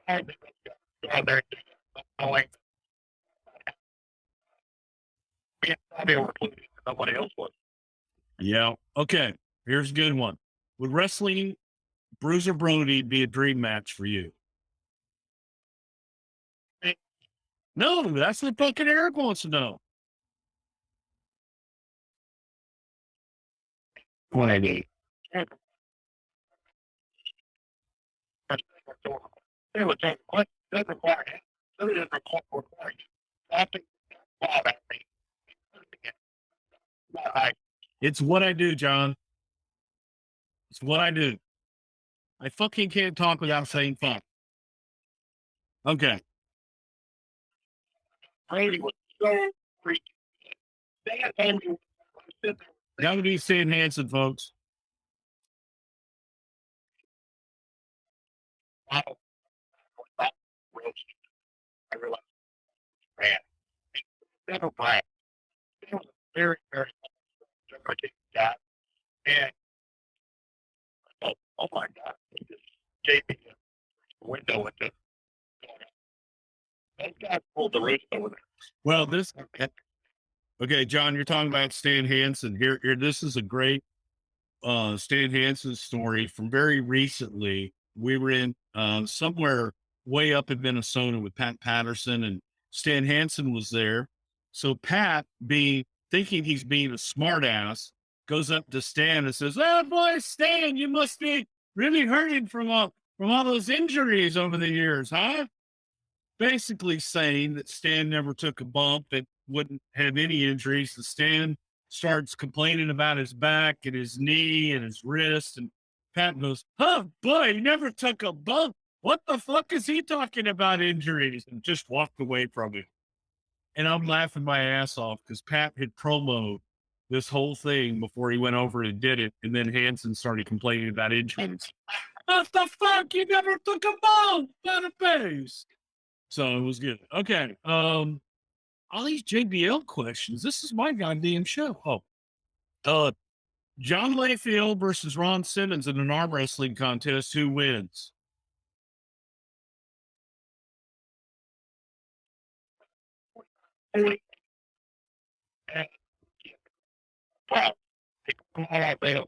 I think go out there and do that. Knowing they were included, nobody else was. Yeah. Okay. Here's a good one. Would wrestling Bruiser Brody be a dream match for you? No, that's what fucking Eric wants to know. What I need. It would take what doesn't require it. It doesn't require you. I think at me. It's what I do, John. It's what I do. I fucking can't talk without saying fuck. Okay. Brady was so freaking. That would be Stan Hansen, folks. I realized, man, never mind. It was a very, very guy. And oh my God, he just gave me a window into that guy pulled the roof over there. Well, okay, John, you're talking about Stan Hansen. Here, this is a great Stan Hansen story from very recently. We were in somewhere way up in Minnesota with Pat Patterson, and Stan Hansen was there. So Pat, thinking he's being a smartass, goes up to Stan and says, "Oh boy, Stan, you must be really hurting from all those injuries over the years, huh?" Basically saying that Stan never took a bump and wouldn't have any injuries. And Stan starts complaining about his back and his knee and his wrist. And Pat goes, "Oh boy, he never took a bump. What the fuck is he talking about injuries?" And just walked away from him. And I'm laughing my ass off because Pat had promoted this whole thing before he went over and did it. And then Hansen started complaining about injuries. What the fuck? You never took a bump on a base. So it was good. Okay. All these JBL questions. This is my goddamn show. John Layfield versus Ron Simmons in an arm wrestling contest. Who wins?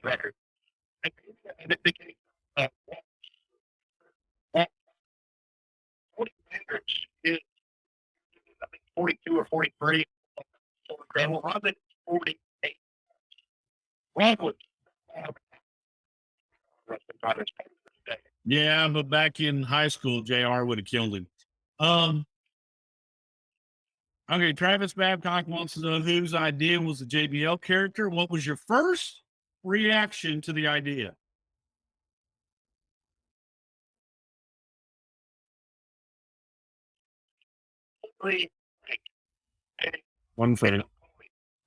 Record. 42 or 43. Grandma Robin, 48. Ron was Yeah, but back in high school, JR would have killed him. Okay, Travis Babcock wants to know whose idea was the JBL character. What was your first reaction to the idea? One second.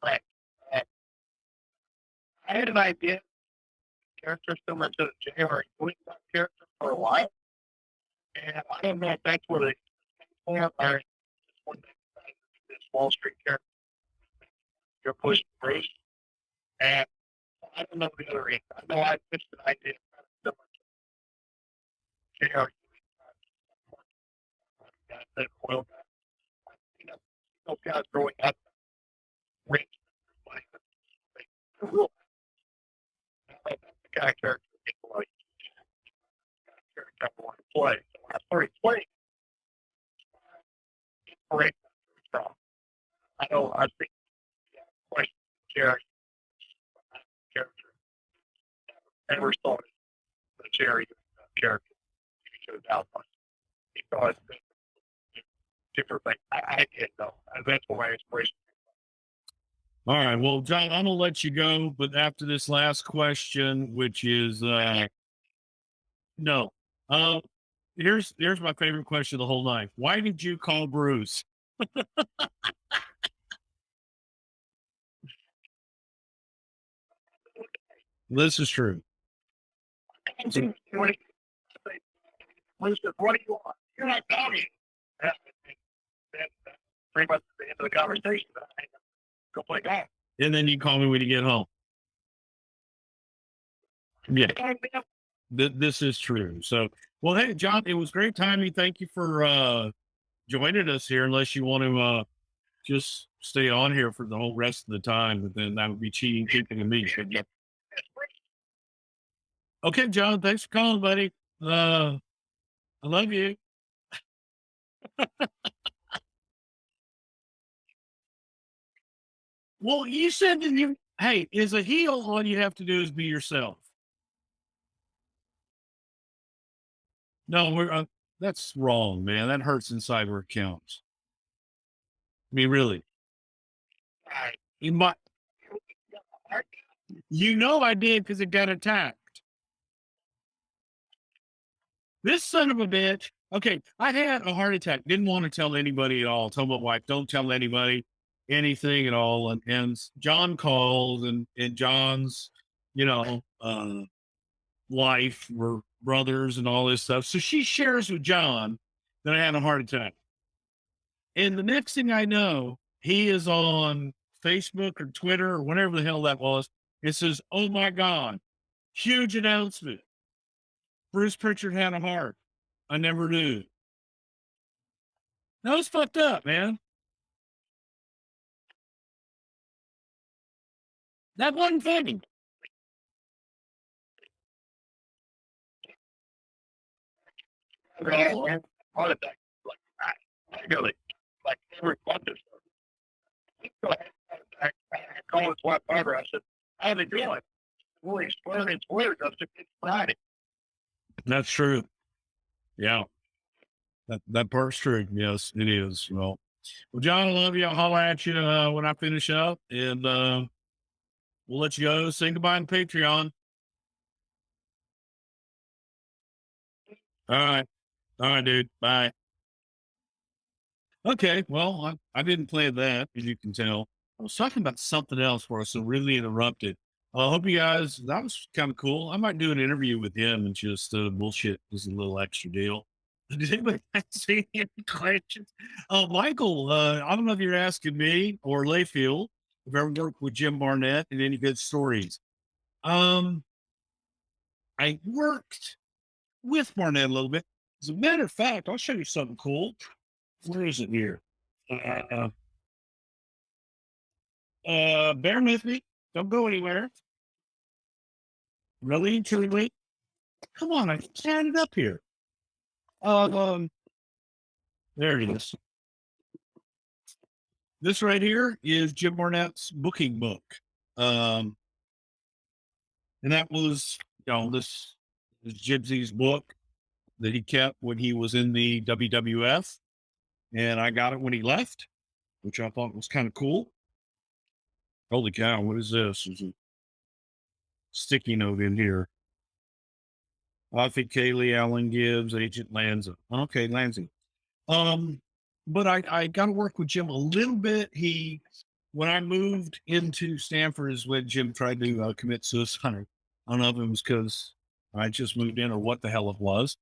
I had an idea. Character similar to the JR doing that character for a while. And I don't know if that's where they are. This Wall Street character. You're pushing Bruce. And I don't know the other end. I know I pitched an idea similar to JR. Well, those guys growing up, rich, the guy character people like character I want to play. So when I started playing, great strong. I know I think question Jerry character. Never saw it. The Jerry character. You should have doubted it. Because different thing. I did though. That's my inspiration. All right. Well, John, I'm gonna let you go, but after this last question, which is no. Here's my favorite question of the whole night. Why did you call Bruce? This is true. What do you want? You're not talking. That's pretty much the end of the conversation. Go play golf. And then you call me when you get home. Yeah. This is true. So, well, hey, John, it was great timing. Thank you for joining us here. Unless you want to just stay on here for the whole rest of the time, but then that would be cheating, keeping me. Okay, John, thanks for calling, buddy. I love you. Well, you said that hey, as a heel, all you have to do is be yourself. No, that's wrong, man. That hurts inside where it counts. I mean, really. You might, I did because it got attacked. This son of a bitch. Okay, I had a heart attack. Didn't want to tell anybody at all. Told my wife, don't tell anybody anything at all. And John called, and John's, wife were brothers and all this stuff. So she shares with John that I had a heart attack. And the next thing I know, he is on Facebook or Twitter or whatever the hell that was. It says, "Oh my God, huge announcement. Bruce Prichard had a heart. I never knew." That was fucked up, man. That wasn't funny. Heart attack. Really, like every month or so. I called his wife Barbara. I said, "How's it going?" Well, he's playing his weird. I said, "It's Friday." That's true. Yeah. That part's true. Yes, it is. Well, John, I love you. I'll holler at you when I finish up, and we'll let you go. Say goodbye on Patreon. All right. All right, dude. Bye. Okay. Well, I didn't play that, as you can tell. I was talking about something else where I was really interrupted. I hope you guys, that was kind of cool. I might do an interview with him and just bullshit as a little extra deal. Did anybody see any questions? Michael, I don't know if you're asking me or Layfield, if I ever worked with Jim Barnett and any good stories. I worked with Barnett a little bit. As a matter of fact, I'll show you something cool. Where is it here? Bear with me. Don't go anywhere. Really, truly. Come on, I had it up here. There it is. This right here is Jim Barnett's booking book. And that was, this is Gypsy's book that he kept when he was in the WWF. And I got it when he left, which I thought was kind of cool. Holy cow, what is this? There's a sticky note in here. I think Kaylee, Allen Gibbs, Agent Lanza. Okay, Lanza. But I got to work with Jim a little bit. When I moved into Stanford is when Jim tried to commit suicide. I don't know if it was because I just moved in or what the hell it was.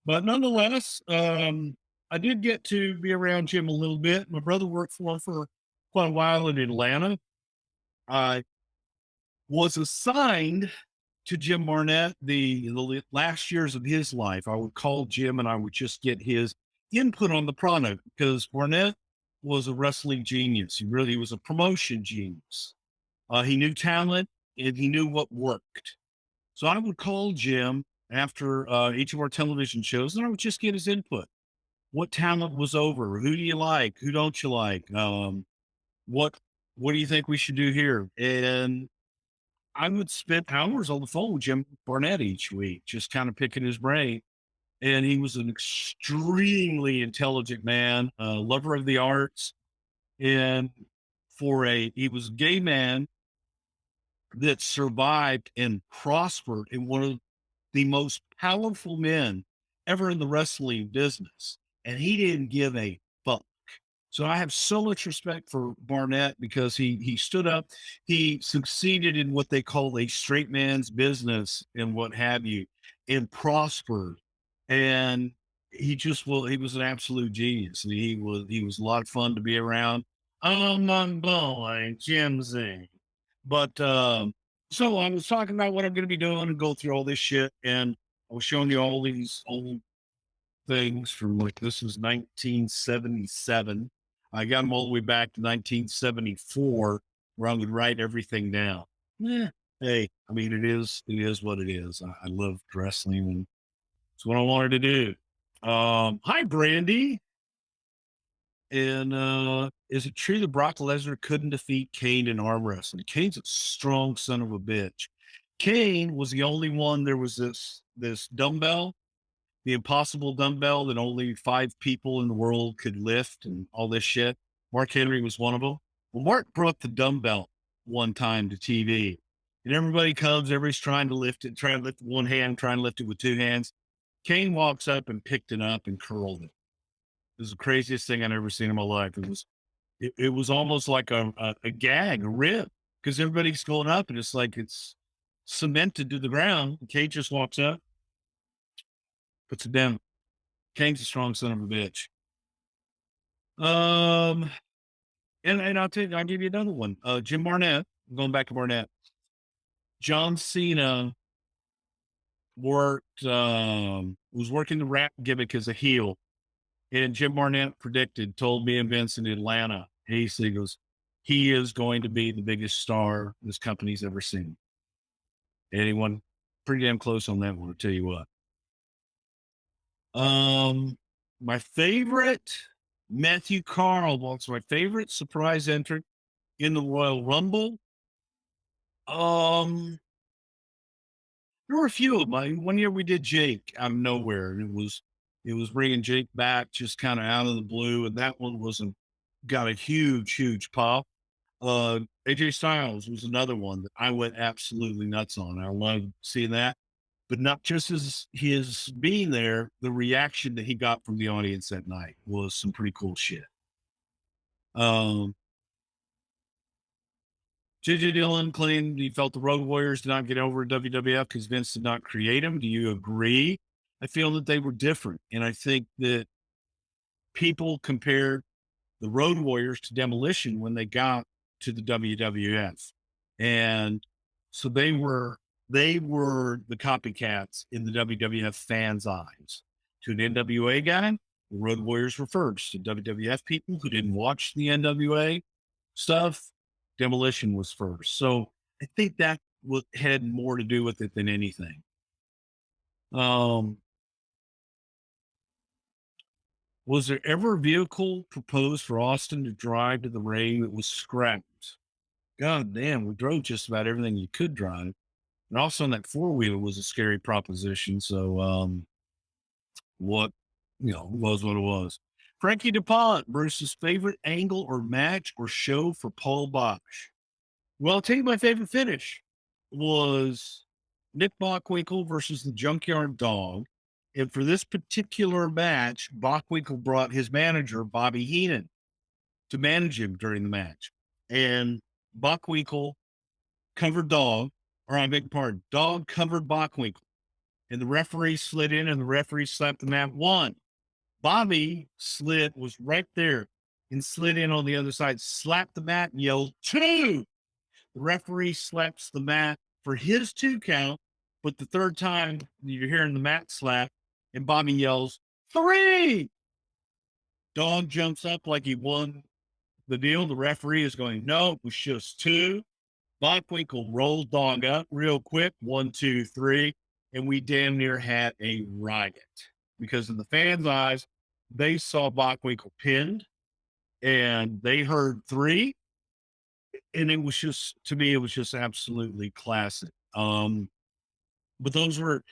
But nonetheless, I did get to be around Jim a little bit. My brother worked for him for quite a while in Atlanta. I was assigned to Jim Barnett the last years of his life. I would call Jim and I would just get his input on the product because Barnett was a wrestling genius. He was a promotion genius. He knew talent and he knew what worked. So I would call Jim after each of our television shows and I would just get his input. What talent was over? Who do you like? Who don't you like? What do you think we should do here? And I would spend hours on the phone with Jim Barnett each week, just kind of picking his brain. And he was an extremely intelligent man, lover of the arts. And he was a gay man that survived and prospered in one of the most powerful men ever in the wrestling business. And he didn't give a fuck. So I have so much respect for Barnett because he stood up, he succeeded in what they call a straight man's business and what have you, and prospered. And he was an absolute genius. He was a lot of fun to be around. Oh my boy, Jim Z. But so I was talking about what I'm going to be doing and go through all this shit. And was showing you all these old things from like, this was 1977. I got them all the way back to 1974, where I would write everything down. Yeah. Hey, I mean, it is what it is. I love wrestling, and it's what I wanted to do. Hi, Brandy. And is it true that Brock Lesnar couldn't defeat Kane in arm wrestling? Kane's a strong son of a bitch. Kane was the only one. There was this dumbbell, the impossible dumbbell that only 5 people in the world could lift, and all this shit. Mark Henry was one of them. Well, Mark brought the dumbbell one time to TV, and everybody comes, everybody's trying to lift it, trying to lift it with one hand, trying to lift it with 2 hands. Kane walks up and picked it up and curled it. It was the craziest thing I'd ever seen in my life. It was almost like a gag, a rib, because everybody's going up and it's like it's cemented to the ground. Kane just walks up, puts it down. Kane's a strong son of a bitch. And I'll give you another one. Jim Barnett, going back to Barnett. John Cena was working the rap gimmick as a heel. And Jim Barnett told me and Vince in Atlanta, he goes, he is going to be the biggest star this company's ever seen. Anyone pretty damn close on that one, I'll tell you what. My favorite, Matthew Carl was my favorite surprise entrant in the Royal Rumble. There were a few of them. One year we did Jake out of nowhere, and it was bringing Jake back just kind of out of the blue, and that one got a huge pop. AJ Styles was another one that I went absolutely nuts on. I loved seeing that, but not just as his being there, the reaction that he got from the audience that night was some pretty cool shit. JJ Dillon claimed he felt the Road Warriors did not get over WWF because Vince did not create them. Do you agree? I feel that they were different. And I think that people compared the Road Warriors to Demolition when they got to the WWF. And so they were the copycats in the WWF fans' eyes. To an NWA guy, the Road Warriors were first. To WWF people who didn't watch the NWA stuff, Demolition was first. So I think that had more to do with it than anything. Was there ever a vehicle proposed for Austin to drive to the ring that was scrapped? God damn, we drove just about everything you could drive. And also on that 4-wheeler was a scary proposition. So what was what it was. Frankie DuPont, Bruce's favorite angle or match or show for Paul Bosch. Well, I'll tell you my favorite finish was Nick Bockwinkel versus the Junkyard Dog. And for this particular match, Bockwinkel brought his manager, Bobby Heenan, to manage him during the match. And Bockwinkel covered Dog, or I beg your pardon, Dog covered Bockwinkel. And the referee slid in and the referee slapped the mat 1. Bobby was right there and slid in on the other side, slapped the mat and yelled 2. The referee slaps the mat for his 2 count, but the third time you're hearing the mat slap and Bobby yells 3. Dog jumps up like he won the deal. The referee is going, no, it was just 2. Bockwinkel rolled Dog up real quick, 1, 2, 3, and we damn near had a riot because in the fans' eyes, they saw Bockwinkel pinned and they heard 3. And it was just, to me, it was just absolutely classic. But those were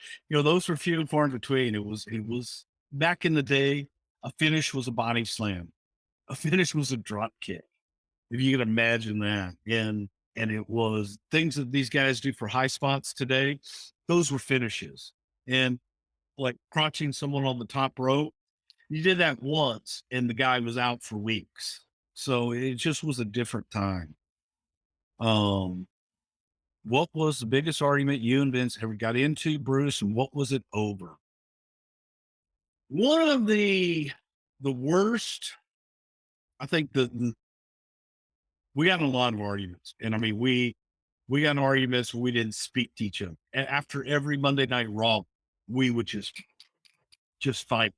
few and far in between. It was back in the day, a finish was a body slam. A finish was a drop kick. If you can imagine that. And it was things that these guys do for high spots today. Those were finishes. And like crotching someone on the top rope, you did that once and the guy was out for weeks. So it just was a different time. What was the biggest argument you and Vince ever got into, Bruce, and what was it over? One of the worst, I think we got in a lot of arguments. And I mean, we got in arguments where we didn't speak to each other. And after every Monday Night Raw, we would just fight.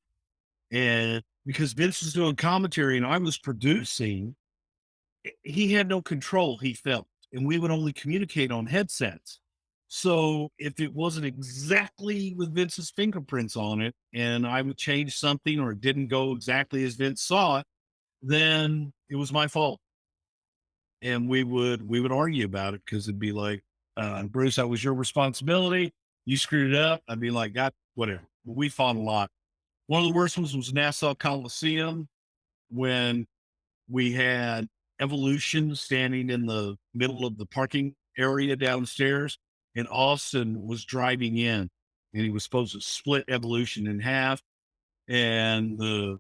And because Vince was doing commentary and I was producing, he had no control, he felt, and we would only communicate on headsets. So if it wasn't exactly with Vince's fingerprints on it and I would change something or it didn't go exactly as Vince saw it, then it was my fault. And we would argue about it because it'd be like, Bruce, that was your responsibility. You screwed it up. I'd be like, God, whatever. We fought a lot. One of the worst ones was Nassau Coliseum when we had Evolution standing in the middle of the parking area downstairs, and Austin was driving in, and he was supposed to split Evolution in half. And the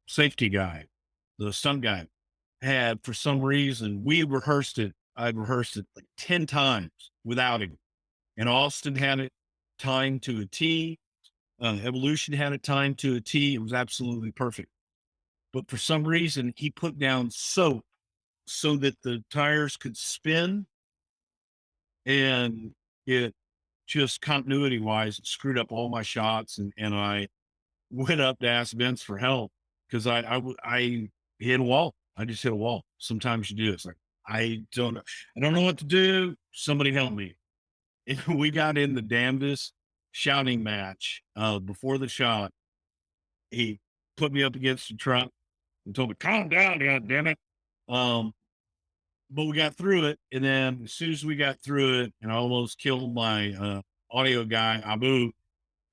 safety guy, the stunt guy, had, for some reason, we rehearsed it. I'd rehearsed it like 10 times without him. And Austin had it timed to a T. Evolution had it timed to a T. It was absolutely perfect. But for some reason, he put down soap so that the tires could spin. And it just continuity wise, screwed up all my shots. And I went up to ask Vince for help because I hit a wall. I just hit a wall. Sometimes you do. It's like, I don't know what to do. Somebody help me. And we got in the damnedest shouting match. Before the shot, he put me up against the truck and told me, calm down, God damn it. But we got through it. And then as soon as we got through it, and I almost killed my audio guy, Abu,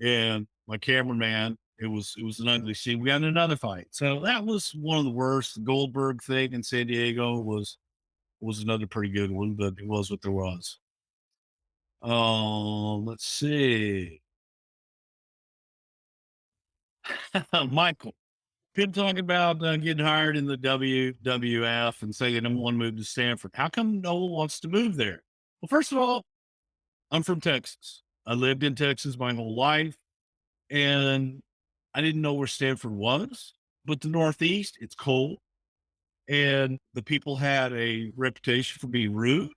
and my cameraman, it was an ugly scene. We got in another fight. So that was one of the worst. The Goldberg thing in San Diego was another pretty good one, but it was what there was. Let's see. Michael, been talking about getting hired in the WWF and saying I'm one move to Stanford. How come no one wants to move there? Well, first of all, I'm from Texas. I lived in Texas my whole life, and I didn't know where Stanford was, but the Northeast, it's cold, and the people had a reputation for being rude.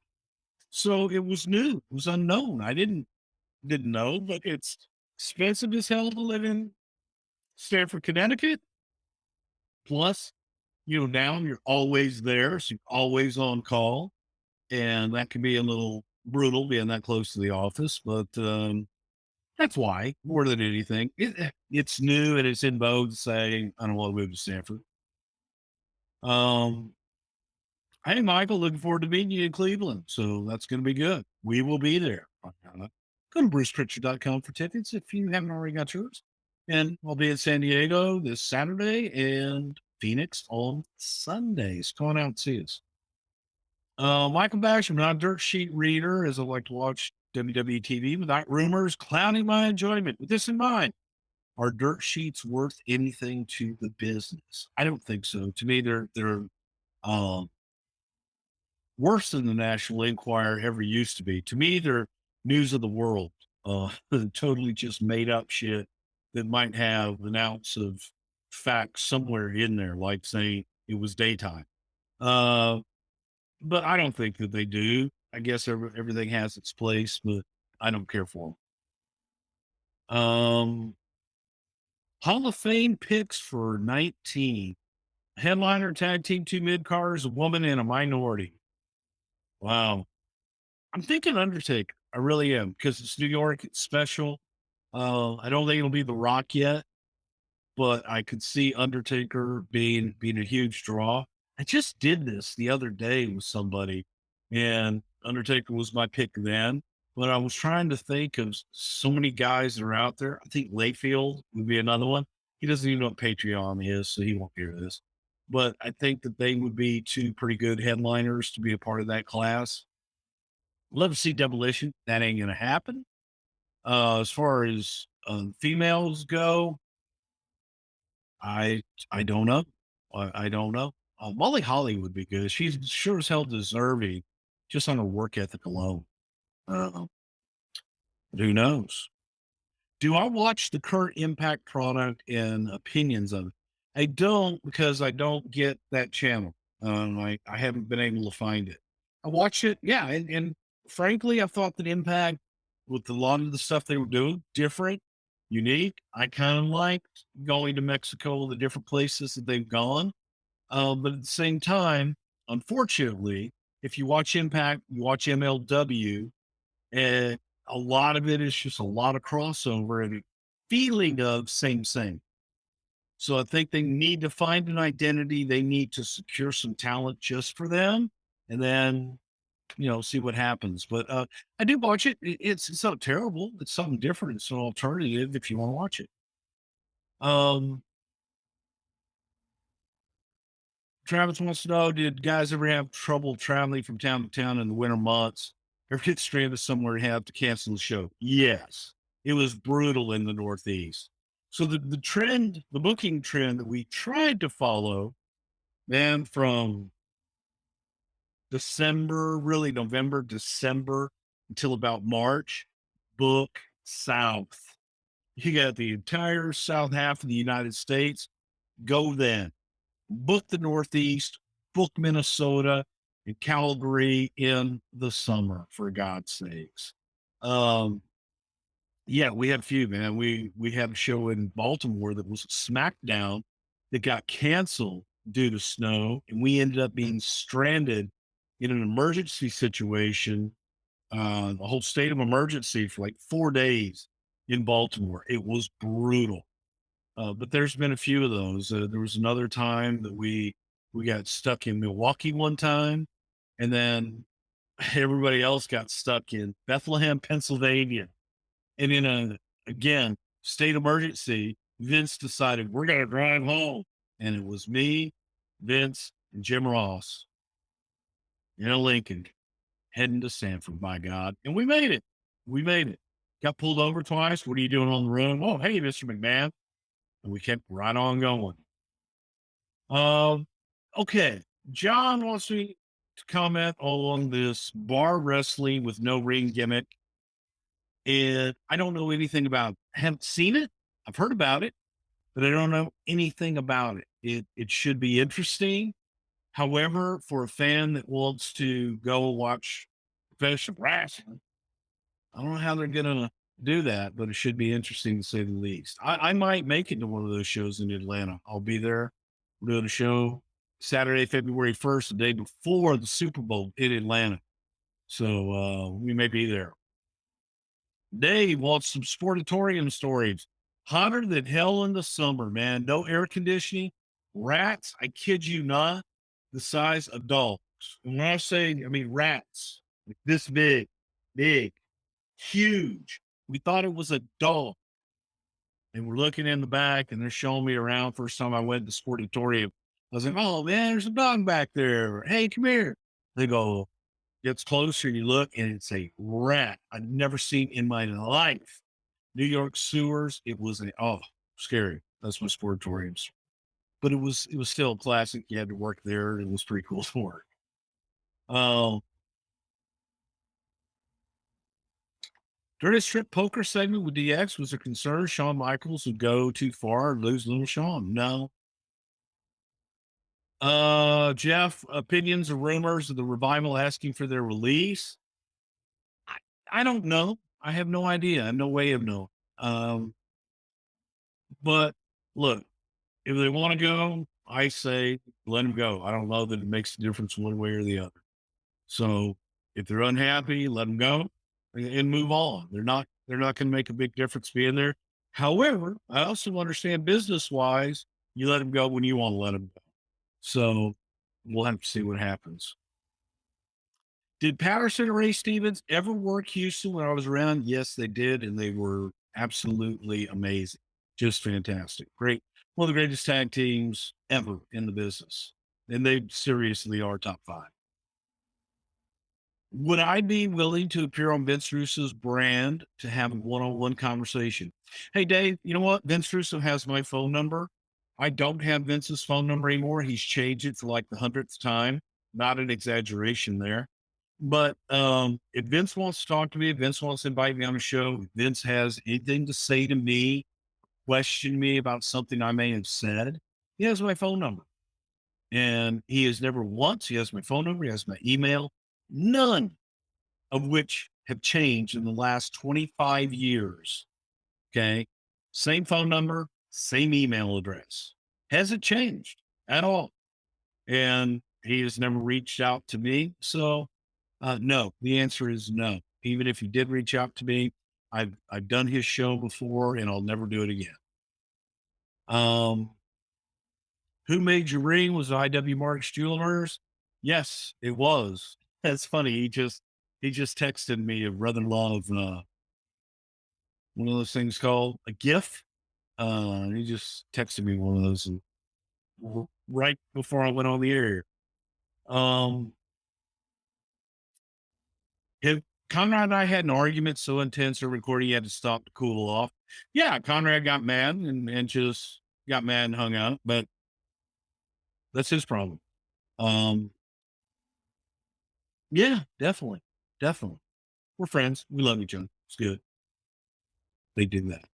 So it was new. It was unknown. I didn't know, but it's expensive as hell to live in Stanford, Connecticut. Plus, now you're always there, so you're always on call, and that can be a little brutal being that close to the office. But that's why, more than anything, it's new and it's in vogue to say I don't want to move to Stanford. Hey, Michael, looking forward to meeting you in Cleveland. So that's going to be good. We will be there. Go to brucepritchard.com for tickets if you haven't already got yours. And I'll be in San Diego this Saturday and Phoenix on Sundays. Come on out and see us. Michael Bash, I'm not a dirt sheet reader, as I like to watch WWE TV without rumors clouding my enjoyment. With this in mind, are dirt sheets worth anything to the business? I don't think so. To me, they're worse than the National Enquirer ever used to be. To me, they're news of the world, totally just made up shit that might have an ounce of fact somewhere in there, like saying it was daytime. But I don't think that they do. I guess everything has its place, but I don't care for them. Hall of Fame picks for 19. Headliner, tag team, 2 mid-carders, a woman, and a minority. Wow. I'm thinking Undertaker. I really am, because it's New York. It's special. I don't think it'll be The Rock yet, but I could see Undertaker being a huge draw. I just did this the other day with somebody, and Undertaker was my pick then. But I was trying to think of so many guys that are out there. I think Layfield would be another one. He doesn't even know what Patreon is, so he won't hear this. But I think that they would be 2 pretty good headliners to be a part of that class. Love to see Demolition. That ain't going to happen. As far as females go, I don't know. I don't know. Molly Holly would be good. She's sure as hell deserving just on her work ethic alone. Who knows? Do I watch the current Impact product and opinions of it? I don't, because I don't get that channel. I haven't been able to find it. I watch it. Yeah. And frankly, I thought that Impact with a lot of the stuff they were doing, different, unique. I kind of liked going to Mexico, the different places that they've gone. But at the same time, unfortunately, if you watch Impact, you watch MLW, and a lot of it is just a lot of crossover and a feeling of same. So I think they need to find an identity. They need to secure some talent just for them, and then see what happens. But I do watch it. It's not terrible. It's something different. It's an alternative if you want to watch it. Um, Travis wants to know: did guys ever have trouble traveling from town to town in the winter months, or get stranded somewhere and have to cancel the show? Yes, it was brutal in the Northeast. So the trend, the booking trend that we tried to follow, then from December, really November, December until about March, book south. You got the entire south half of the United States. Go then. Book the Northeast, book Minnesota and Calgary in the summer, for God's sakes. Yeah, we had a few, man. We had a show in Baltimore that was a SmackDown that got canceled due to snow, and we ended up being stranded in an emergency situation, the whole state of emergency for like 4 days in Baltimore. It was brutal. But there's been a few of those. There was another time that we got stuck in Milwaukee one time, and then everybody else got stuck in Bethlehem, Pennsylvania. And in again, state emergency, Vince decided we're going to drive home. And it was me, Vince, and Jim Ross in a Lincoln heading to Sanford, by God. And we made it. We made it. Got pulled over twice. What are you doing on the road? Oh, hey, Mr. McMahon. And we kept right on going. Okay. John wants me to comment on this bar wrestling with no ring gimmick. And I don't know anything about it. I haven't seen it. I've heard about it, but I don't know anything about it. It should be interesting. However, for a fan that wants to go watch professional wrestling, I don't know how they're going to do that, but it should be interesting to say the least. I might make it to one of those shows in Atlanta. I'll be there. We're doing a show Saturday, February 1st, the day before the Super Bowl in Atlanta. So we may be there. Dave wants some sportatorium stories. Hotter than hell in the summer, man. No air conditioning. Rats, I kid you not, the size of dogs. And when I say, I mean rats, like this big, huge. We thought it was a dog. And we're looking in the back and they're showing me around. First time I went to the sportatorium, I was like, oh man, there's a dog back there. Hey, come here. They go, gets closer, you look, and it's a rat I've never seen in my life. New York sewers. It was scary. That's my sportatoriums. But it was still a classic. You had to work there. It was pretty cool to work. During a strip poker segment with DX, was there concern Shawn Michaels would go too far and lose little Shawn? No. Jeff, opinions or rumors of the Revival asking for their release? I don't know. I have no idea. I have no way of knowing. But look, if they want to go, I say let them go. I don't know that it makes a difference one way or the other. So if they're unhappy, let them go and move on. They're not going to make a big difference being there. However, I also understand business wise, you let them go when you want to let them go. So we'll have to see what happens. Did Patterson or Ray Stevens ever work Houston when I was around? Yes, they did. And they were absolutely amazing. Just fantastic. Great. One of the greatest tag teams ever in the business. And they seriously are top 5. Would I be willing to appear on Vince Russo's brand to have a one-on-one conversation? Hey, Dave, you know what? Vince Russo has my phone number. I don't have Vince's phone number anymore. He's changed it for like the 100th time. Not an exaggeration there. But if Vince wants to talk to me, if Vince wants to invite me on a show, if Vince has anything to say to me, question me about something I may have said, he has my phone number. And he has never once, he has my phone number, he has my email, none of which have changed in the last 25 years. Okay. Same phone number, same email address. Hasn't changed at all. And he has never reached out to me. So, no, the answer is no. Even if he did reach out to me, I've done his show before and I'll never do it again. Who made your ring? Was IW Marks Jewelers? Yes, it was. That's funny. He just texted me a brother-in-law of one of those things called a GIF. He just texted me one of those right before I went on the air. If Conrad and I had an argument so intense or recording, he had to stop to cool off. Yeah, Conrad got mad and just got mad and hung out, but that's his problem. Yeah, definitely. Definitely. We're friends. We love each other. It's good. They do that.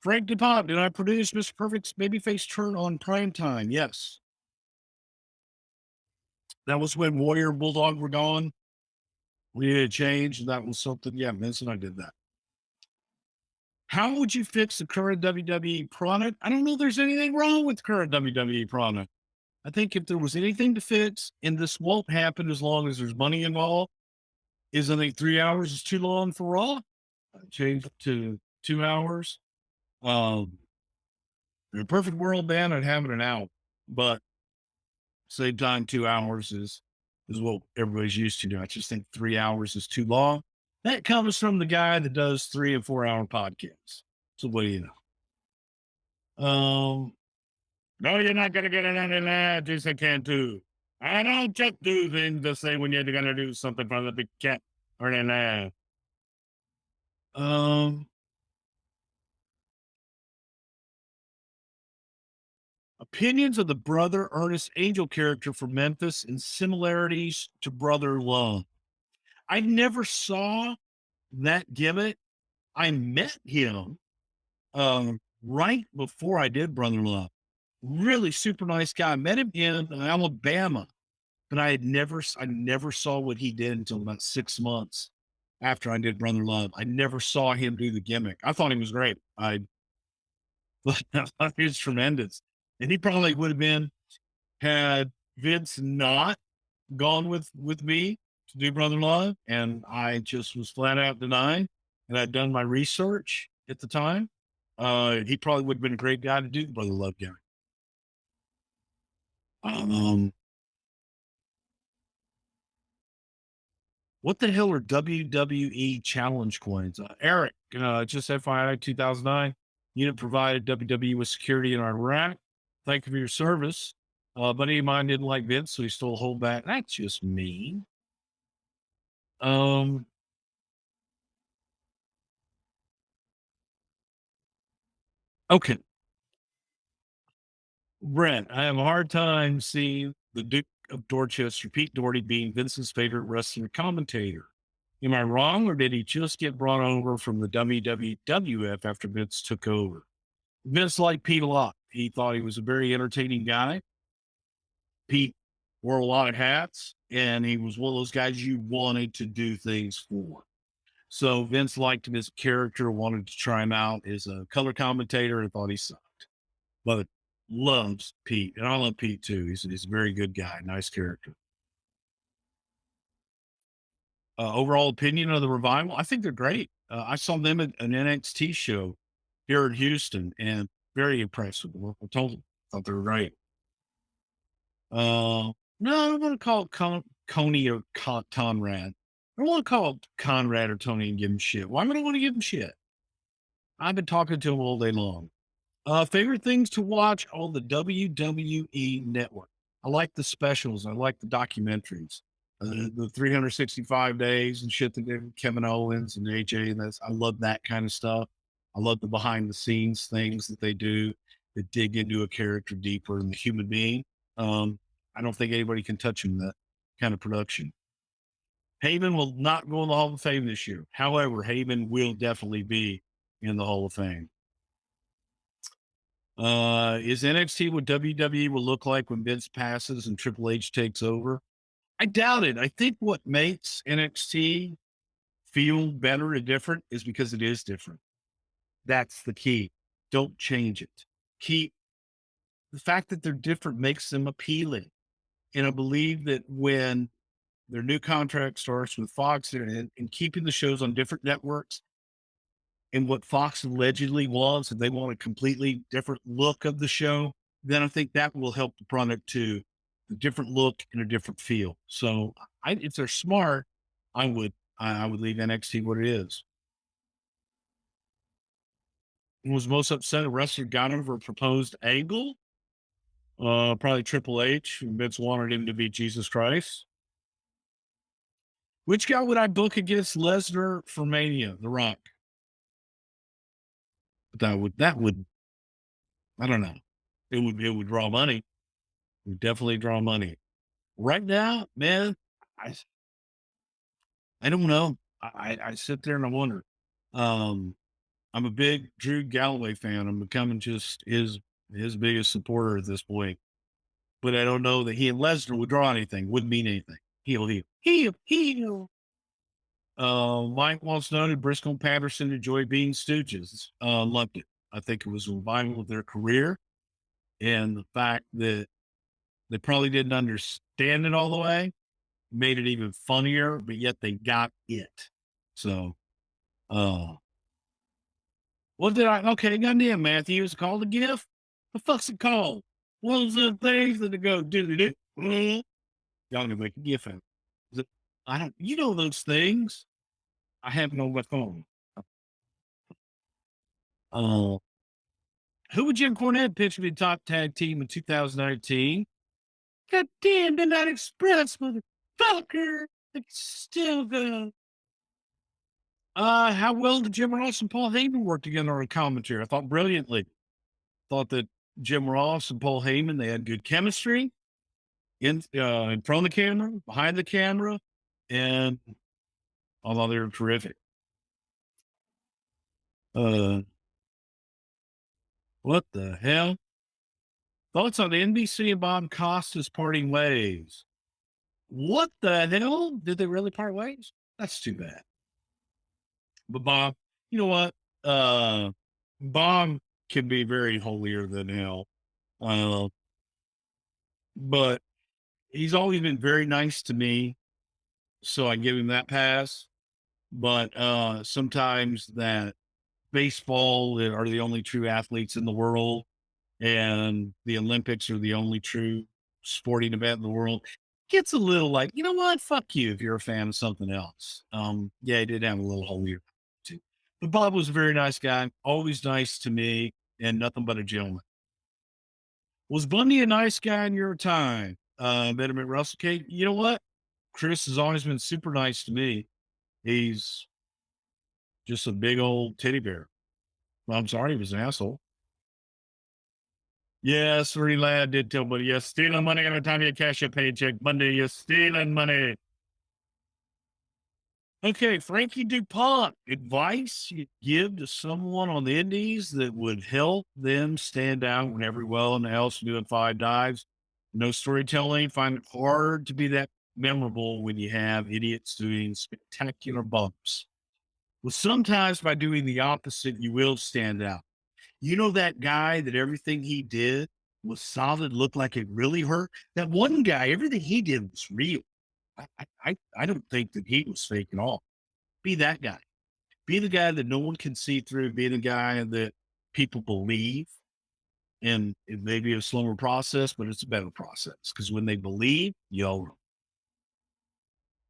Frank DuPont, did I produce Mr. Perfect's babyface turn on prime time? Yes. That was when Warrior and Bulldog were gone. We needed a change. That was something. Yeah, Vince and I did that. How would you fix the current WWE product? I don't know if there's anything wrong with the current WWE product. I think if there was anything to fix, and this won't happen as long as there's money involved, I think 3 hours is too long for Raw. Change it to 2 hours. In a perfect world, man, I'd have it an hour. But same time, 2 hours is what everybody's used to do. I just think 3 hours is too long. That comes from the guy that does 3 and 4 hour podcasts. So what do you know? No, you're not gonna get it in that. Yes, I can do. I don't just do things the same when you're gonna do something from the big cat or in there. Opinions of the Brother Ernest Angel character from Memphis and similarities to Brother Love. I never saw that gimmick. I met him right before I did Brother Love. Really super nice guy. I met him in Alabama, but I never saw what he did until about 6 months after I did Brother Love. I never saw him do the gimmick. I thought he was great. I thought he was tremendous. And he probably would have been had Vince not gone with me to do Brother Love. And I just was flat out denying. And I'd done my research at the time. He probably would have been a great guy to do the Brother Love gimmick. What the hell are WWE challenge coins? Eric, just FYI, 2009, unit provided WWE with security in Iraq. Thank you for your service. Buddy of mine didn't like Vince, so he stole a whole back. That's just mean. Okay. Brent, I have a hard time seeing the Duke of Dorchester, Pete Doherty, being Vince's favorite wrestling commentator. Am I wrong, or did he just get brought over from the WWF after Vince took over? Vince liked Pete a lot. He thought he was a very entertaining guy. Pete wore a lot of hats, and he was one of those guys you wanted to do things for. So Vince liked him as a character, wanted to try him out as a color commentator, and thought he sucked. But loves Pete, and I love Pete too. He's a very good guy, nice character. Overall opinion of the Revival, I think they're great. I saw them at an NXT show here in Houston, and very impressive. I told them, thought they were great. No, I don't want to call it Coney or Conrad. I don't want to call it Conrad or Tony and give him shit. Why would I want to give him shit? I've been talking to him all day long. Favorite things to watch on the WWE network. I like the specials. I like the documentaries. The 365 days and shit that did with Kevin Owens and AJ. And I love that kind of stuff. I love the behind the scenes things that they do that dig into a character deeper than the human being. I don't think anybody can touch him that kind of production. Heyman will not go in the Hall of Fame this year. However, Heyman will definitely be in the Hall of Fame. Is NXT what WWE will look like when Vince passes and Triple H takes over? I doubt it. I think what makes NXT feel better and different is because it is different. That's the key. Don't change it. Keep the fact that they're different makes them appealing. And I believe that when their new contract starts with Fox and keeping the shows on different networks and what Fox allegedly wants, and they want a completely different look of the show, then I think that will help the product to a different look and a different feel. So if they're smart, I would leave NXT what it is. Was most upset a wrestler got over a proposed angle? Probably Triple H. Vince wanted him to be Jesus Christ. Which guy would I book against Lesnar for Mania? The Rock. That would, I don't know. It would draw money. It would definitely draw money. Right now, man, I I don't know. I sit there and I wonder. Um, I'm a big Drew Galloway fan. I'm becoming just his biggest supporter at this point. But I don't know that he and Lesnar would draw anything. Wouldn't mean anything. Heel. Mike once noted Briscoe and Patterson enjoyed being stooges. Loved it. I think it was a revival of their career. And the fact that they probably didn't understand it all the way made it even funnier, but yet they got it. So, what did I, okay, goddamn, Matthew, is it called a gift? The fuck's it called? One of the things that they go, do. Y'all gonna make a gift out of it. I don't, you know those things. I have it on my phone. Uh, who would Jim Cornette pitch to be top tag team in 2019? God damn, Midnight Express, motherfucker. It's still good. How well did Jim Ross and Paul Heyman work together on commentary? I thought brilliantly. Thought that Jim Ross and Paul Heyman, they had good chemistry in front of the camera, behind the camera, and I thought they were terrific. What the hell? Thoughts on NBC and Bob Costas parting ways? What the hell? Did they really part ways? That's too bad. But Bob, you know what? Bob can be very holier than hell. But he's always been very nice to me. So I give him that pass. But sometimes that baseball are the only true athletes in the world, and the Olympics are the only true sporting event in the world. Gets a little like, you know what? Fuck you if you're a fan of something else. Yeah, he did have a little holier too. But Bob was a very nice guy, always nice to me, and nothing but a gentleman. Was Bundy a nice guy in your time? Met him at Wrestle Cake. You know what? Chris has always been super nice to me. He's just a big old teddy bear. Well, I'm sorry, he was an asshole. Yes, Free Lad did tell Buddy, you're stealing money every time you cash your paycheck. Bundy, you're stealing money. Okay, Frankie DuPont, advice you give to someone on the indies that would help them stand out when everyone else doing 5 dives. No storytelling, find it hard to be that memorable when you have idiots doing spectacular bumps. Well, sometimes by doing the opposite, you will stand out. You know that guy that everything he did was solid, looked like it really hurt? That one guy, everything he did was real. I don't think that he was fake at all. Be that guy. Be the guy that no one can see through. Be the guy that people believe. And it may be a slower process, but it's a better process because when they believe, you'll.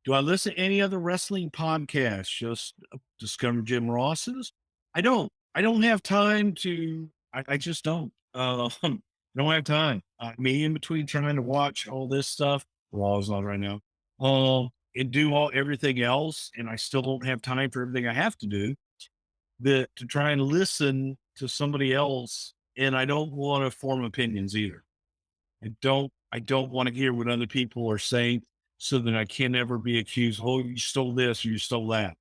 Do I listen to any other wrestling podcasts? Just discover Jim Ross's? I don't. I don't have time to. I just don't. Don't have time. Me in between trying to watch all this stuff. Raw's on right now. And do everything else, and I still don't have time for everything I have to do. That to try and listen to somebody else, and I don't want to form opinions either. I don't want to hear what other people are saying, so that I can never be accused. Oh, you stole this or you stole that.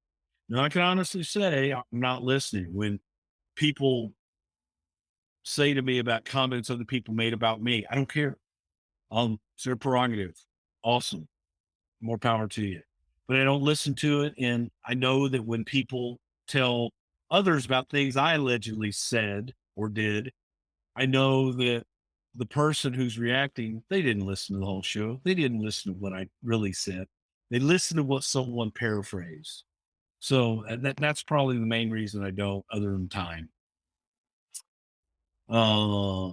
Now I can honestly say I'm not listening when people say to me about comments other people made about me. I don't care. It's their prerogative. Awesome. more power to you. But I don't listen to it. And I know that when people tell others about things I allegedly said or did, I know that the person who's reacting, they didn't listen to the whole show. They didn't listen to what I really said. They listened to what someone paraphrased. So that's probably the main reason I don't, other than time. Uh,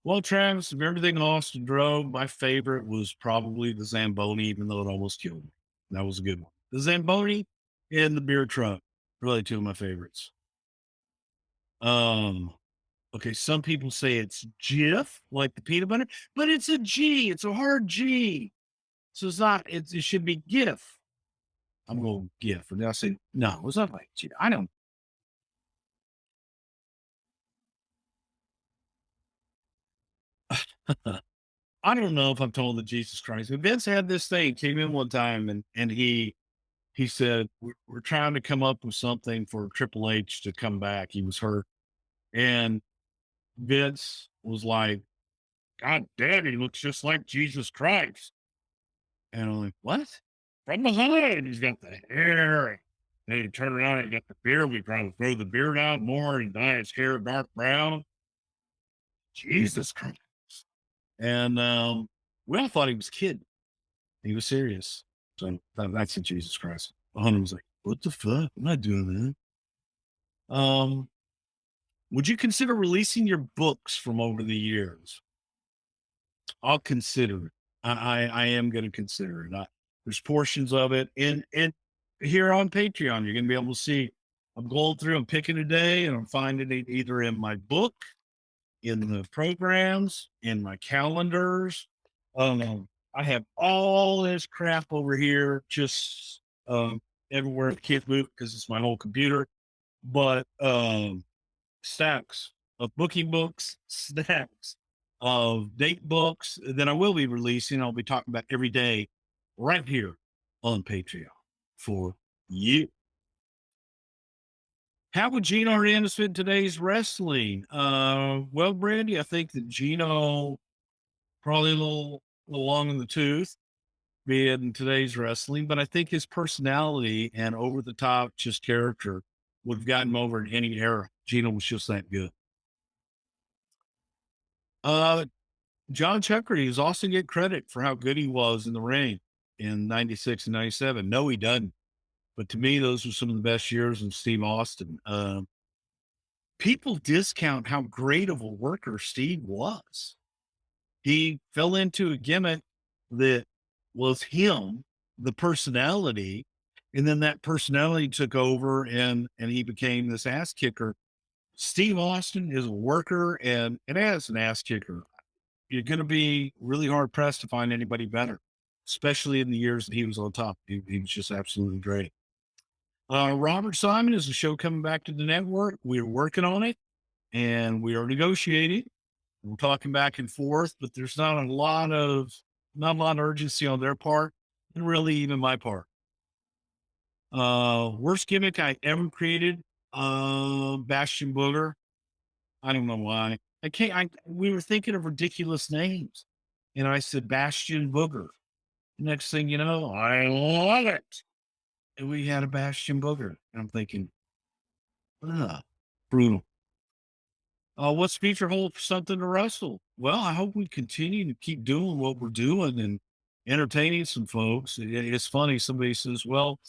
well, Travis, of everything Austin drove, my favorite was probably the Zamboni, even though it almost killed me. That was a good one. The Zamboni and the beer truck, really two of my favorites. Okay, some people say it's Jif, like the peanut butter, but it's a G. It's a hard G. So it's not, it should be GIF. I'm going GIF. And they'll say, no, it's not like G. I don't. I don't know if I'm told that Jesus Christ. But Vince had this thing, came in one time and he said, we're trying to come up with something for Triple H to come back. He was hurt. And Vince was like, God damn, he looks just like Jesus Christ. And I'm like, what? From behind, he's got the hair. And you turn around and got the beard. We try to throw the beard out more and dye his hair dark brown. Jesus Christ. And we all thought he was kidding. He was serious. So that's in Jesus Christ. The hunter was like, what the fuck? I'm not doing that. Would you consider releasing your books from over the years? I'll consider it. I am going to consider it. There's portions of it and here on Patreon, you're going to be able to see. I'm going through and picking a day, and I'm finding it either in my book, in the programs, in my calendars. I have all this crap over here, just everywhere. I can't move because it's my whole computer. But stacks of booking books, stacks of date books that I will be releasing. I'll be talking about every day right here on Patreon for you. How would Gino Hernandez fit today's wrestling? Well, Brandy, I think that Gino probably a little long in the tooth, be it in today's wrestling, but I think his personality and over the top just character would have gotten him over in any era. Gino was just that good. John Chuckery is also get credit for how good he was in the ring in 96 and 97. No, he doesn't. But to me, those were some of the best years of Steve Austin. People discount how great of a worker Steve was. He fell into a gimmick that was him, the personality, and then that personality took over and he became this ass kicker. Steve Austin is a worker and as an ass kicker, you're going to be really hard pressed to find anybody better, especially in the years that he was on top. He was just absolutely great. Robert Simon is a show coming back to the network. We're working on it and we are negotiating. We're talking back and forth, but there's not a lot of urgency on their part and really even my part. Worst gimmick I ever created, Bastion Booger. I don't know why. We were thinking of ridiculous names. And I said, Bastion Booger. Next thing you know, I love it. And we had a Bastion Booger. And I'm thinking, brutal. What's future hold for something to wrestle? Well, I hope we continue to keep doing what we're doing and entertaining some folks. It's funny. Somebody says, well,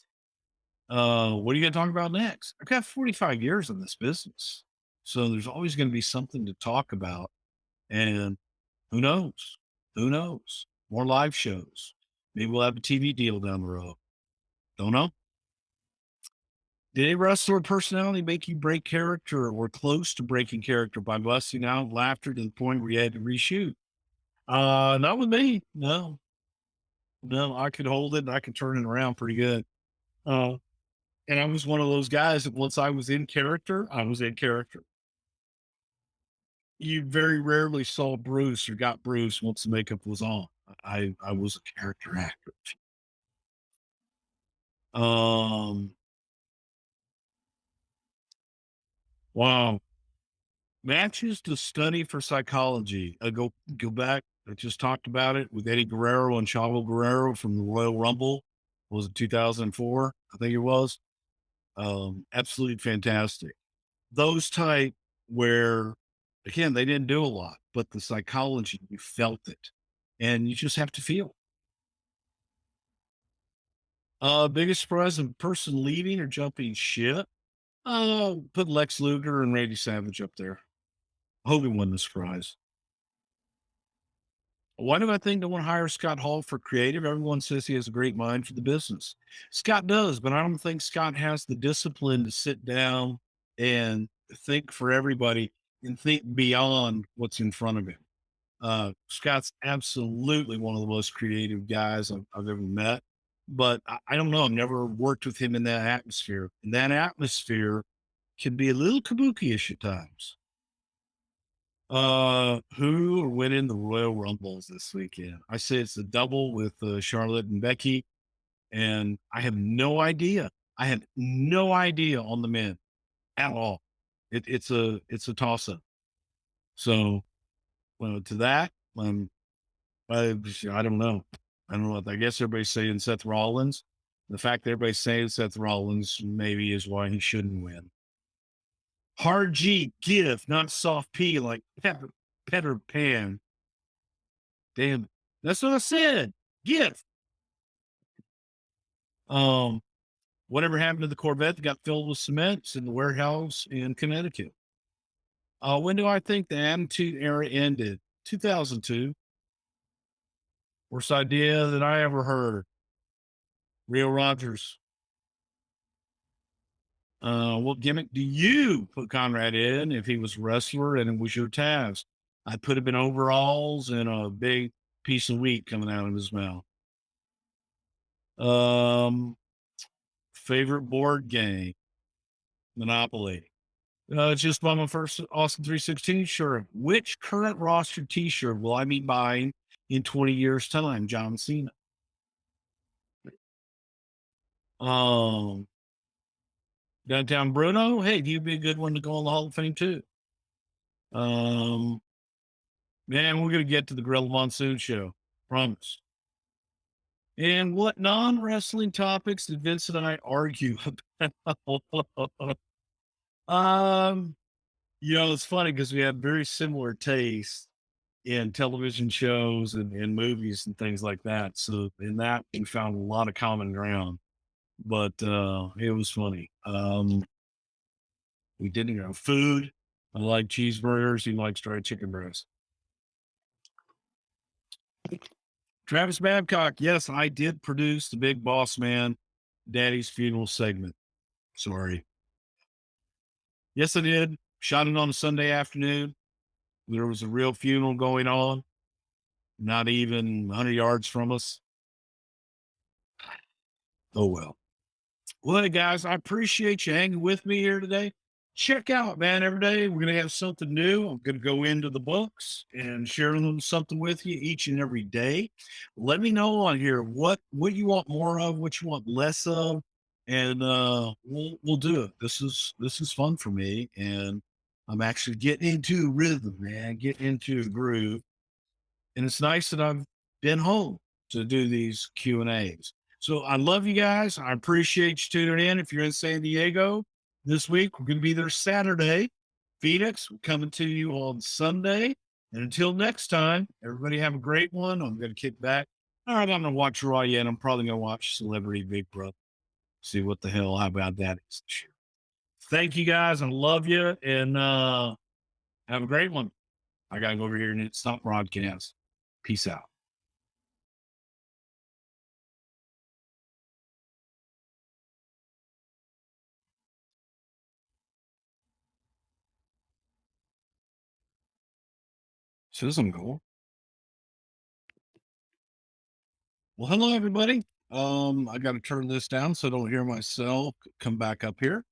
what are you going to talk about next? I've got 45 years in this business. So there's always going to be something to talk about. And who knows? Who knows? More live shows. Maybe we'll have a TV deal down the road. Don't know. Did a wrestler personality make you break character or close to breaking character by busting out laughter to the point where you had to reshoot? Not with me. No, I could hold it and I could turn it around pretty good. And I was one of those guys that once I was in character, I was in character. You very rarely saw Bruce or got Bruce once the makeup was on. I was a character actor. Wow. Matches to study for psychology. Go back I just talked about it with Eddie Guerrero and Chavo Guerrero from the Royal Rumble. Was it 2004? I think it was. Absolutely fantastic. Those type where, again, they didn't do a lot, but the psychology, you felt it, and you just have to feel. Biggest surprise of person leaving or jumping ship? Put Lex Luger and Randy Savage up there. Hogan wasn't a surprise. Why do I think no one hires Scott Hall for creative? Everyone says he has a great mind for the business. Scott does, but I don't think Scott has the discipline to sit down and think for everybody and think beyond what's in front of him. Scott's absolutely one of the most creative guys I've ever met, but I don't know. I've never worked with him in that atmosphere. And that atmosphere can be a little kabuki-ish at times. Who are winning the Royal Rumbles this weekend? I say it's a double with Charlotte and Becky, and I have no idea. I have no idea on the men at all. It's a toss-up. So, well, to that, I don't know. I don't know. I guess everybody's saying Seth Rollins. The fact that everybody's saying Seth Rollins maybe is why he shouldn't win. Hard G, give, not soft P, like Peter Pan. Damn, that's what I said. Give. Whatever happened to the Corvette that got filled with cement? It's in the warehouse in Connecticut. When do I think the Attitude Era ended? 2002. Worst idea that I ever heard. Rio Rogers. What gimmick do you put Conrad in if he was a wrestler and it was your task? I'd put him in overalls and a big piece of wheat coming out of his mouth. Favorite board game? Monopoly. Just bought my first Austin 316 shirt. Which current roster t-shirt will I be buying in 20 years' time? John Cena. Downtown Bruno. Hey, you'd be a good one to go in the Hall of Fame too. Man, we're gonna get to the Gorilla Monsoon show. Promise. And what non-wrestling topics did Vince and I argue about? It's funny because we have very similar tastes in television shows and movies and things like that. So in that we found a lot of common ground. But it was funny. We didn't food. I like cheeseburgers. He likes fried chicken breast. Travis Babcock. Yes, I did produce the Big Boss Man Daddy's funeral segment. Sorry. Yes, I did. Shot it on a Sunday afternoon. There was a real funeral going on, not even 100 yards from us. Oh, well. Well, hey, guys, I appreciate you hanging with me here today. Check out, man, every day we're going to have something new. I'm going to go into the books and share them something with you each and every day. Let me know on here what you want more of, what you want less of, and we'll do it. This is fun for me, and I'm actually getting into rhythm, man, getting into a groove. And it's nice that I've been home to do these Q&As. So I love you guys. I appreciate you tuning in. If you're in San Diego this week, we're going to be there Saturday. Phoenix, we're coming to you on Sunday. And until next time, everybody have a great one. I'm going to kick back. All right, I'm going to watch Raw yet. I'm probably going to watch Celebrity Big Brother. See what the hell, how about that is. Thank you guys. I love you. And have a great one. I got to go over here and stop broadcast. Peace out. Says I'm going. Well, hello everybody. I got to turn this down so I don't hear myself come back up here.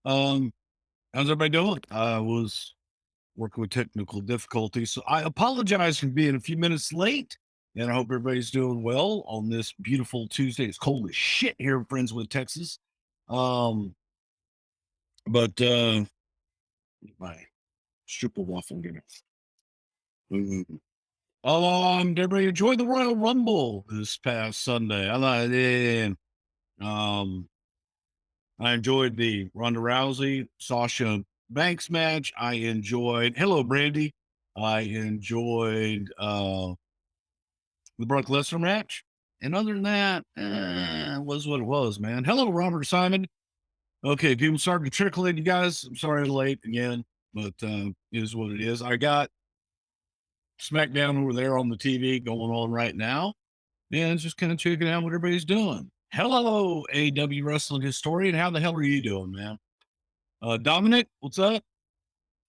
How's everybody doing? I was working with technical difficulties, so I apologize for being a few minutes late. And I hope everybody's doing well on this beautiful Tuesday. It's cold as shit here in Friendswood, Texas. But my stripper waffle dinner. Everybody enjoyed the Royal Rumble this past Sunday. I enjoyed the Ronda Rousey, Sasha Banks match. I enjoyed, hello, Brandy. I enjoyed, the Brock Lesnar match. And other than that, it was what it was, man. Hello, Robert Simon. Okay, people started to trickle in, you guys. I'm sorry I'm late again, but it is what it is. I got SmackDown over there on the TV going on right now. And it's just kind of checking out what everybody's doing. Hello, AW Wrestling Historian. How the hell are you doing, man? Dominic, what's up?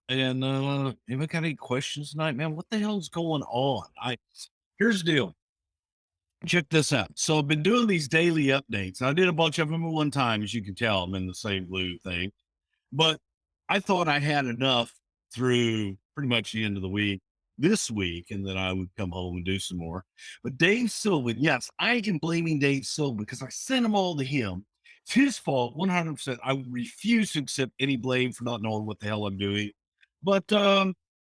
And anybody got any questions tonight, man? What the hell's going on? Here's the deal. Check this out. So I've been doing these daily updates. I did a bunch of them at one time, as you can tell. I'm in the same blue thing. But I thought I had enough through pretty much the end of the week this week, and then I would come home and do some more. But Dave Silva, yes, I am blaming Dave Silva because I sent them all to him. It's his fault, 100%. I refuse to accept any blame for not knowing what the hell I'm doing. But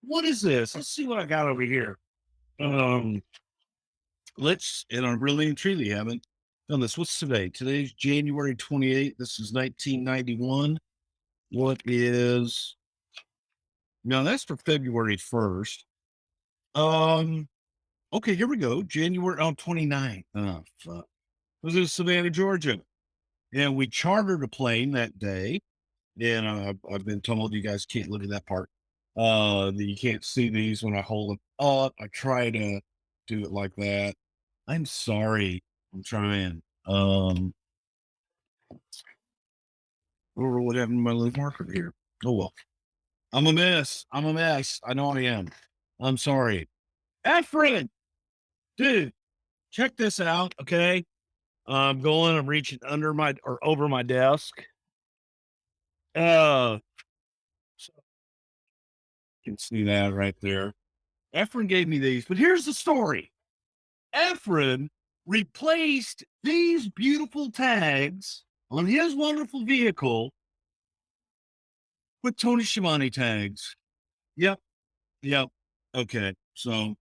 what is this? Let's see what I got over here. And I really and truly haven't done this. What's today? Today's January 28th. This is 1991. What is, now that's for February 1st. Okay, here we go. January 29th. Oh, fuck. It was in Savannah, Georgia. And we chartered a plane that day. And I've been told you guys can't look at that part. That you can't see these when I hold them up. I try to do it like that. I'm sorry. I'm trying. Or what happened to my little marker here? Oh well. I'm a mess. I'm a mess. I know I am. I'm sorry. Efren, dude, check this out. Okay. I'm reaching under my or over my desk. So you can see that right there. Efren gave me these, but here's the story. Efren replaced these beautiful tags on his wonderful vehicle with Tony Schiavone tags. Yep. Okay. So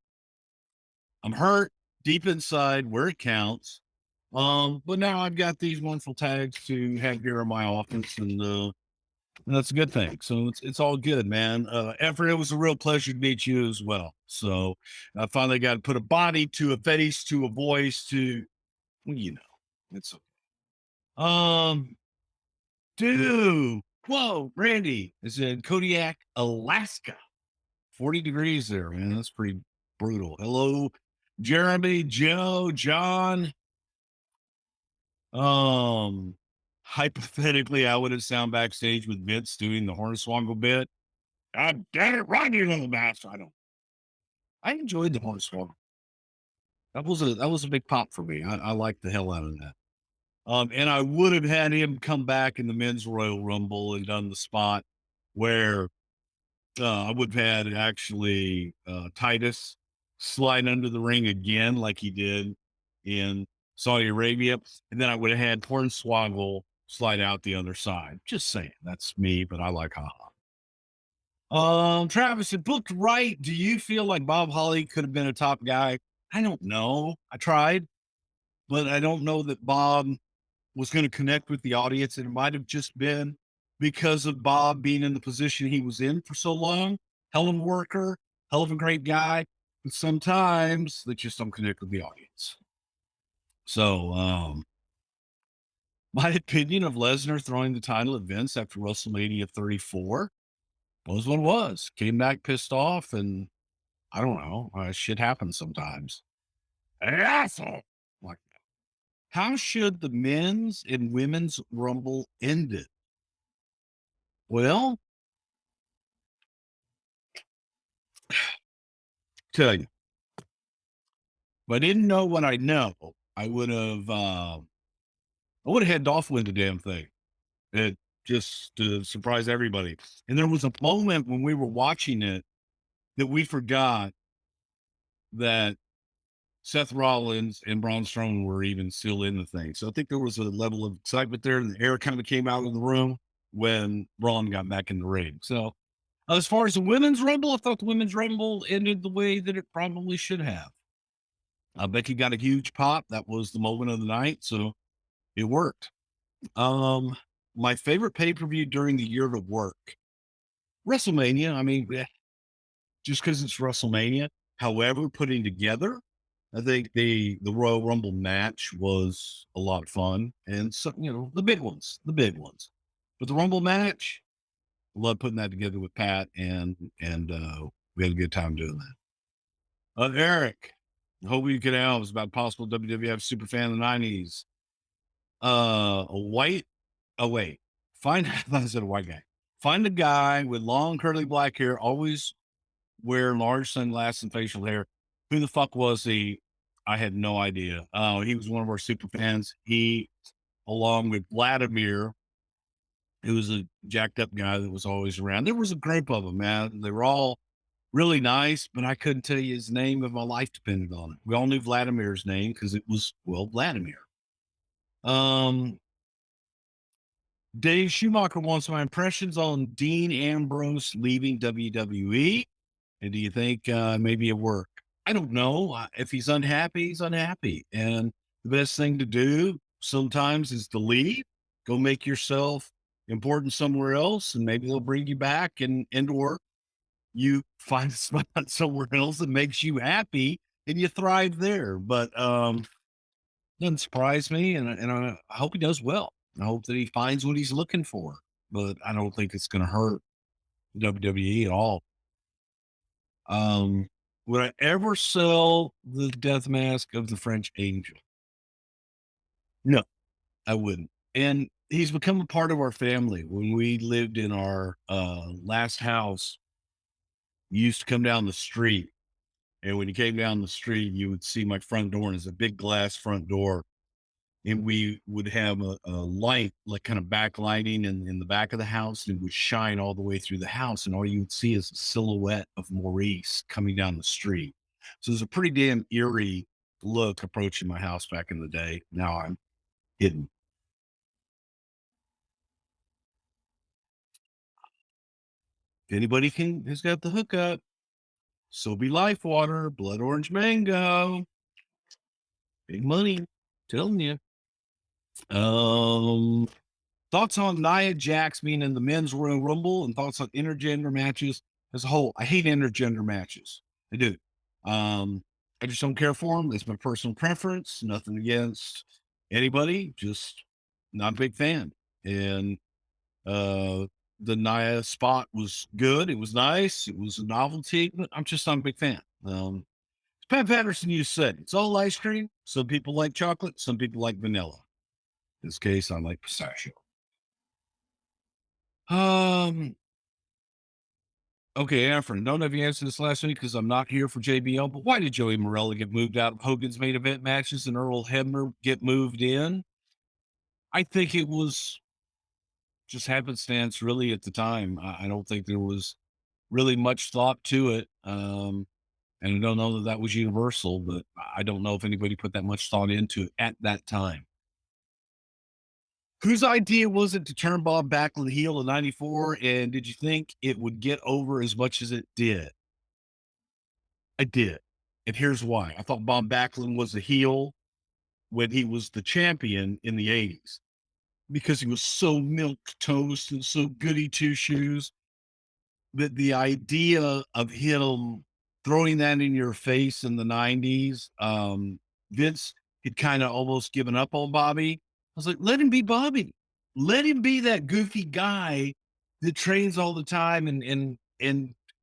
I'm hurt deep inside where it counts. But now I've got these wonderful tags to have here in my office, and that's a good thing. So it's all good, man. Efren, it was a real pleasure to meet you as well. So I finally got to put a body to a face, to a voice, to, well, you know, it's okay. Dude, whoa, Randy is in Kodiak, Alaska. 40 degrees there, man. That's pretty brutal. Hello, Jeremy, Joe, John. Hypothetically, I would have sound backstage with Vince doing the Hornswoggle bit. God damn it, right, you little bastard. I enjoyed the Hornswoggle. That was a big pop for me. I liked the hell out of that. And I would have had him come back in the men's Royal Rumble and done the spot where I would have had actually Titus slide under the ring again, like he did in Saudi Arabia. And then I would have had Hornswoggle slide out the other side. Just saying, that's me, but I like haha. Travis, it booked right. Do you feel like Bob Holly could have been a top guy? I don't know. I tried, but I don't know that Bob was going to connect with the audience. And it might have just been because of Bob being in the position he was in for so long. Hell of a worker, hell of a great guy. But sometimes they just don't connect with the audience. So, my opinion of Lesnar throwing the title at Vince after WrestleMania 34 was what it was. Came back pissed off, and I don't know. Shit happens sometimes. Asshole. Like, how should the men's and women's Rumble end it? Well, tell you, if I didn't know what I know, I would have had Dolph win the damn thing. It just to surprise everybody. And there was a moment when we were watching it that we forgot that Seth Rollins and Braun Strowman were even still in the thing. So I think there was a level of excitement there, and the air kind of came out of the room when Braun got back in the ring. So As far as the women's rumble, I thought the women's rumble ended the way that it probably should have. Becky got a huge pop. That was the moment of the night, so it worked. My favorite pay-per-view during the year to work, WrestleMania. I mean, just because it's WrestleMania. However, putting together, I think the Royal Rumble match was a lot of fun, and so the big ones. But the Rumble match, love putting that together with Pat, and we had a good time doing that. Eric, hope you could help. It's about possible WWF superfan of the '90s. A white. Oh wait, find. I thought I said a white guy. Find a guy with long curly black hair, always wear large sunglasses and facial hair. Who the fuck was he? I had no idea. He was one of our super fans. He, along with Vladimir, who was a jacked up guy that was always around. There was a group of them, man. They were all really nice, but I couldn't tell you his name if my life depended on it. We all knew Vladimir's name because it was, well, Vladimir. Dave Schumacher wants my impressions on Dean Ambrose leaving WWE. And do you think maybe it worked? I don't know. If he's unhappy, he's unhappy. And the best thing to do sometimes is to leave, go make yourself important somewhere else, and maybe they'll bring you back and or you find a spot somewhere else that makes you happy and you thrive there. But doesn't surprise me, and I hope he does well. I hope that he finds what he's looking for, but I don't think it's going to hurt WWE at all. Would I ever sell the death mask of the French Angel? No, I wouldn't. And he's become a part of our family. When we lived in our last house, you used to come down the street. And when you came down the street, you would see my front door, and it's a big glass front door. And we would have a light, like kind of backlighting in the back of the house, and it would shine all the way through the house. And all you would see is a silhouette of Maurice coming down the street. So it was a pretty damn eerie look approaching my house back in the day. Now I'm hidden. If anybody has got the hookup, so be Life Water, Blood Orange Mango. Big money. Telling you. Thoughts on Nia Jax being in the men's Royal Rumble, and thoughts on intergender matches as a whole. I hate intergender matches. I do. I just don't care for them. It's my personal preference. Nothing against anybody. Just not a big fan. And the Nia spot was good. It was nice. It was a novelty. But I'm just not a big fan. Pat Patterson, you said it's all ice cream. Some people like chocolate. Some people like vanilla. In this case, I like pistachio. Okay, Afrin, don't have you answered this last week because I'm not here for JBL, but why did Joey Morella get moved out of Hogan's main event matches and Earl Hebner get moved in? I think it was just happenstance really at the time. I don't think there was really much thought to it. And I don't know that was universal, but I don't know if anybody put that much thought into it at that time. Whose idea was it to turn Bob Backlund heel in '94? And did you think it would get over as much as it did? I did. And here's why. I thought Bob Backlund was a heel when he was the champion in the '80s because he was so milk toast and so goody two shoes that the idea of him throwing that in your face in the '90s, Vince had kind of almost given up on Bobby. I was like, let him be Bobby. Let him be that goofy guy that trains all the time and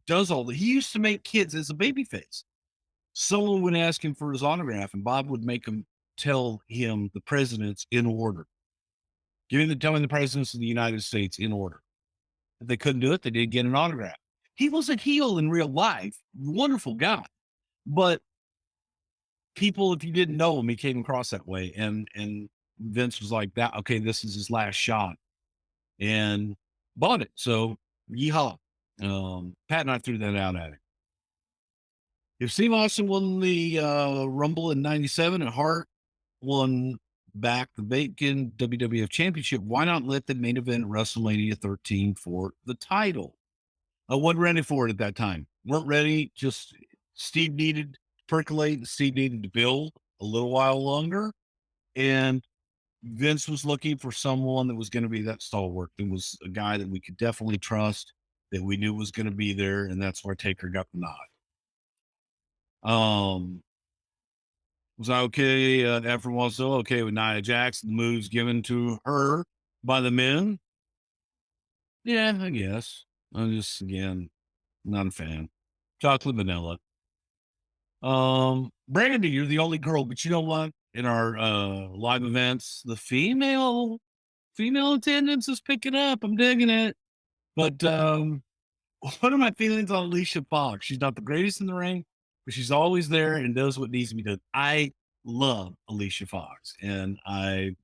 does all the. He used to make kids as a babyface. Someone would ask him for his autograph, and Bob would make him tell him the presidents in order. Telling the presidents of the United States in order. If they couldn't do it, they did get an autograph. He was a heel in real life, wonderful guy, but people, if you didn't know him, he came across that way, and Vince was like, "That okay? This is his last shot," and bought it. So, yeehaw! Pat and I threw that out at him. If Steve Austin won the Rumble in '97 and Hart won back the vacant WWF Championship, why not let the main event WrestleMania 13 for the title? I wasn't ready for it at that time. Weren't ready. Just Steve needed to percolate. Steve needed to build a little while longer. And Vince was looking for someone that was going to be that stalwart. That was a guy that we could definitely trust, that we knew was going to be there. And that's why Taker got the nod. Was I okay after a while? So okay with Nia Jax, the moves given to her by the men? Yeah, I guess. I'm just, again, not a fan. Chocolate vanilla. Brandy, you're the only girl, but you know what? In our live events, the female attendance is picking up. I'm digging it. But what are my feelings on Alicia Fox? She's not the greatest in the ring, but she's always there and does what needs to be done. I love Alicia Fox, and I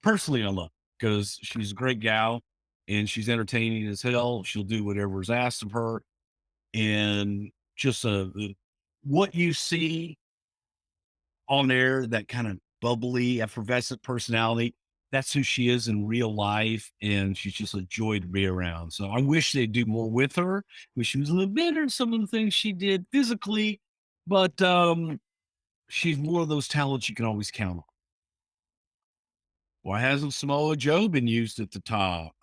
love because she's a great gal and she's entertaining as hell. She'll do whatever is asked of her, and just what you see on there, that kind of bubbly, effervescent personality. That's who she is in real life, and she's just a joy to be around. So I wish they'd do more with her. Wish she was a little better in some of the things she did physically, but she's one of those talents you can always count on. Why hasn't Samoa Joe been used at the top?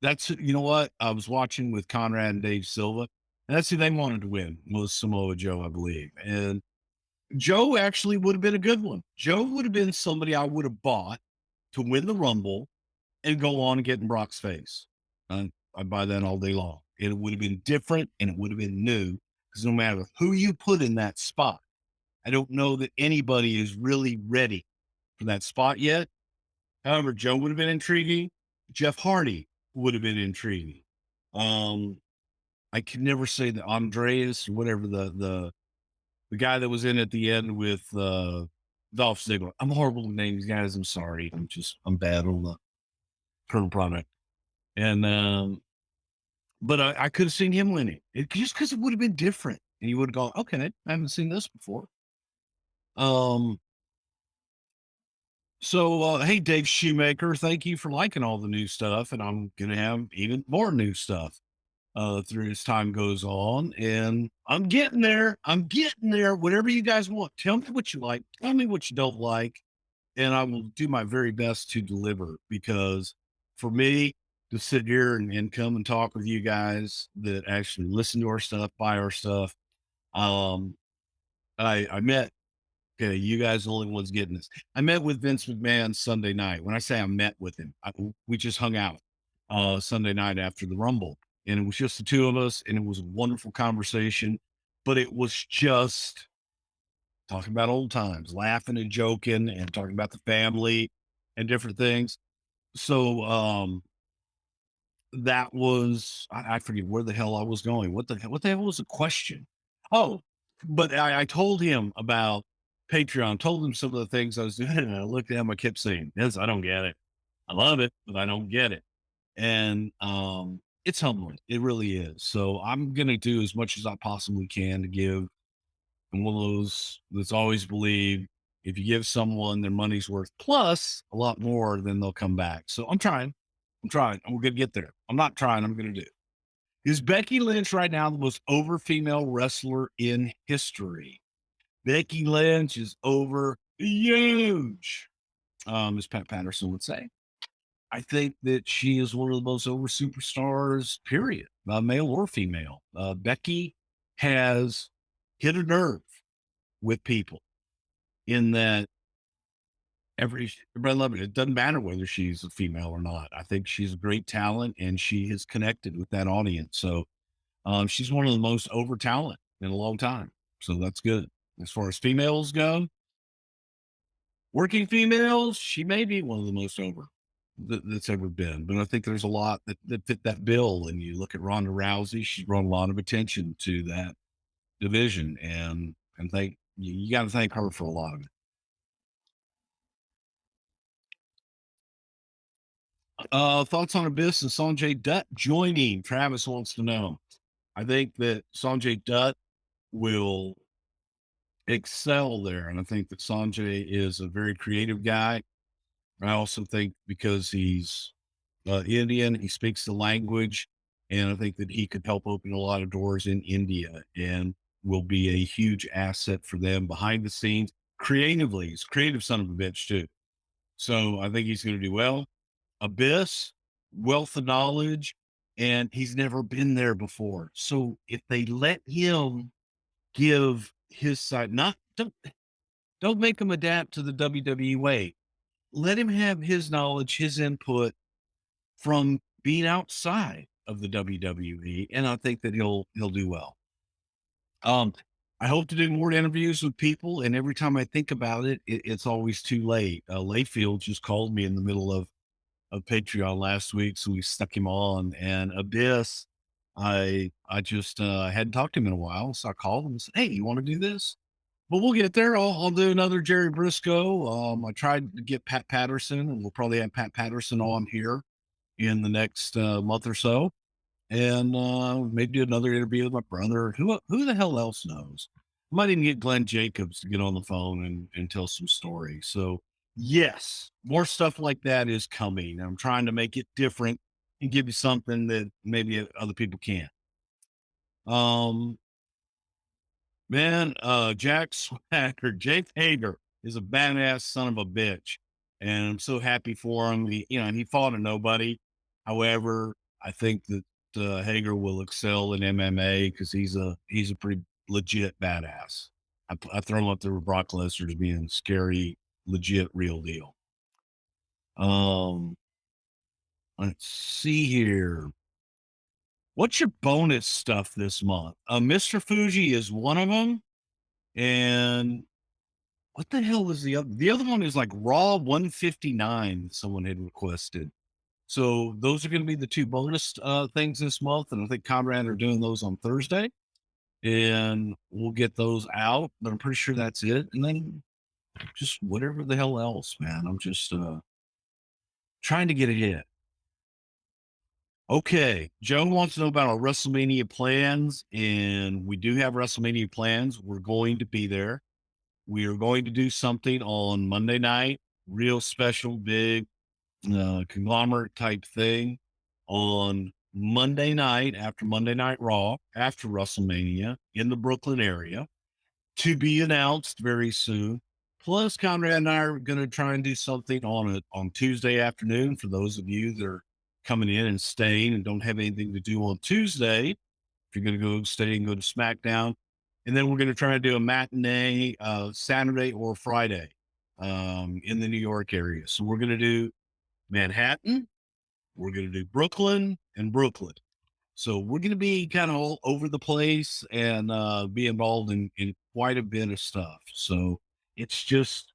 That's, you know what? I was watching with Conrad and Dave Silva, and that's who they wanted to win, was Samoa Joe, I believe. And Joe actually would have been a good one. Joe would have been somebody I would have bought to win the Rumble and go on and get in Brock's face. I'd buy that all day long. It would have been different and it would have been new, because no matter who you put in that spot, I don't know that anybody is really ready for that spot yet. However, Joe would have been intriguing. Jeff Hardy would have been intriguing. I can never say the Andreas or whatever, the guy that was in at the end with Dolph Ziggler. I'm horrible with names, guys. I'm sorry. I'm bad on the current product. And but I could have seen him winning just because it would have been different. And you would have gone, okay, I haven't seen this before. So hey, Dave Shoemaker, thank you for liking all the new stuff. And I'm gonna have even more new stuff through as time goes on. And I'm getting there. Whatever you guys want. Tell me what you like. Tell me what you don't like. And I will do my very best to deliver, because for me to sit here and come and talk with you guys that actually listen to our stuff, buy our stuff. I met, okay, you guys are the only ones getting this. I met with Vince McMahon Sunday night. When I say I met with him, we just hung out Sunday night after the Rumble. And it was just the two of us, and it was a wonderful conversation. But it was just talking about old times, laughing and joking, and talking about the family and different things. So that was, I forget where the hell I was going. What the hell was the question? Oh, but I told him about Patreon, told him some of the things I was doing, and I looked at him, I kept saying, "Yes, I don't get it. I love it, but I don't get it." And it's humbling. It really is. So I'm gonna do as much as I possibly can to give. I'm one of those that's always believed, if you give someone their money's worth plus a lot more, then they'll come back. So I'm trying. I'm going to get there. I'm not trying. I'm going to do. Is Becky Lynch right now the most over female wrestler in history? Becky Lynch is over huge, as Pat Patterson would say. I think that she is one of the most over superstars, period, male or female. Becky has hit a nerve with people in that everybody loves it. It doesn't matter whether she's a female or not. I think she's a great talent, and she has connected with that audience. So she's one of the most over talent in a long time. So that's good. As far as females go, working females, she may be one of the most over that's ever been. But I think there's a lot that fit that bill. And you look at Ronda Rousey, she's brought a lot of attention to that division, and thank you got to thank her for a lot of it. Thoughts on Abyss and Sanjay Dutt joining? Travis wants to know. I think that Sanjay Dutt will excel there, and I think that Sanjay is a very creative guy. I also think because he's Indian, he speaks the language, And I think that he could help open a lot of doors in India and will be a huge asset for them behind the scenes. Creatively, he's a creative son of a bitch too. So I think he's going to do well. Abyss, wealth of knowledge, and he's never been there before. So if they let him give his side, not don't make him adapt to the WWE way. Let him have his knowledge, his input from being outside of the WWE, and I think that he'll do well. Um, I hope to do more interviews with people, and every time I think about it, it's always too late. Layfield just called me in the middle of Patreon last week, so we stuck him on. And Abyss, I just hadn't talked to him in a while, so I called him and said, "Hey, you want to do this?" But we'll get there. I'll do another Jerry Briscoe. I tried to get Pat Patterson, and we'll probably have Pat Patterson on here in the next month or so, and maybe do another interview with my brother. Who the hell else knows? Might even get Glenn Jacobs to get on the phone and tell some stories. So yes, more stuff like that is coming. I'm trying to make it different and give you something that maybe other people can't. Um, Man, Jack Swagger, Jake Hager is a badass son of a bitch, and I'm so happy for him. He fought a nobody. However, I think that Hager will excel in MMA because he's a pretty legit badass. I throw him up there with Brock Lesnar as being scary, legit, real deal. Um, let's see here. What's your bonus stuff this month? Mr. Fuji is one of them, and what the hell was the other? The other one is like Raw 159. Someone had requested. So those are going to be the two bonus things this month, and I think Conrad are doing those on Thursday, and we'll get those out. But I'm pretty sure that's it. And then just whatever the hell else, man. I'm just trying to get ahead. Okay, Joe wants to know about our WrestleMania plans, and we do have WrestleMania plans. We're going to be there. We are going to do something on Monday night, real special, big conglomerate type thing on Monday night after Monday Night Raw, after WrestleMania in the Brooklyn area, to be announced very soon. Plus, Conrad and I are going to try and do something on Tuesday afternoon for those of you that are coming in and staying and don't have anything to do on Tuesday. If you're going to go stay and go to SmackDown, and then we're going to try to do a matinee Saturday or Friday in the New York area. So we're going to do Manhattan, we're going to do Brooklyn and Brooklyn. So we're going to be kind of all over the place and be involved in quite a bit of stuff. So it's just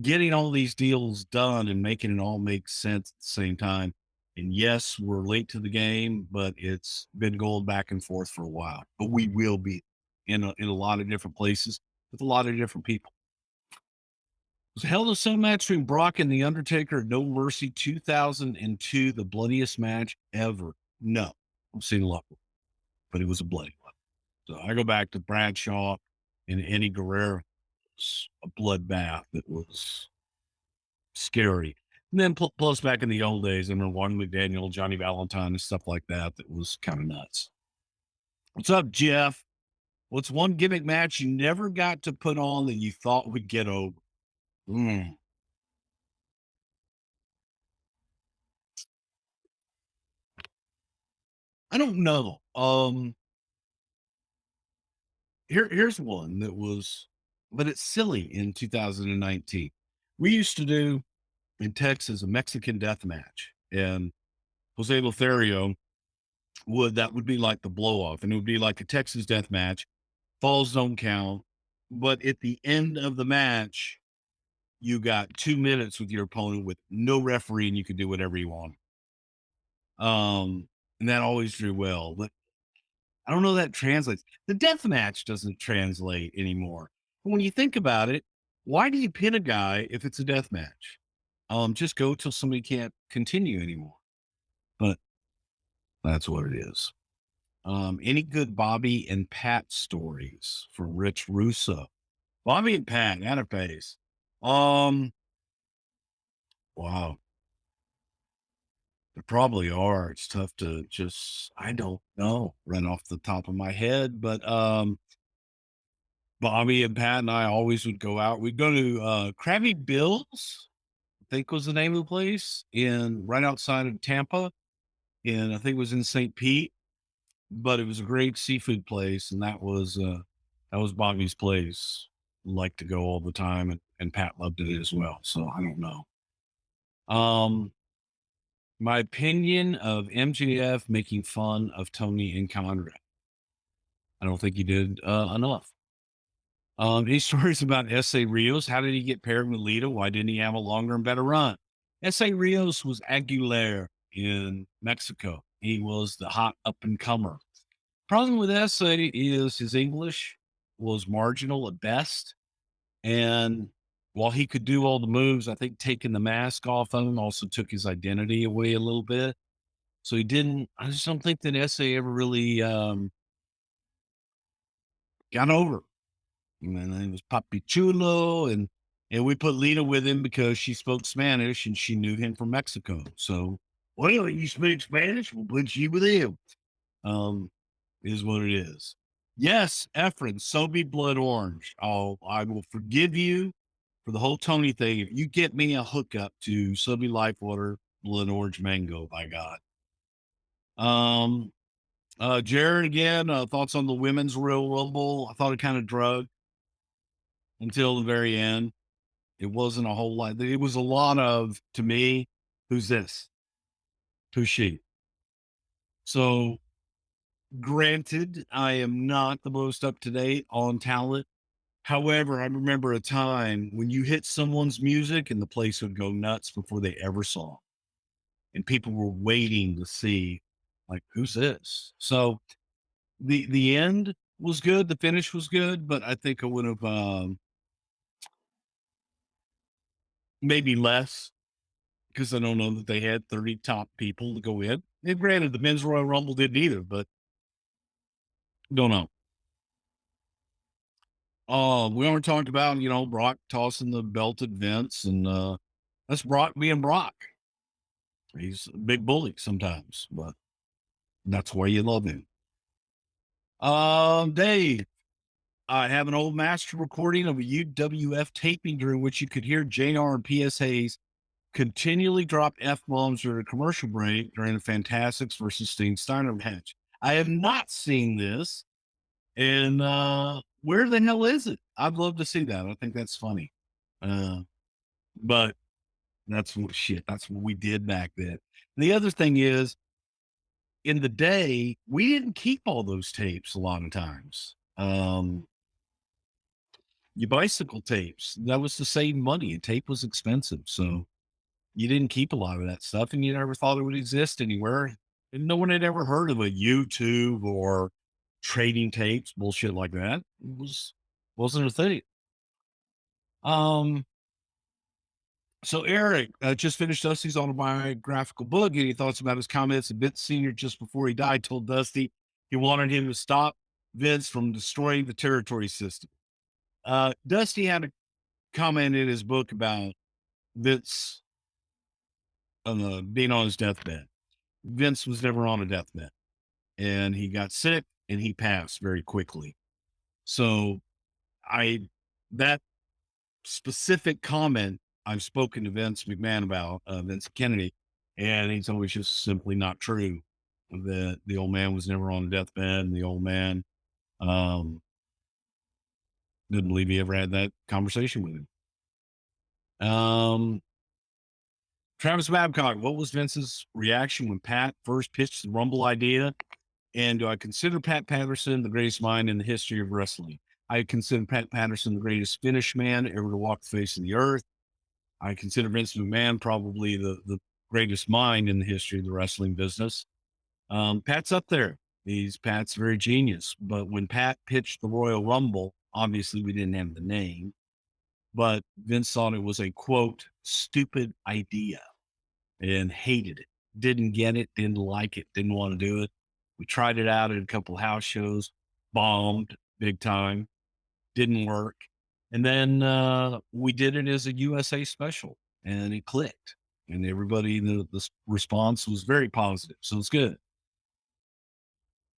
getting all these deals done and making it all make sense at the same time. And yes, we're late to the game, but it's been going back and forth for a while. But we will be in a lot of different places with a lot of different people. Was a Hell in a Cell match between Brock and The Undertaker at No Mercy 2002, the bloodiest match ever. No, I've seen a lot, but it was a bloody one. So I go back to Bradshaw and Eddie Guerrero. It's a bloodbath that was scary. And then plus back in the old days, I remember Warren McDaniel, Johnny Valentine, and stuff like that. That was kind of nuts. What's up, Jeff? What's one gimmick match you never got to put on that you thought would get over? I don't know. Here's one that was, but it's silly in 2019. We used to do in Texas a Mexican death match, and Jose Lothario that would be like the blow off, and it would be like a Texas death match, falls don't count, but at the end of the match, you got 2 minutes with your opponent with no referee, and you could do whatever you want. And that always drew well, but I don't know that translates. The death match doesn't translate anymore. But when you think about it, why do you pin a guy if it's a death match? Just go till somebody can't continue anymore. But that's what it is. Any good Bobby and Pat stories for Rich Russo? Bobby and Pat, Interface. Wow. There probably are. It's tough to just, I don't know, run off the top of my head. But Bobby and Pat and I always would go out. We'd go to Krabby Bill's, I think was the name of the place, in right outside of Tampa. And I think it was in St. Pete, but it was a great seafood place, and that was Bobby's place. Liked to go all the time, and Pat loved it as well. So I don't know. Um, my opinion of MJF making fun of Tony and Conrad. I don't think he did enough. Any stories about S.A. Rios? How did he get paired with Lita? Why didn't he have a longer and better run? S.A. Rios was Aguilera in Mexico. He was the hot up and comer. Problem with S.A. is his English was marginal at best. And while he could do all the moves, I think taking the mask off of him also took his identity away a little bit. So he didn't, I just don't think that S.A. ever really got over. And it was Papi Chulo, and we put Lita with him because she spoke Spanish and she knew him from Mexico. So, well, you speak Spanish, we'll put you with him. Is what it is. Yes, Efren, so be blood orange. I will forgive you for the whole Tony thing if you get me a hookup to so be life water, blood orange mango. By God. Jared again. Thoughts on the women's Royal Rumble? I thought it kind of drug until the very end. It wasn't a whole lot. It was a lot of, to me, who's this? Who's she? So, granted, I am not the most up to date on talent. However, I remember a time when you hit someone's music and the place would go nuts before they ever saw. And people were waiting to see, like, who's this? So the end was good, the finish was good, but I think I would have maybe less, because I don't know that they had 30 top people to go in. And granted, the men's Royal Rumble didn't either, but don't know. We already talked about, Brock tossing the belt at Vince, and that's Brock being Brock. He's a big bully sometimes, but that's why you love him. Dave, I have an old master recording of a UWF taping during which you could hear JR and PSAs continually drop F-bombs during a commercial break during the Fantastics versus Sting Steiner match. I have not seen this. And where the hell is it? I'd love to see that. I think that's funny. But that's what we did back then. The other thing is, in the day, we didn't keep all those tapes a lot of times. Your bicycle tapes, that was to save money. Tape was expensive. So you didn't keep a lot of that stuff, and you never thought it would exist anywhere. And no one had ever heard of a YouTube or trading tapes, bullshit like that. Wasn't a thing. So Eric just finished Dusty's autobiographical book. Any thoughts about his comments? Vince Sr. just before he died told Dusty he wanted him to stop Vince from destroying the territory system. Dusty had a comment in his book about Vince being on his deathbed. Vince was never on a deathbed, and he got sick and he passed very quickly. So that specific comment, I've spoken to Vince McMahon about, Vince Kennedy, and he's always just simply not true. That the old man was never on a deathbed, and the old man didn't believe he ever had that conversation with him. Travis Babcock, what was Vince's reaction when Pat first pitched the Rumble idea? And do I consider Pat Patterson the greatest mind in the history of wrestling? I consider Pat Patterson the greatest finish man ever to walk the face of the earth. I consider Vince McMahon probably the greatest mind in the history of the wrestling business. Pat's up there. Pat's very genius. But when Pat pitched the Royal Rumble, obviously we didn't have the name, but Vince thought it was a, quote, stupid idea and hated it. Didn't get it, didn't like it, didn't want to do it. We tried it out at a couple house shows, bombed big time, didn't work. And then we did it as a USA special, and it clicked. and everybody, the response was very positive. So it's good.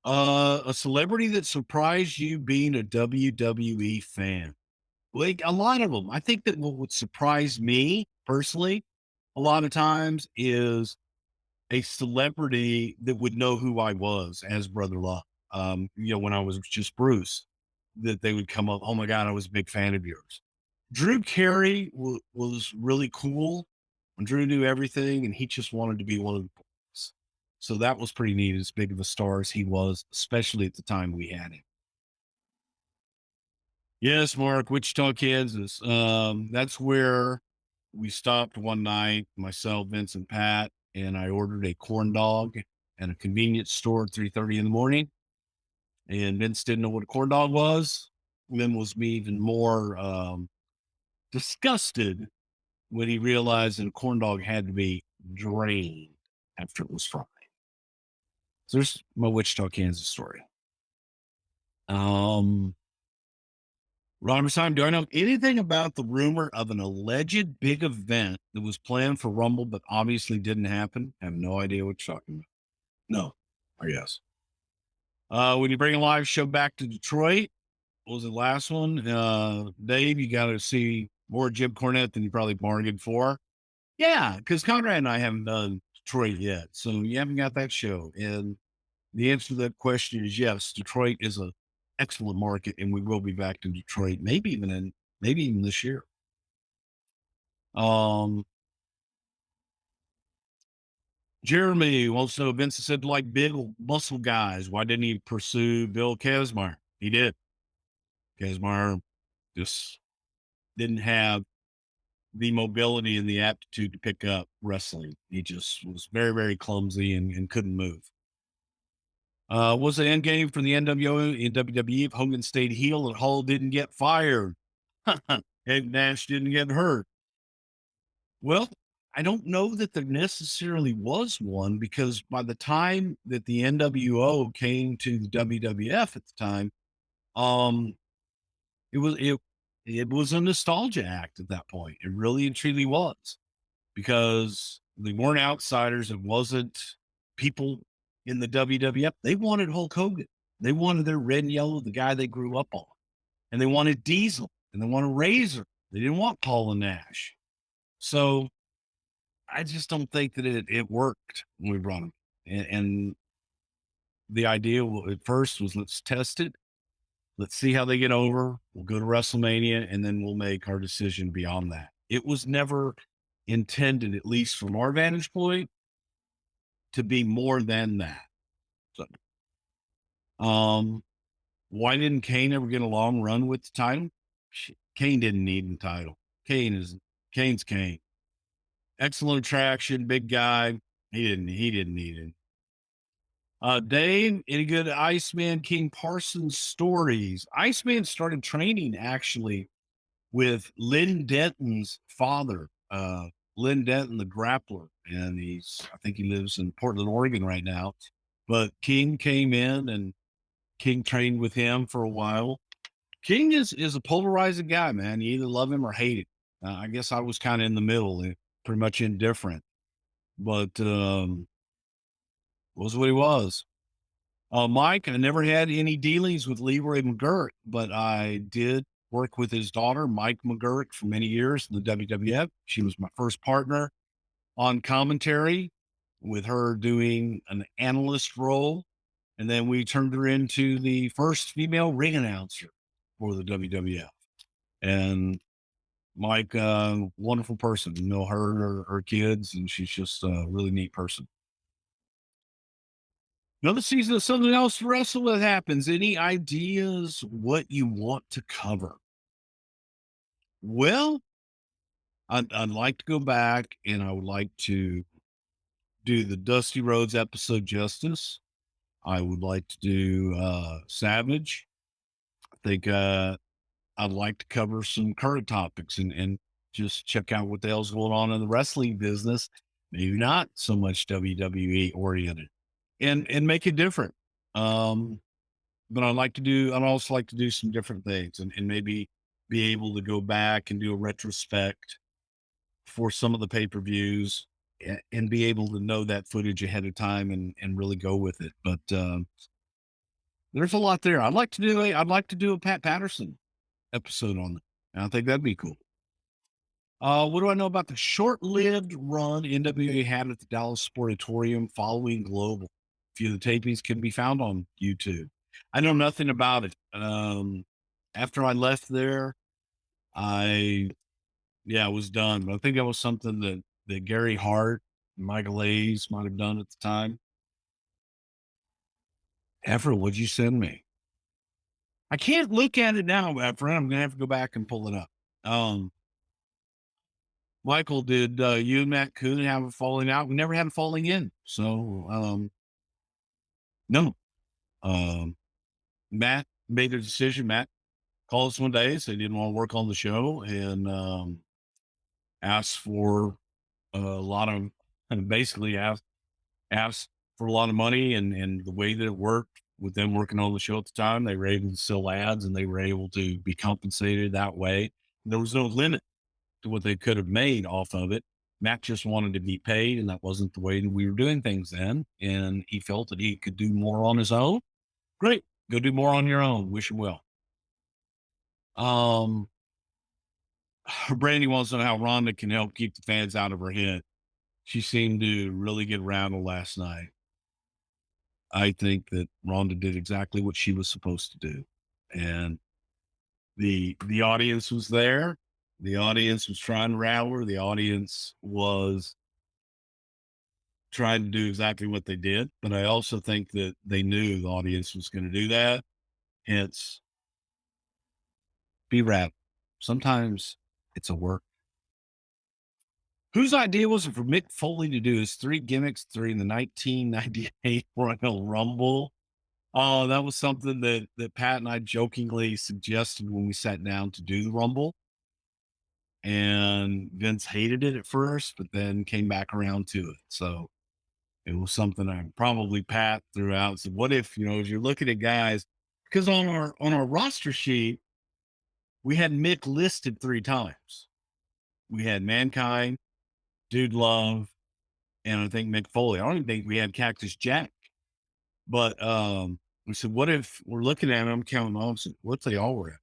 A celebrity that surprised you being a WWE fan. Like a lot of them. I think that what would surprise me personally, a lot of times is a celebrity that would know who I was as Brother Love. When I was just Bruce, that they would come up, oh my God, I was a big fan of yours. Drew Carey was really cool. Drew knew everything and he just wanted to be one of the boys. So that was pretty neat, as big of a star as he was, especially at the time we had him. Yes, Mark, Wichita, Kansas. That's where we stopped one night, myself, Vince, and Pat, and I ordered a corn dog at a convenience store at 3:30 in the morning. And Vince didn't know what a corn dog was. Then was me even more disgusted when he realized that a corn dog had to be drained after it was fried. So there's my Wichita, Kansas story. Robert Simon, do I know anything about the rumor of an alleged big event that was planned for Rumble but obviously didn't happen? I have no idea what you're talking about. No, I guess. When you bring a live show back to Detroit, what was the last one? Dave, you got to see more Jim Cornette than you probably bargained for. Yeah, because Conrad and I haven't done Detroit yet, so you haven't got that show. And the answer to that question is yes. Detroit is a excellent market, and we will be back to Detroit, maybe even this year. Jeremy wants to know, Vince said like big muscle guys. Why didn't he pursue Bill Kazmaier? He did. Kazmaier just didn't have the mobility and the aptitude to pick up wrestling. He just was very, very clumsy and couldn't move. Was the end game for the NWO in WWE if Hogan stayed heel and Hall didn't get fired? And Nash didn't get hurt. Well, I don't know that there necessarily was one, because by the time that the NWO came to the WWF at the time, it was a nostalgia act at that point. It really and truly was, because they weren't outsiders. It wasn't people in the WWF. They wanted Hulk Hogan. They wanted their red and yellow, the guy they grew up on. And they wanted Diesel, and they wanted Razor. They didn't want Paul and Nash. So I just don't think that it worked when we brought him. And the idea at first was, let's test it. Let's see how they get over. We'll go to WrestleMania, and then we'll make our decision beyond that. It was never intended, at least from our vantage point, to be more than that. So, why didn't Kane ever get a long run with the title? Kane didn't need the title. Kane's Kane. Excellent attraction, big guy. He didn't need it. Dave, any good Iceman King Parsons stories? Iceman started training actually with Lynn Denton's father, Lynn Denton, the grappler. And I think he lives in Portland, Oregon right now. But King came in and King trained with him for a while. King is a polarizing guy, man. You either love him or hate him. I guess I was kind of in the middle, pretty much indifferent. But was what he was. Mike, I never had any dealings with Leroy McGurk, but I did work with his daughter, Mike McGurk, for many years in the WWF. She was my first partner on commentary, with her doing an analyst role. And then we turned her into the first female ring announcer for the WWF. And Mike, wonderful person. You know her, her kids, and she's just a really neat person. Another season of something else to wrestle with happens. Any ideas what you want to cover? Well, I'd like to go back, and I would like to do the Dusty Rhodes episode justice. I would like to do Savage. I think I'd like to cover some current topics and just check out what the hell's going on in the wrestling business. Maybe not so much WWE oriented, and make it different. But I'd also like to do some different things, and maybe be able to go back and do a retrospect for some of the pay-per-views and be able to know that footage ahead of time and really go with it. But there's a lot there. I'd like to do a Pat Patterson episode on it. I think that'd be cool. What do I know about the short-lived run NWA had at the Dallas Sportatorium following Global? A few of the tapings can be found on YouTube. I know nothing about it. After I left there, I was done. But I think that was something that Gary Hart and Michael Hayes might have done at the time. Efra, what'd you send me? I can't look at it now, Efra. I'm gonna have to go back and pull it up. Michael, did you and Matt Coon have a falling out? We never had a falling in. So no. Matt made a decision. Matt called us one day, said he didn't want to work on the show, and asked for a lot of, and basically asked for a lot of money. And the way that it worked with them working on the show at the time, they were able to sell ads and they were able to be compensated that way. There was no limit to what they could have made off of it. Matt just wanted to be paid, and that wasn't the way that we were doing things then. And he felt that he could do more on his own. Great. Go do more on your own. Wish him well. Brandy wants to know how Rhonda can help keep the fans out of her head. She seemed to really get rattled last night. I think that Rhonda did exactly what she was supposed to do. And the audience was there. The audience was trying to rattle her. The audience was trying to do exactly what they did. But I also think that they knew the audience was going to do that. Hence, be rattled. Sometimes it's a work. Whose idea was it for Mick Foley to do his 3 gimmicks during the 1998 Royal Rumble? Oh, that was something that Pat and I jokingly suggested when we sat down to do the Rumble. And Vince hated it at first, but then came back around to it. So it was something I probably Pat threw out and said, what if, as you're looking at guys, because on our roster sheet, we had Mick listed 3 times. We had Mankind, Dude Love, and I think Mick Foley. I don't even think we had Cactus Jack. But we said, what if we're looking at them, counting on, what if they all were at?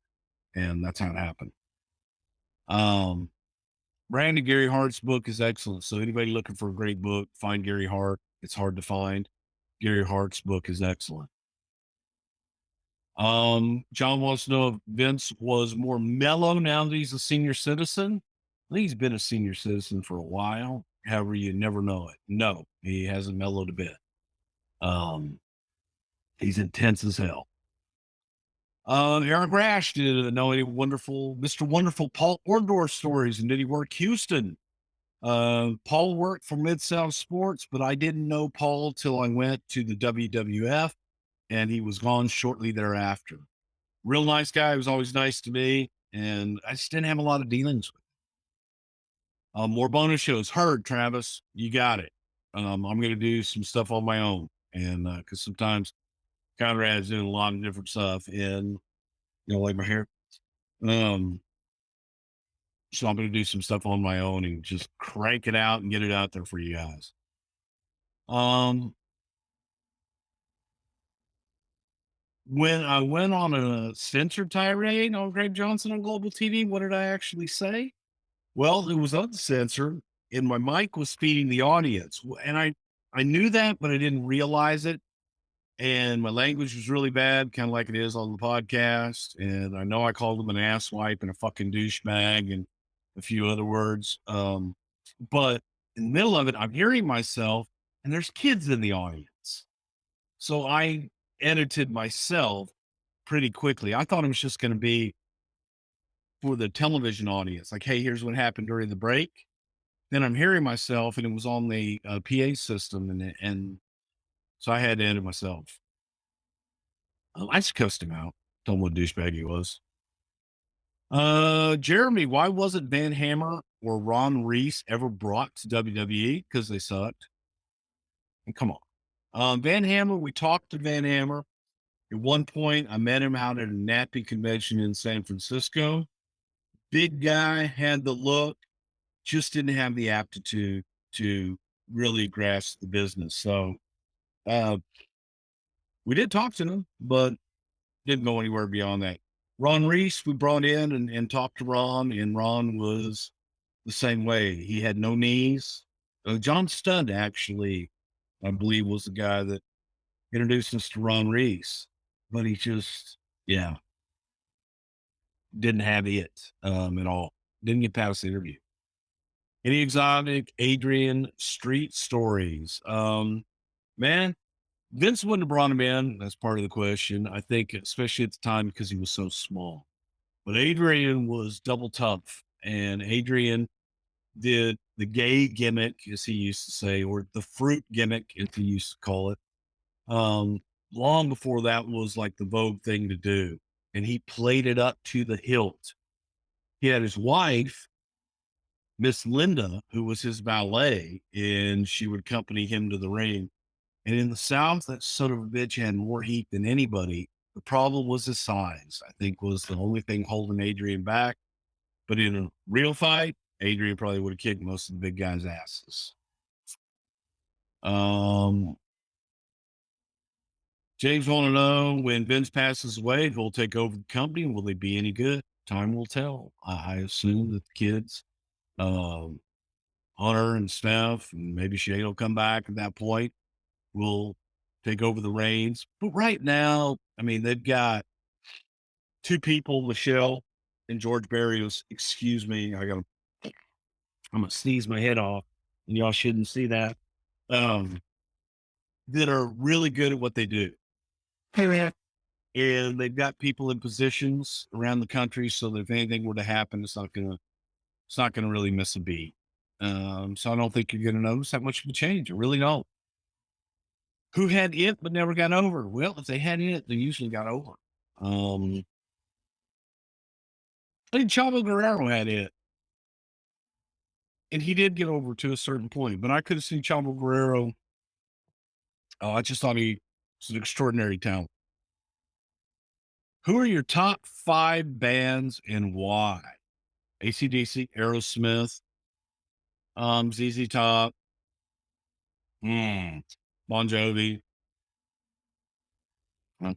And that's how it happened. Brandon Gary Hart's book is excellent. So anybody looking for a great book, find Gary Hart. It's hard to find. Gary Hart's book is excellent. John wants to know if Vince was more mellow now that he's a senior citizen. I think he's been a senior citizen for a while. However, you never know it. No, he hasn't mellowed a bit. He's intense as hell. Eric Rash did know any Mr. Wonderful Paul Orndorff stories, and did he work Houston? Paul worked for Mid-South Sports, but I didn't know Paul till I went to the WWF, and he was gone shortly thereafter. Real nice guy. He was always nice to me, and I just didn't have a lot of dealings with him. More bonus shows. Heard, Travis. You got it. I'm going to do some stuff on my own, and because sometimes Conrad's doing a lot of different stuff, and like my hair. So I'm going to do some stuff on my own and just crank it out and get it out there for you guys. When I went on a censor tirade on Greg Johnson on Global TV, what did I actually say? Well, it was uncensored, and my mic was feeding the audience, and I knew that, but I didn't realize it. And my language was really bad, kind of like it is on the podcast. And I know I called him an asswipe and a fucking douchebag and a few other words. But in the middle of it, I'm hearing myself, and there's kids in the audience. So I edited myself pretty quickly. I thought it was just going to be for the television audience. Like, hey, here's what happened during the break. Then I'm hearing myself, and it was on the PA system, and so I had to edit myself. I just cussed him out. Told him what a douchebag he was. Jeremy, why wasn't Van Hammer or Ron Reese ever brought to WWE? Because they sucked. And come on. Van Hammer, we talked to Van Hammer. At one point, I met him out at a nappy convention in San Francisco. Big guy, had the look, just didn't have the aptitude to really grasped the business. So uh, we did talk to him, but didn't go anywhere beyond that. Ron Reese, we brought in and talked to Ron, and Ron was the same way. He had no knees. John Studd, actually, I believe, was the guy that introduced us to Ron Reese, but he just, yeah, didn't have it at all. Didn't get past the interview. Any exotic Adrian street stories? Man, Vince wouldn't have brought him in. That's part of the question. I think, especially at the time, because he was so small. But Adrian was double tough, and Adrian did the gay gimmick, as he used to say, or the fruit gimmick, as he used to call it. Long before that was like the vogue thing to do, and he played it up to the hilt. He had his wife, Miss Linda, who was his valet, and she would accompany him to the ring. And in the South, that son of a bitch had more heat than anybody. The problem was his size, I think, was the only thing holding Adrian back. But in a real fight, Adrian probably would have kicked most of the big guys' asses. James want to know, when Vince passes away, who'll take over the company? Will they be any good? Time will tell. I assume that the kids, Hunter and Steph, and maybe Shane will come back at that point, will take over the reins. But right now, I mean, they've got two people, Michelle and George Barrios. Excuse me, I'm gonna sneeze my head off, and y'all shouldn't see that. That are really good at what they do. Hey, man. And they've got people in positions around the country so that if anything were to happen, it's not gonna really miss a beat. So I don't think you're gonna notice that much of a change. I really don't. Who had it but never got over? Well, if they had it, they usually got over. I think Chavo Guerrero had it, and he did get over to a certain point. But I could have seen Chavo Guerrero. Oh, I just thought he was an extraordinary talent. Who are your top 5 bands and why? AC/DC, Aerosmith, ZZ Top, Bon Jovi. I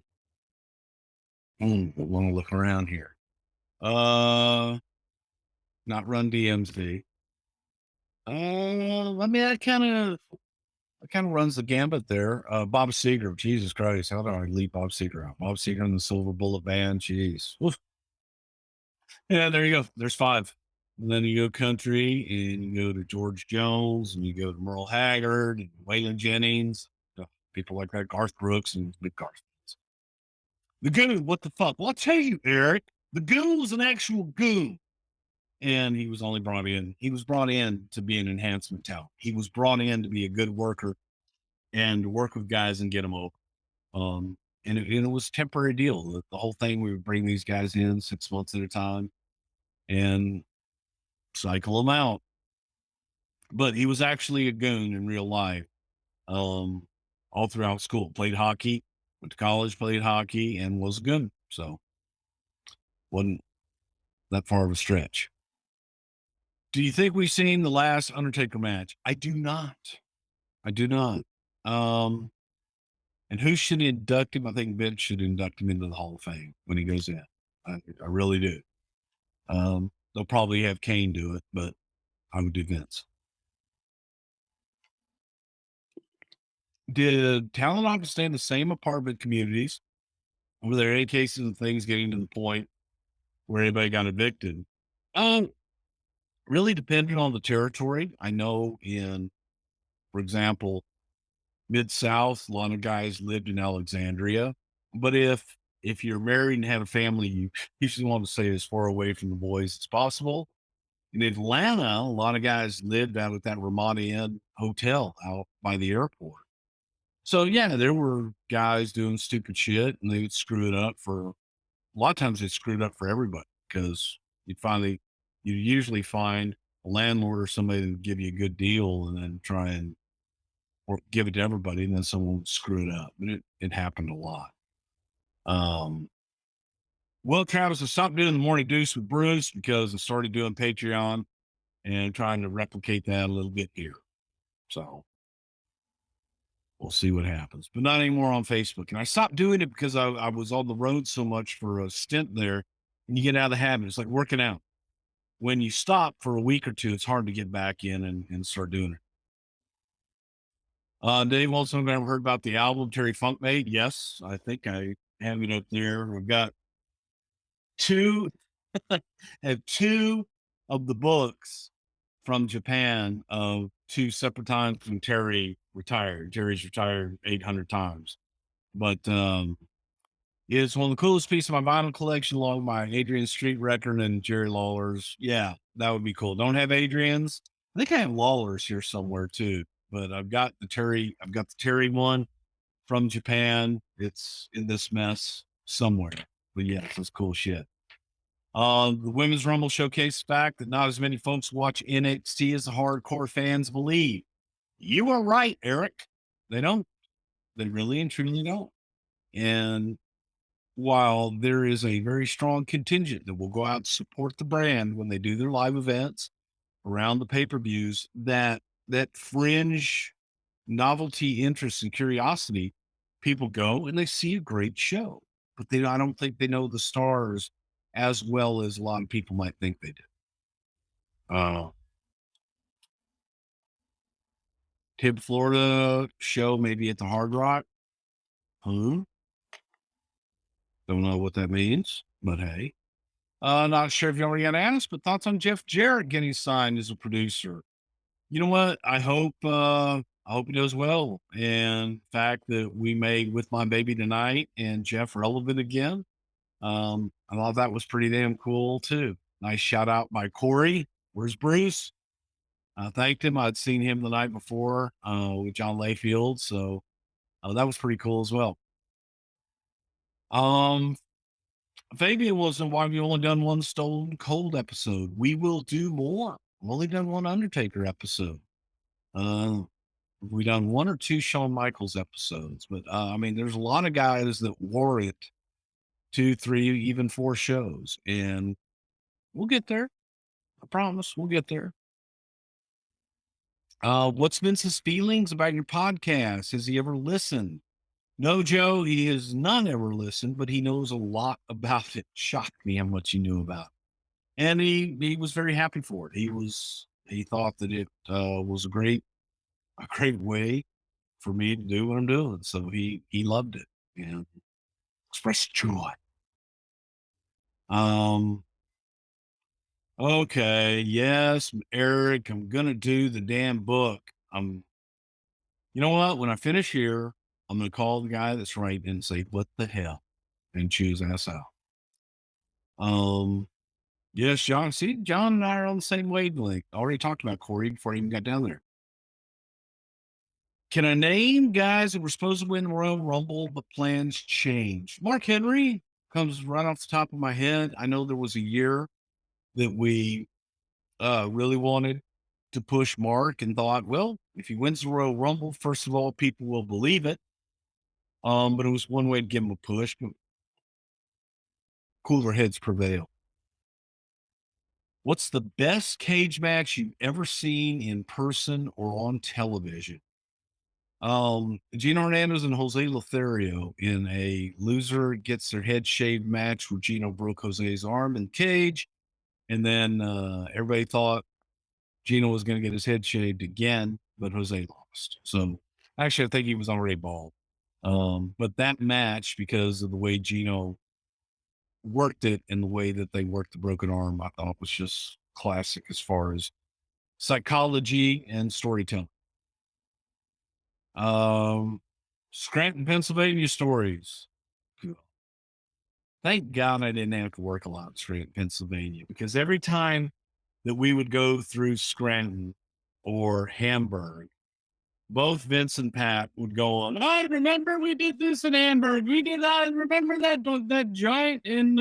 want to look around here. Not Run DMC. I mean, that kind of runs the gambit there. Bob Seger, Jesus Christ, how do I leave Bob Seger out? Bob Seger and the Silver Bullet Band, jeez. Oof. Yeah, there you go. There's 5. And then you go country, and you go to George Jones, and you go to Merle Haggard, and Waylon Jennings, people like that, Garth Brooks, and big Garth. The Goon, what the fuck? Well, I'll tell you, Eric, the Goon was an actual goon. And he was only brought in. He was brought in to be an enhancement talent. He was brought in to be a good worker and to work with guys and get them over. And it was a temporary deal. The whole thing, we would bring these guys in 6 months at a time and cycle them out. But he was actually a goon in real life. All throughout school, played hockey, went to college, played hockey, and was a goon. So wasn't that far of a stretch. Do you think we've seen the last Undertaker match? I do not. I do not. And who should induct him? I think Vince should induct him into the Hall of Fame when he goes in. I really do. They'll probably have Kane do it, but I would do Vince. Did talent often stay in the same apartment communities? Were there any cases of things getting to the point where anybody got evicted? Really depended on the territory. I know for example, Mid-South, a lot of guys lived in Alexandria. But if you're married and have a family, you usually want to stay as far away from the boys as possible. In Atlanta, a lot of guys lived out at that Ramada Inn hotel out by the airport. So yeah, there were guys doing stupid shit, and they would screw it up for, a lot of times they screwed up for everybody, because you usually find a landlord or somebody that would give you a good deal and then try and, or give it to everybody, and then someone would screw it up. But it happened a lot. Well, Travis, I stopped doing the morning deuce with Bruce because I started doing Patreon and trying to replicate that a little bit here. So we'll see what happens, but not anymore on Facebook. And I stopped doing it because I was on the road so much for a stint there, and you get out of the habit. It's like working out. When you stop for a week or two, it's hard to get back in and start doing it. Dave Wilson, ever heard about the album Terry Funk made? Yes, I think I have it up there. We've got two, have two of the books from Japan of two separate times when Terry retired. Terry's retired 800 times, but it's one of the coolest pieces of my vinyl collection, along with my Adrian Street record and Jerry Lawler's. Yeah, that would be cool. Don't have Adrian's. I think I have Lawler's here somewhere too, but I've got the Terry one from Japan. It's in this mess somewhere, but yeah, it's cool shit. The Women's Rumble showcased the fact that not as many folks watch NXT as the hardcore fans believe. You are right, Eric. They don't. They really and truly don't. And while there is a very strong contingent that will go out and support the brand when they do their live events around the pay-per-views, that fringe novelty, interest, and curiosity, people go and they see a great show, but I don't think they know the stars as well as a lot of people might think they do. Tib Florida show maybe at the Hard Rock. Don't know what that means, but hey. Not sure if you already got asked, but thoughts on Jeff Jarrett getting signed as a producer. You know what? I hope he does well. And the fact that we made With My Baby Tonight and Jeff relevant again, I thought that was pretty damn cool too. Nice shout out by Corey. Where's Bruce? I thanked him. I'd seen him the night before with John Layfield, so that was pretty cool as well. Fabian wasn't why we only done one Stone Cold episode. We will do more. We've only done one Undertaker episode. We done one or two Shawn Michaels episodes, but I mean, there's a lot of guys that warrant 2, 3, even 4 shows, and we'll get there. I promise we'll get there. What's Vince's feelings about your podcast? Has he ever listened? No, Joe, he has not ever listened, but he knows a lot about it. Shocked me how much he knew about it. And he was very happy for it. He thought that it was a great way for me to do what I'm doing. So he loved it and expressed joy. Okay. Yes, Eric, I'm going to do the damn book. You know what? When I finish here, I'm going to call the guy that's writing and say, what the hell? And choose ass out. Yes, John. See, John and I are on the same wavelength. I already talked about Corey before I even got down there. Can I name guys that were supposed to win the Royal Rumble, but plans changed? Mark Henry comes right off the top of my head. I know there was a year that we really wanted to push Mark and thought, well, if he wins the Royal Rumble, first of all, people will believe it. But it was one way to give him a push. But cooler heads prevail. What's the best cage match you've ever seen in person or on television? Gino Hernandez and Jose Lothario in a loser gets their head shaved match where Gino broke Jose's arm in the cage. And then everybody thought Gino was going to get his head shaved again, but Jose lost. So actually, I think he was already bald. But that match, because of the way Gino worked it and the way that they worked the broken arm, I thought was just classic as far as psychology and storytelling. Scranton, Pennsylvania stories. Thank God I didn't have to work a lot in Scranton, Pennsylvania, because every time that we would go through Scranton or Hamburg, both Vince and Pat would go on, I remember we did this in Hamburg. We did that. Remember that giant in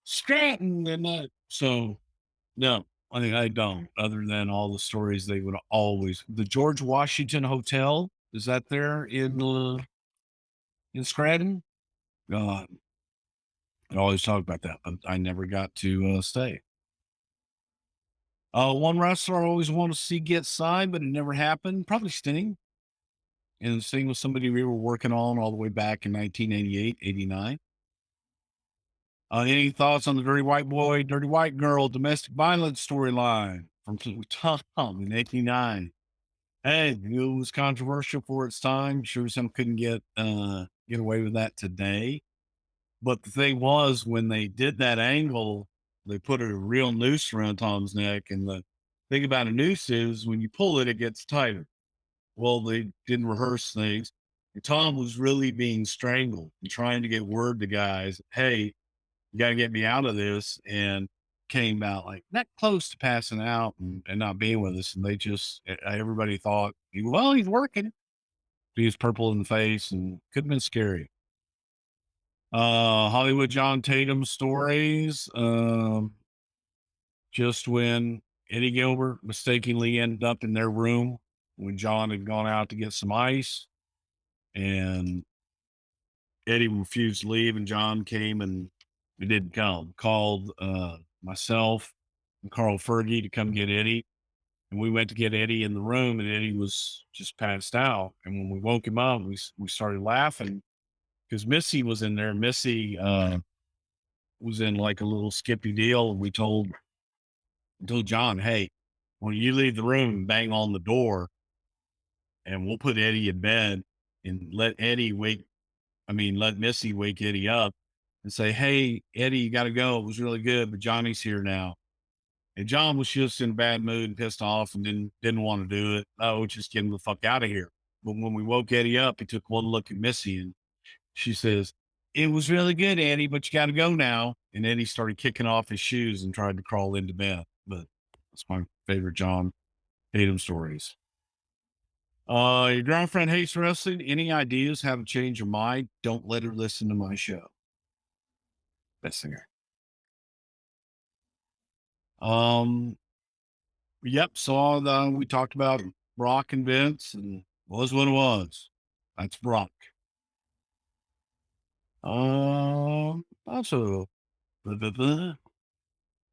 Scranton. And so, no, I don't, other than all the stories they would always, the George Washington Hotel, is that there in Scranton? God, I always talk about that, but I never got to stay. One wrestler I always wanted to see get signed, but it never happened. Probably Sting. And Sting was somebody we were working on all the way back in 1988, 89. Any thoughts on the Dirty White Boy, Dirty White Girl domestic violence storyline from Tom in 89? Hey, it was controversial for its time. Sure, some couldn't get away with that today. But the thing was, when they did that angle, they put a real noose around Tom's neck. And the thing about a noose is when you pull it, it gets tighter. Well, they didn't rehearse things. And Tom was really being strangled and trying to get word to guys, hey, you got to get me out of this. And came out like that close to passing out and not being with us. And they just, everybody thought, well, he's working. He was purple in the face and could have been scary. Hollywood John Tatum stories. Just when Eddie Gilbert mistakenly ended up in their room when John had gone out to get some ice, and Eddie refused to leave, and John came and he didn't come. Called myself and Carl Fergie to come get Eddie, and we went to get Eddie in the room, and Eddie was just passed out. And when we woke him up, we started laughing because Missy was in there. Missy was in like a little Skippy deal, and we told John, hey, when you leave the room, bang on the door, and we'll put Eddie in bed and let Missy wake Eddie up and say, hey, Eddie, you got to go. It was really good, but Johnny's here now. And John was just in a bad mood and pissed off and didn't want to do it. Oh, just get him the fuck out of here. But when we woke Eddie up, he took one look at Missy and she says, it was really good, Eddie, but you got to go now. And Eddie started kicking off his shoes and tried to crawl into bed. But that's my favorite John Tatum stories. Your girlfriend hates wrestling. Any ideas how to change her mind? Don't let her listen to my show. Best singer. Yep. So we talked about Brock and Vince, and was what it was. That's Brock. Also,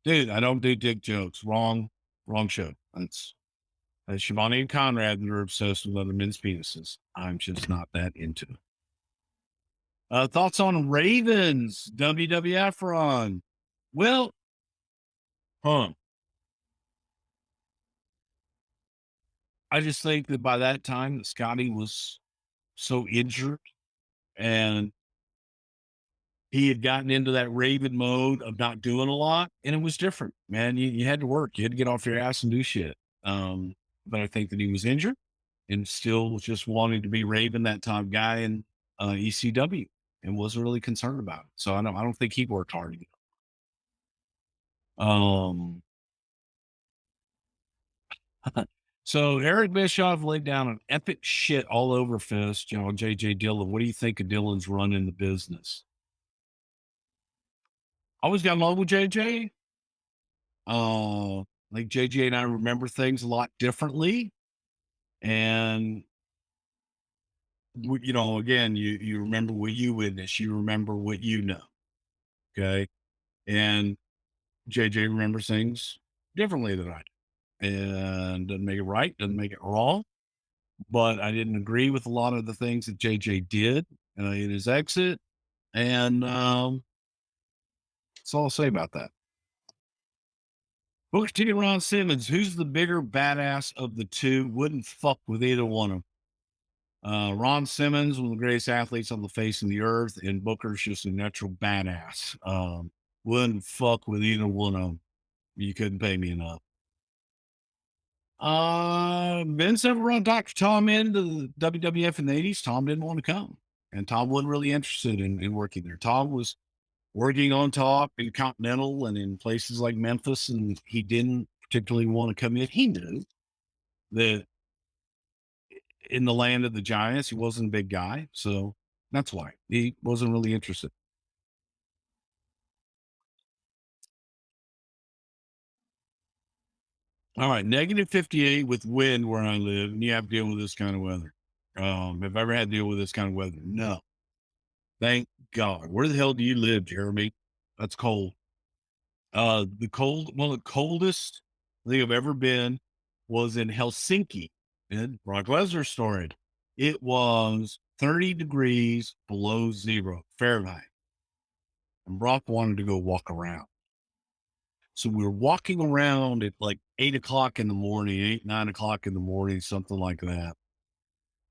dude, I don't do dick jokes. Wrong show. That's Shivani and Conrad that are obsessed with other men's penises. I'm just not that into it. Thoughts on Ravens, WWF run? Well, I just think that by that time that Scotty was so injured and he had gotten into that Raven mode of not doing a lot, and it was different, man. You had to work. You had to get off your ass and do shit. But I think that he was injured and still was just wanting to be Raven that time guy in ECW and wasn't really concerned about it. So I don't think he worked hard enough. So Eric Bischoff laid down an epic shit all over fist, JJ Dillon. What do you think of Dillon's run in the business? Always got along with JJ. Like JJ and I remember things a lot differently. And again, you remember what you witnessed, you remember what you know. Okay. And JJ remembers things differently than I do. And doesn't make it right, doesn't make it wrong. But I didn't agree with a lot of the things that JJ did in his exit. And that's all I'll say about that. Booker T and Ron Simmons, who's the bigger badass of the two? Wouldn't fuck with either one of them. Ron Simmons, one of the greatest athletes on the face of the earth, and Booker's just a natural badass. Wouldn't fuck with either one of them. You couldn't pay me enough. Vince ever run Dr. Tom into the WWF in the 80s? Tom didn't want to come. And Tom wasn't really interested in working there. Tom was working on top in Continental and in places like Memphis, and he didn't particularly want to come in. He knew that in the land of the giants, he wasn't a big guy. So that's why he wasn't really interested. All right. -58 with wind where I live, and you have to deal with this kind of weather. Have I ever had to deal with this kind of weather? No. Thank God. Where the hell do you live, Jeremy? That's cold. One of the coldest thing I've ever been was in Helsinki, in Brock Lesnar story. It was 30 degrees below zero Fahrenheit. And Brock wanted to go walk around. So we were walking around at like 8 o'clock in the morning, 9 o'clock in the morning, something like that.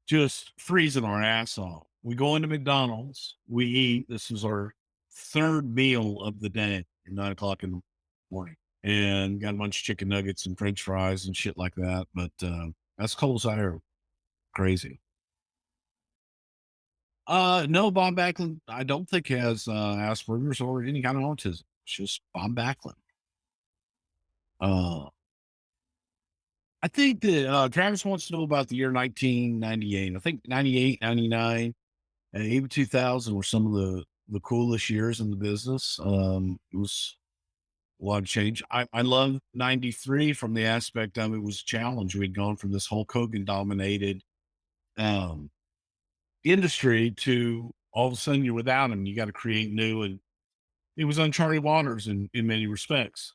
Just freezing our ass off. We go into McDonald's, we eat. This is our third meal of the day at 9 o'clock in the morning. And got a bunch of chicken nuggets and French fries and shit like that. But that's cold as I ever. Crazy. No, Bob Backlund, I don't think has Asperger's or any kind of autism. It's just Bob Backlund. I think that Travis wants to know about the year 1998. I think 98, 99, and even 2000 were some of the coolest years in the business. It was a lot of change. I love 93 from the aspect of it was a challenge. We'd gone from this Hulk Hogan dominated industry to all of a sudden you're without him. You got to create new, and it was uncharted waters in many respects.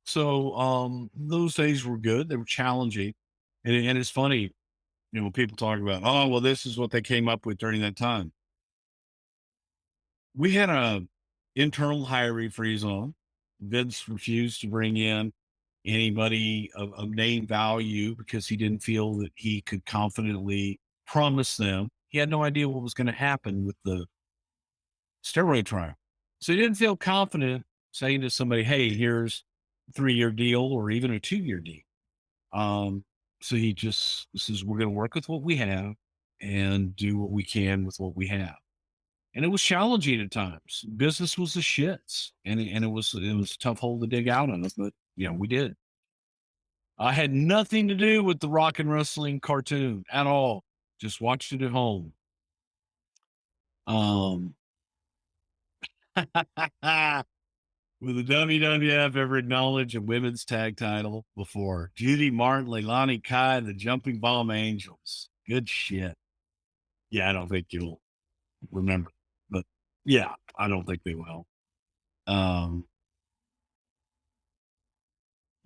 So those days were good. They were challenging. And it's funny, when people talk about, oh, well, this is what they came up with during that time. We had a internal hiring freeze on. Vince refused to bring in anybody of name value because he didn't feel that he could confidently promise them. He had no idea what was going to happen with the steroid trial. So he didn't feel confident saying to somebody, hey, here's a 3-year deal or even a 2-year deal. So he just says, we're going to work with what we have and do what we can with what we have. And it was challenging at times. Business was the shits, and it was a tough hole to dig out on it, but we did. I had nothing to do with the Rock and Wrestling cartoon at all. Just watched it at home. Will the WWF ever acknowledge a women's tag title before? Judy Martin, Leilani Kai, the Jumping Bomb Angels. Good shit. Yeah, I don't think you'll remember, but yeah, I don't think they will.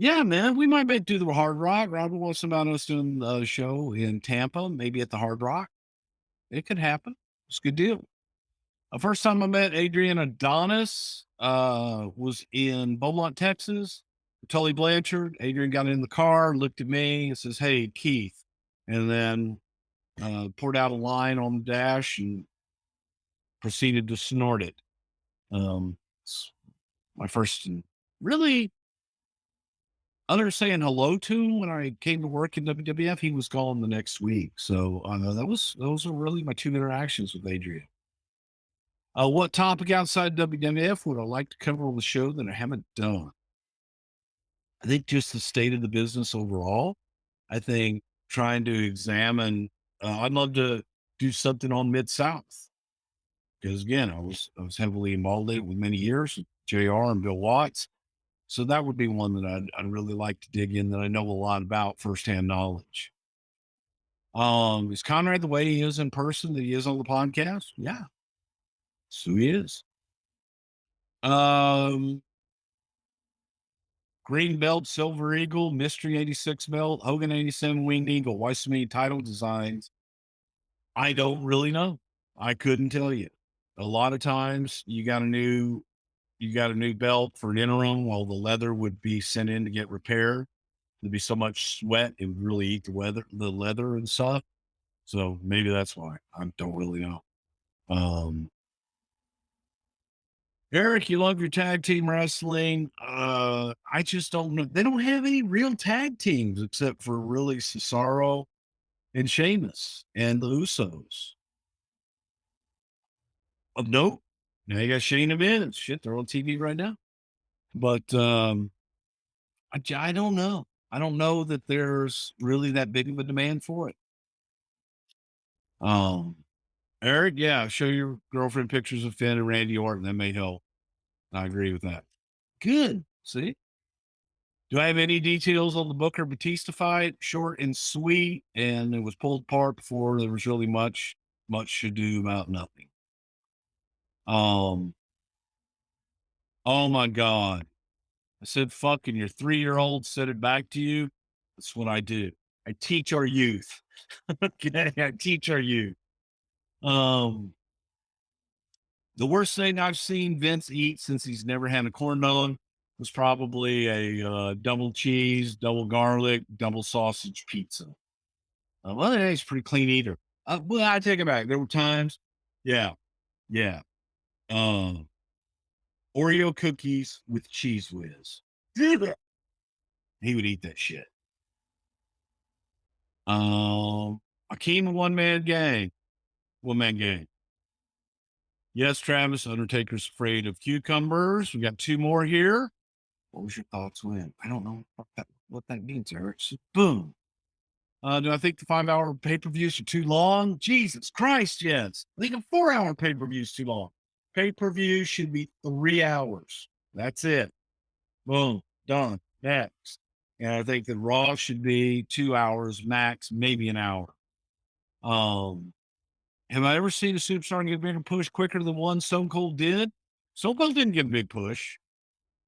Yeah, man, we might do the Hard Rock. Robert wants about us doing a show in Tampa, maybe at the Hard Rock. It could happen. It's a good deal. The first time I met Adrian Adonis was in Beaumont, Texas. Tully Blanchard. Adrian got in the car, looked at me, and says, hey, Keith. And then poured out a line on the dash and proceeded to snort it. It's my first, really, other than saying hello to him when I came to work in WWF, he was gone the next week. So those are really my 2 interactions with Adrian. What topic outside WWF would I like to cover on the show that I haven't done? I think just the state of the business overall. I think trying to examine, I'd love to do something on Mid-South. Because again, I was heavily involved in it with many years, JR and Bill Watts. So that would be one that I'd really like to dig in, that I know a lot about firsthand knowledge. Is Conrad the way he is in person that he is on the podcast? Yeah. So he is. Green belt, Silver Eagle, Mystery 86 belt, Hogan 87 Winged Eagle. Why so many title designs? I don't really know. I couldn't tell you. A lot of times you got a new belt for an interim while the leather would be sent in to get repaired. There'd be so much sweat, it would really eat the leather and stuff. So maybe that's why. I don't really know. Eric, you love your tag team wrestling. I just don't know. They don't have any real tag teams except for really Cesaro and Sheamus and the Usos. Nope. Now you got Shane and Vince. Shit, they're on TV right now. But I don't know. I don't know that there's really that big of a demand for it. Eric, yeah, show your girlfriend pictures of Finn and Randy Orton. That may help. I agree with that. Good. See? Do I have any details on the Booker Batista fight? Short and sweet, and it was pulled apart before there was really much to do about nothing. Oh my God. I said, fucking your 3-year-old said it back to you. That's what I do. I teach our youth. Okay. I teach our youth. The worst thing I've seen Vince eat since he's never had a corn dog was probably a double cheese, double garlic, double sausage pizza. Well, he's a pretty clean eater. Well, I take it back. There were times. Yeah. Yeah. Oreo cookies with cheese whiz. He would eat that shit. Akeem, one-man gang. Yes, Travis, Undertaker's afraid of cucumbers. We got 2 more here. What was your thoughts when? I don't know what that means, Eric. So, boom. Do I think the 5-hour pay-per-views are too long? Jesus Christ, yes. I think a 4-hour pay-per-view is too long. Pay-per-view should be 3 hours. That's it. Boom. Done. Next. And I think that Raw should be 2 hours max, maybe an hour. Have I ever seen a superstar get a bigger push quicker than one Stone Cold did? Stone Cold didn't get a big push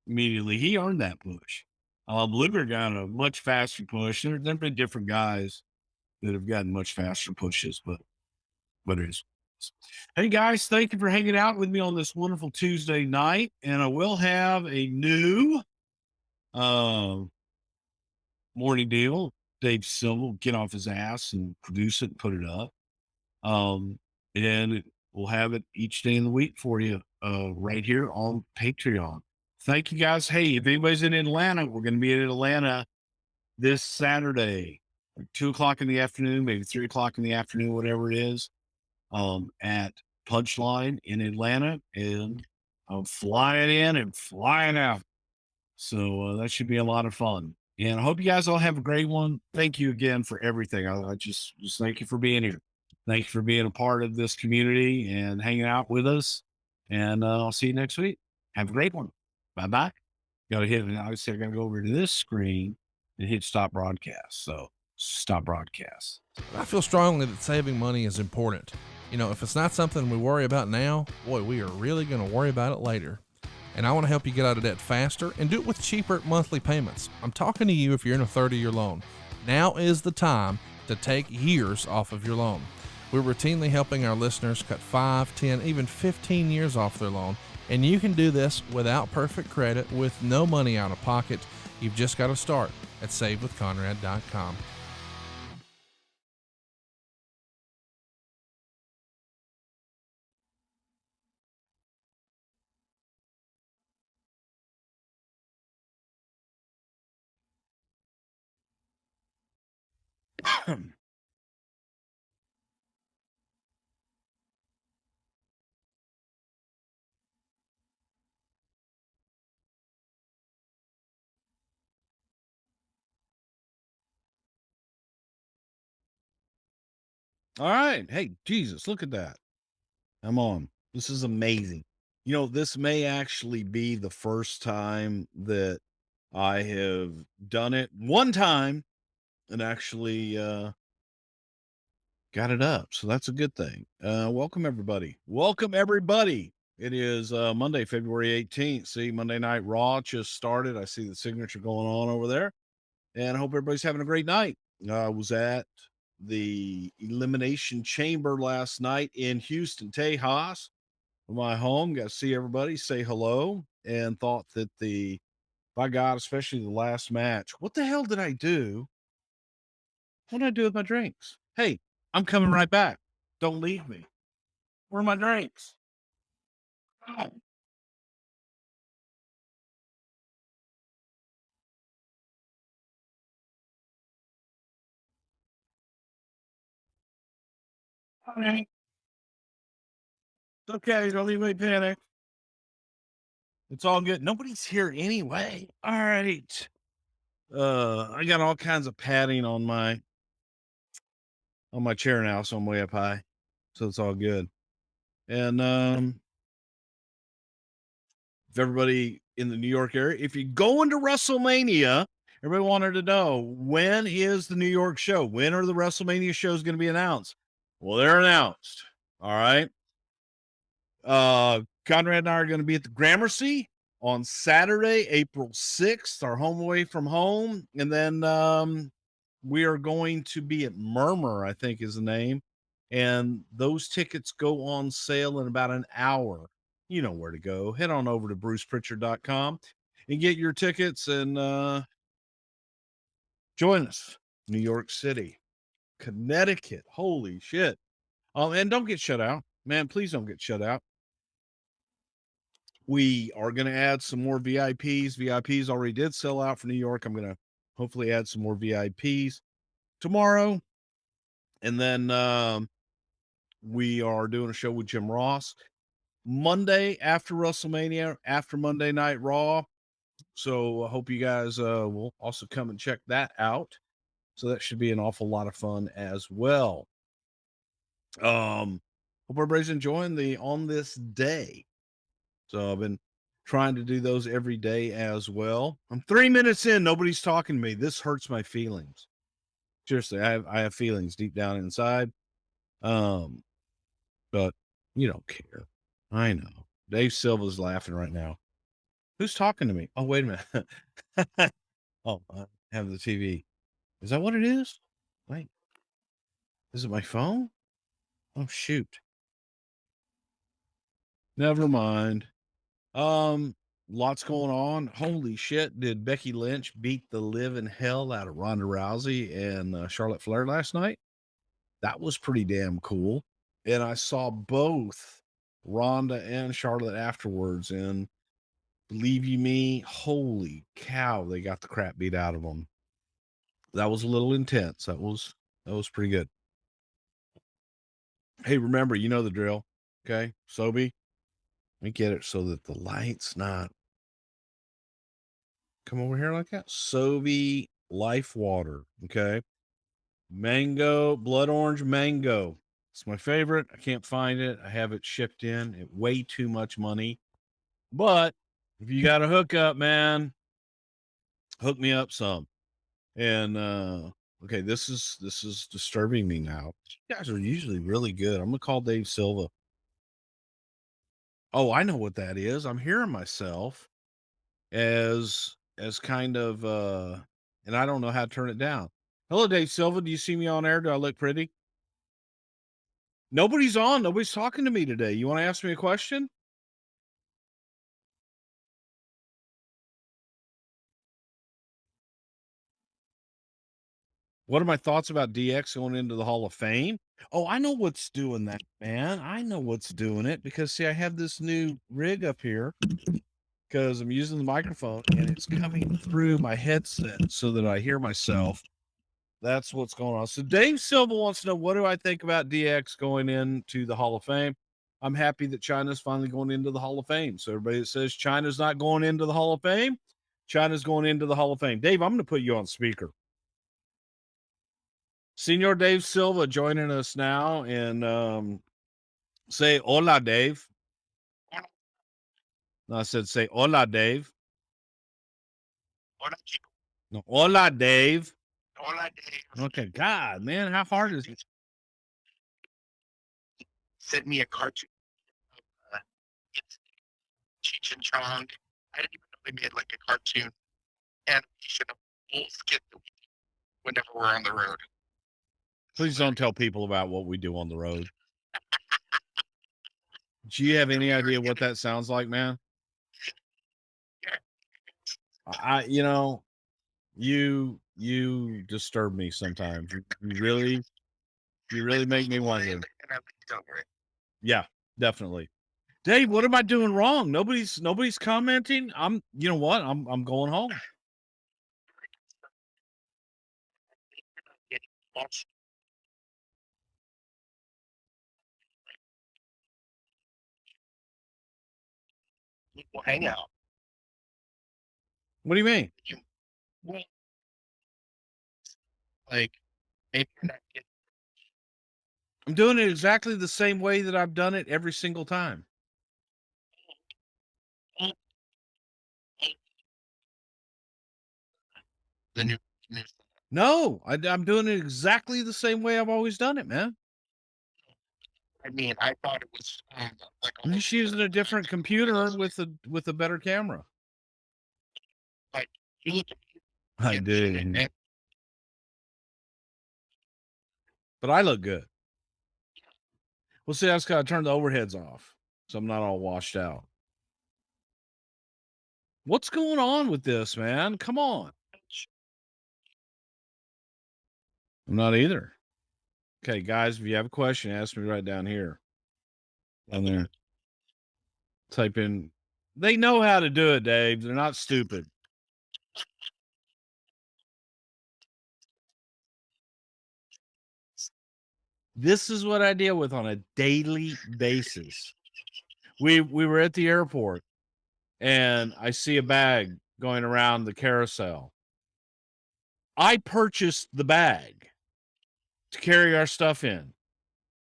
immediately. He earned that push. Luger got a much faster push. There have been different guys that have gotten much faster pushes, but it is. Hey guys, thank you for hanging out with me on this wonderful Tuesday night. And I will have a new morning deal. Dave Silva will get off his ass and produce it and put it up. And we'll have it each day in the week for you, right here on Patreon. Thank you guys. Hey, if anybody's in Atlanta, we're going to be in Atlanta this Saturday, like 2:00 in the afternoon, maybe 3:00 in the afternoon, whatever it is, at Punchline in Atlanta. And I'm flying in and flying out. So that should be a lot of fun. And I hope you guys all have a great one. Thank you again for everything. I just thank you for being here. Thank you for being a part of this community and hanging out with us. And I'll see you next week. Have a great one. Bye-bye. Got to hit it. Obviously, I got to go over to this screen and hit stop broadcast. So stop broadcast. I feel strongly that saving money is important. You know, if it's not something we worry about now, boy, we are really going to worry about it later. And I want to help you get out of debt faster and do it with cheaper monthly payments. I'm talking to you if you're in a 30-year loan. Now is the time to take years off of your loan. We're routinely helping our listeners cut 5, 10, even 15 years off their loan. And you can do this without perfect credit with no money out of pocket. You've just got to start at savewithconrad.com. All right. Hey, Jesus, look at that. I'm on. This is amazing. You know, this may actually be the first time that I have done it one time and actually got it up. So that's a good thing. Welcome, everybody. Welcome, everybody. It is Monday, February 18th. See, Monday Night Raw just started. I see the signature going on over there. And I hope everybody's having a great night. I was at the Elimination Chamber last night in Houston, Tejas, my home. Got to see everybody, say hello, and thought that by God, especially the last match, what the hell did I do? What did I do with my drinks? Hey, I'm coming right back. Don't leave me. Where are my drinks? Oh. Okay. It's okay. Don't leave me panic. It's all good. Nobody's here anyway. All right. I got all kinds of padding on my chair now, so I'm way up high. So it's all good. And if everybody in the New York area, if you go into WrestleMania, everybody wanted to know, when is the New York show? When are the WrestleMania shows going to be announced? Well, they're announced. All right. Conrad and I are going to be at the Gramercy on Saturday, April 6th, our home away from home. And then we are going to be at Murmur, I think is the name. And those tickets go on sale in about an hour. You know where to go. Head on over to bruceprichard.com and get your tickets and join us. New York City, Connecticut. Holy shit. And don't get shut out. Man, please don't get shut out. We are going to add some more VIPs. VIPs already did sell out for New York. I'm going to hopefully add some more VIPs tomorrow. And then we are doing a show with Jim Ross Monday after WrestleMania, after Monday Night Raw. So I hope you guys will also come and check that out. So that should be an awful lot of fun as well. Hope everybody's enjoying the On This Day. So I've been trying to do those every day as well. I'm 3 minutes in. Nobody's talking to me. This hurts my feelings. Seriously, I have feelings deep down inside. But you don't care. I know. Dave Silva's laughing right now. Who's talking to me? Oh, wait a minute. Oh, I have the TV. Is that what it is? Wait. Is it my phone? Oh, shoot. Never mind. Lots going on. Holy shit. Did Becky Lynch beat the living hell out of Ronda Rousey and Charlotte Flair last night? That was pretty damn cool. And I saw both Ronda and Charlotte afterwards. And believe you me, holy cow, they got the crap beat out of them. That was a little intense. That was pretty good. Hey, remember, you know the drill. Okay. Sobe, let me get it so that the light's not come over here like that. Sobe Life Water. Okay. Mango, blood orange mango. It's my favorite. I can't find it. I have it shipped in at way too much money. But if you got a hookup, man, hook me up some. And okay, this is disturbing me now. You guys are usually really good. I'm gonna call Dave Silva. Oh, I know what that is. I'm hearing myself as kind of and I don't know how to turn it down. Hello, Dave Silva. Do you see me on air? Do I look pretty? Nobody's on. Nobody's talking to me today. You want to ask me a question? What are my thoughts about DX going into the Hall of Fame? Oh, I know what's doing that, man. I know what's doing it because, see, I have this new rig up here because I'm using the microphone and it's coming through my headset so that I hear myself. That's what's going on. So Dave Silva wants to know, what do I think about DX going into the Hall of Fame? I'm happy that China's finally going into the Hall of Fame. So everybody that says China's not going into the Hall of Fame, China's going into the Hall of Fame. Dave, I'm going to put you on speaker. Senor Dave Silva joining us now, and say hola, Dave. No, I said say hola, Dave. Hola, chico. No, hola, Dave. Hola, Dave. Okay, God, man, how hard is it? Sent me a cartoon. It's Cheech and Chong. I didn't even know they made like a cartoon animation of full skit whenever we're on the road. Please don't tell people about what we do on the road. Do you have any idea what that sounds like, man? You know, you disturb me sometimes. You really make me wonder. Yeah, definitely. Dave, what am I doing wrong? Nobody's commenting. You know what? I'm going home. We'll hang out. What do you mean? Well, like maybe you're not getting. I'm doing it exactly the same way that I've done it every single time. The new. No, I'm doing it exactly the same way I've always done it, man. I mean, I thought it was like I'm just using a different computer with a better camera. I do. But I look good. Well, see, I just got to turn the overheads off so I'm not all washed out. What's going on with this, man? Come on. I'm not either. Okay, guys, if you have a question, ask me right down here. Down there. Type in. They know how to do it, Dave. They're not stupid. This is what I deal with on a daily basis. We were at the airport and I see a bag going around the carousel. I purchased the bag to carry our stuff in.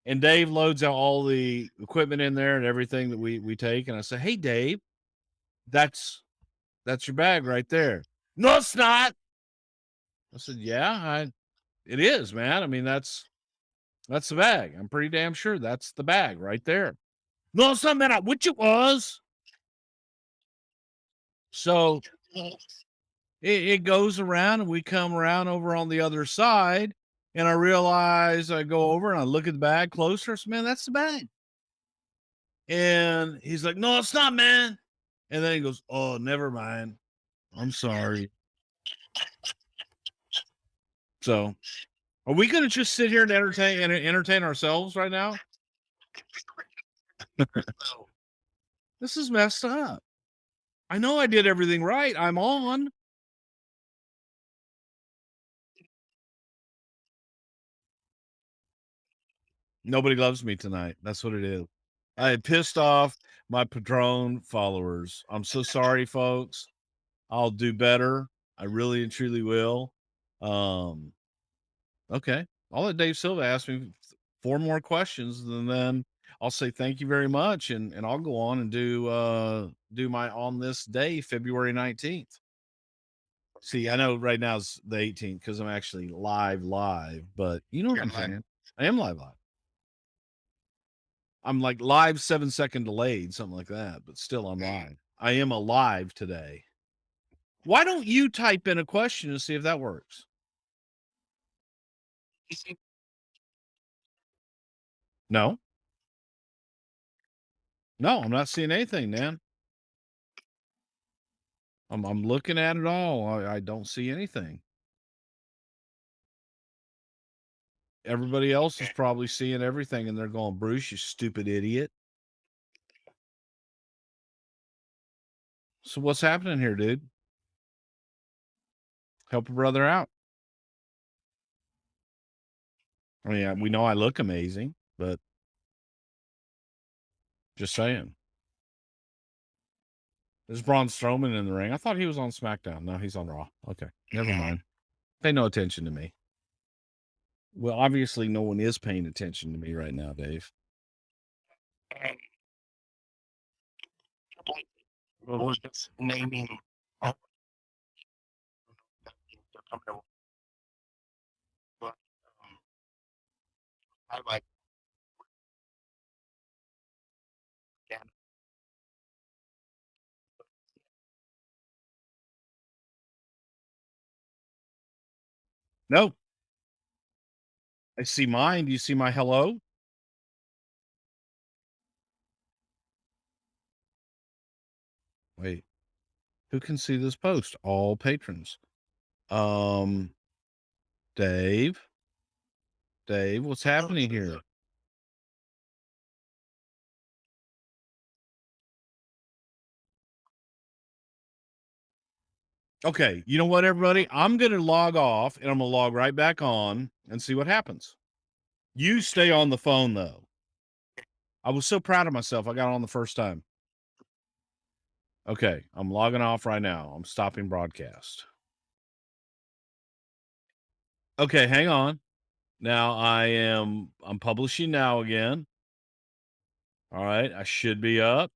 And Dave loads out all the equipment in there and everything that we take. And I say, hey, Dave, that's your bag right there. No, it's not. I said, yeah, it is, man. I mean, that's the bag. I'm pretty damn sure that's the bag right there. No, it's not, man. I wish it was. So it goes around and we come around over on the other side. And I realize I go over and I look at the bag closer. I said, man, that's the bag. And he's like, no, it's not, man. And then he goes, oh, never mind. I'm sorry. So are we going to just sit here and entertain ourselves right now? This is messed up. I know I did everything right. I'm on. Nobody loves me tonight. That's what it is. I pissed off my Padron followers. I'm so sorry, folks. I'll do better. I really and truly will. Okay. I'll let Dave Silva ask me 4 more questions, and then I'll say thank you very much, and I'll go on and do my on this day, February 19th. See, I know right now is the 18th because I'm actually live, but you know what I'm saying? I am live. I'm like live 7-second delayed, something like that, but still I'm live. I am alive today. Why don't you type in a question and see if that works? No. No, I'm not seeing anything, man. I'm looking at it all. I don't see anything. Everybody else is probably seeing everything, and they're going, Bruce, you stupid idiot. So what's happening here, dude? Help a brother out. I mean, we know I look amazing, but just saying. There's Braun Strowman in the ring. I thought he was on SmackDown. No, he's on Raw. Okay, never mind. Pay no attention to me. Well, obviously, no one is paying attention to me right now, Dave. Was naming. But I like. No. I see mine. Do you see my hello? Wait. Who can see this post? All patrons. Dave, what's happening here? Okay, you know what, everybody? I'm going to log off, and I'm going to log right back on and see what happens. You stay on the phone, though. I was so proud of myself. I got on the first time. Okay, I'm logging off right now. I'm stopping broadcast. Okay, hang on. Now I'm publishing now again. All right, I should be up.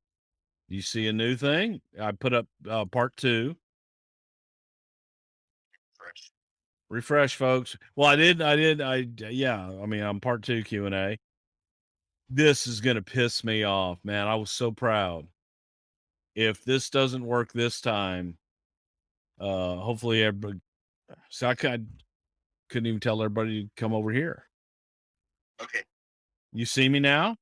You see a new thing? I put up part 2. Refresh, folks. Well, I yeah. I mean, I'm part 2 Q&A. This is going to piss me off, man. I was so proud. If this doesn't work this time, Hopefully everybody. So I couldn't even tell everybody to come over here. Okay. You see me now?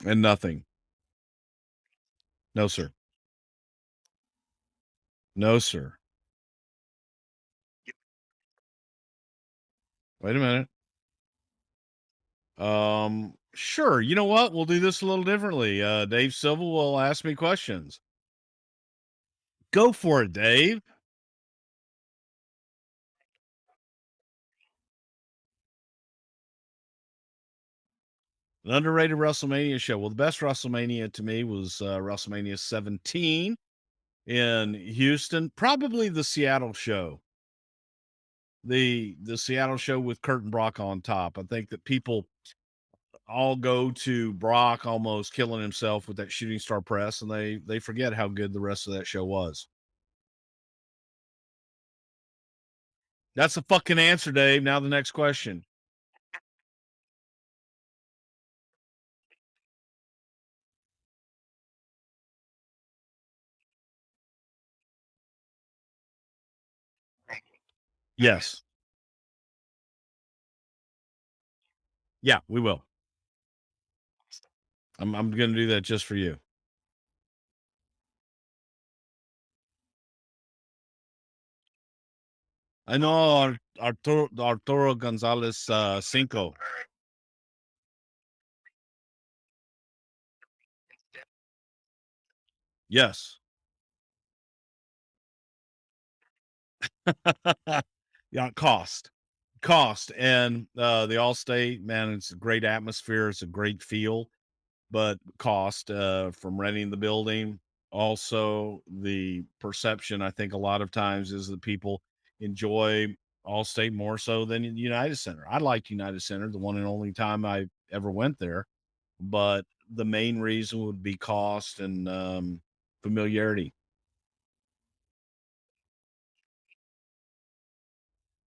And nothing. No, sir. No, sir. Wait a minute. Sure. You know what? We'll do this a little differently. Dave Silva will ask me questions. Go for it, Dave. An underrated WrestleMania show. Well, the best WrestleMania to me was WrestleMania 17 in Houston. Probably the Seattle show. The Seattle show with Kurt and Brock on top. I think that people all go to Brock almost killing himself with that shooting star press, and they forget how good the rest of that show was. That's the fucking answer, Dave. Now the next question. Yes. Yeah, we will. I'm going to do that just for you. I know Arturo Gonzalez Cinco. Yes. Yeah, cost. And the Allstate, man, it's a great atmosphere, it's a great feel, but cost from renting the building. Also, the perception, I think, a lot of times is that people enjoy Allstate more so than United Center. I liked United Center, the one and only time I ever went there, but the main reason would be cost and familiarity.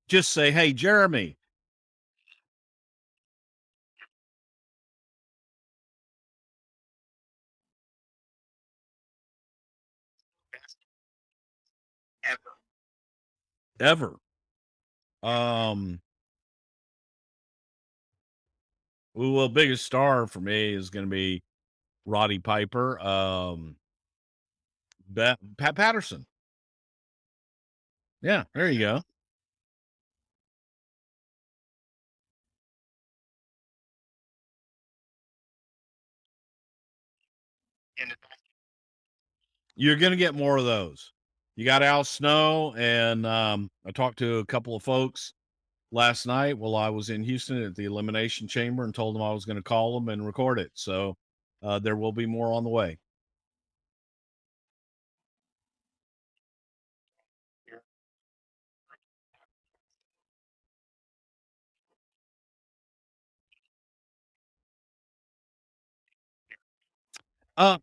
Just say, hey, Jeremy. Ever. Well, biggest star for me is going to be Roddy Piper, Pat Patterson. Yeah, there you go. You're going to get more of those. You got Al Snow, and I talked to a couple of folks last night while I was in Houston at the Elimination Chamber and told them I was going to call them and record it. So there will be more on the way. Uh,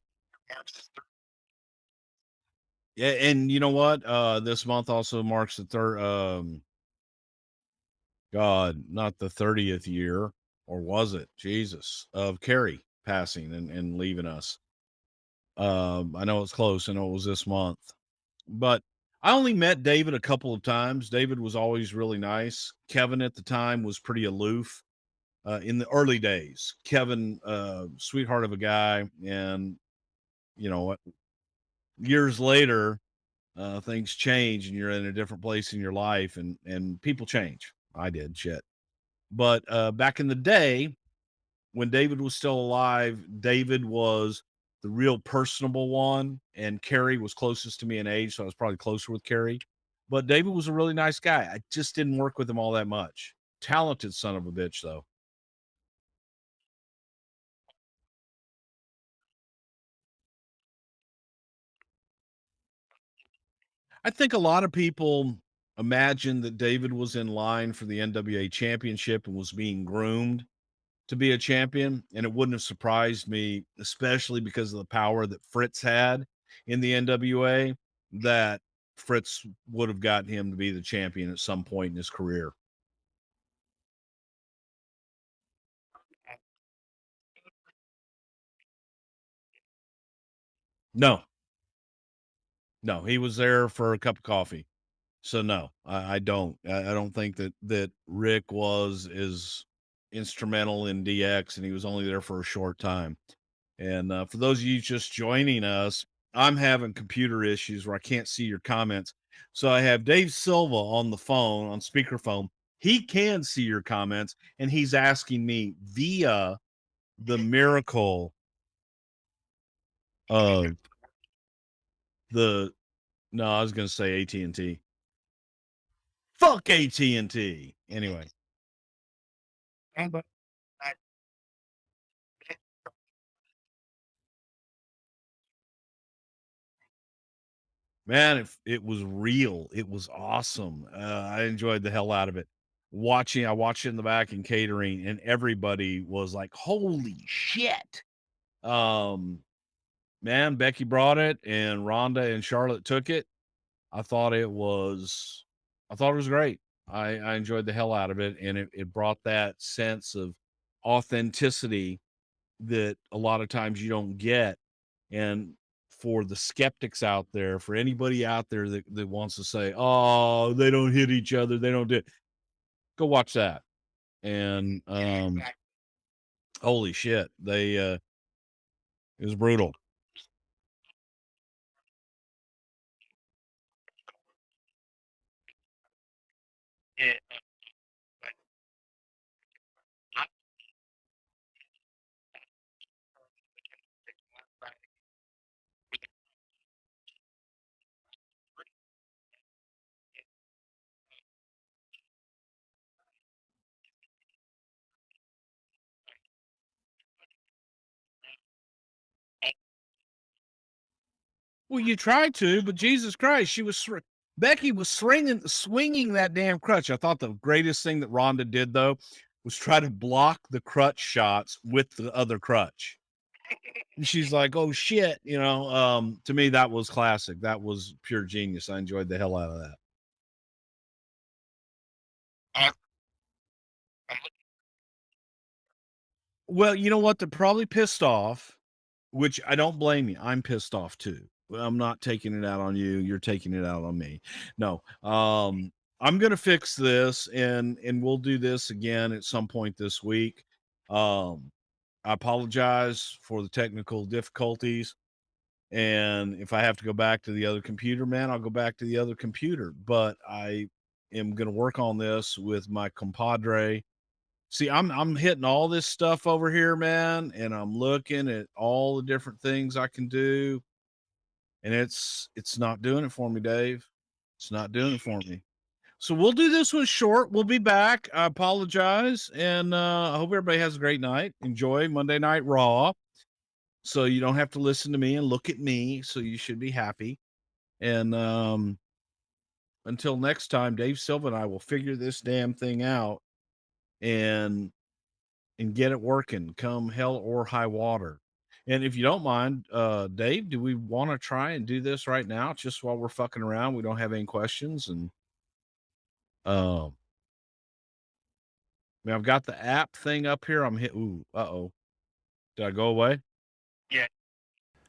yeah, and you know what? This month also marks the third. God, not the 30th year, or was it? Jesus, of Carrie passing and leaving us. I know it's close. I know it was this month, but I only met David a couple of times. David was always really nice. Kevin at the time was pretty aloof in the early days. Kevin, sweetheart of a guy, and you know what? Years later, things change, and you're in a different place in your life, and people change. I did shit, but back in the day, when David was still alive, David was the real personable one, and Carrie was closest to me in age, so I was probably closer with Carrie. But David was a really nice guy. I just didn't work with him all that much. Talented son of a bitch, though. I think a lot of people imagine that David was in line for the NWA championship and was being groomed to be a champion, and it wouldn't have surprised me, especially because of the power that Fritz had in the NWA, that Fritz would have gotten him to be the champion at some point in his career. No, he was there for a cup of coffee. So no, I don't. I don't think that Rick was as instrumental in DX, and he was only there for a short time. And for those of you just joining us, I'm having computer issues where I can't see your comments. So I have Dave Silva on the phone, on speakerphone. He can see your comments, and he's asking me via the miracle of the. No, I was going to say AT&T. Fuck AT&T. Anyway. But Man, it was real. It was awesome. I enjoyed the hell out of it. I watched it in the back in catering, and everybody was like, "Holy shit!" Um, man, Becky brought it, and Rhonda and Charlotte took it. I thought it was, great. I enjoyed the hell out of it, and it brought that sense of authenticity that a lot of times you don't get. And for the skeptics out there, for anybody out there that wants to say, "Oh, they don't hit each other, they don't do it," go watch that. And holy shit, it was brutal. it, Well, you tried to, but Jesus Christ, Becky was swinging that damn crutch. I thought the greatest thing that Rhonda did though was try to block the crutch shots with the other crutch. And she's like, "Oh shit," to me that was classic. That was pure genius. I enjoyed the hell out of that. Well, you know what? They're probably pissed off, which I don't blame you. I'm pissed off too. I'm not taking it out on you. You're taking it out on me. No. I'm gonna fix this and we'll do this again at some point this week. I apologize for the technical difficulties. And if I have to go back to the other computer, man, I'll go back to the other computer. But I am gonna work on this with my compadre. See, I'm hitting all this stuff over here, man, and I'm looking at all the different things I can do, and it's not doing it for me, Dave. It's not doing it for me. So we'll do this one short. We'll be back. I apologize, and I hope everybody has a great night. Enjoy Monday Night Raw, so you don't have to listen to me and look at me. So you should be happy. And until next time, Dave Silva and I will figure this damn thing out, and get it working come hell or high water. And if you don't mind, Dave, do we want to try and do this right now just while we're fucking around? We don't have any questions. And I mean, I've got the app thing up here. I'm hit. Ooh, uh-oh. Did I go away?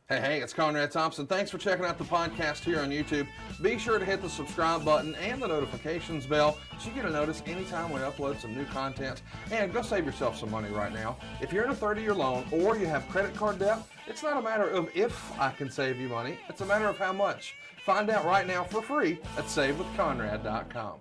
yeah. Hey, it's Conrad Thompson. Thanks for checking out the podcast here on YouTube. Be sure to hit the subscribe button and the notifications bell so you get a notice anytime we upload some new content. And go save yourself some money right now. If you're in a 30-year loan or you have credit card debt, it's not a matter of if I can save you money. It's a matter of how much. Find out right now for free at SaveWithConrad.com.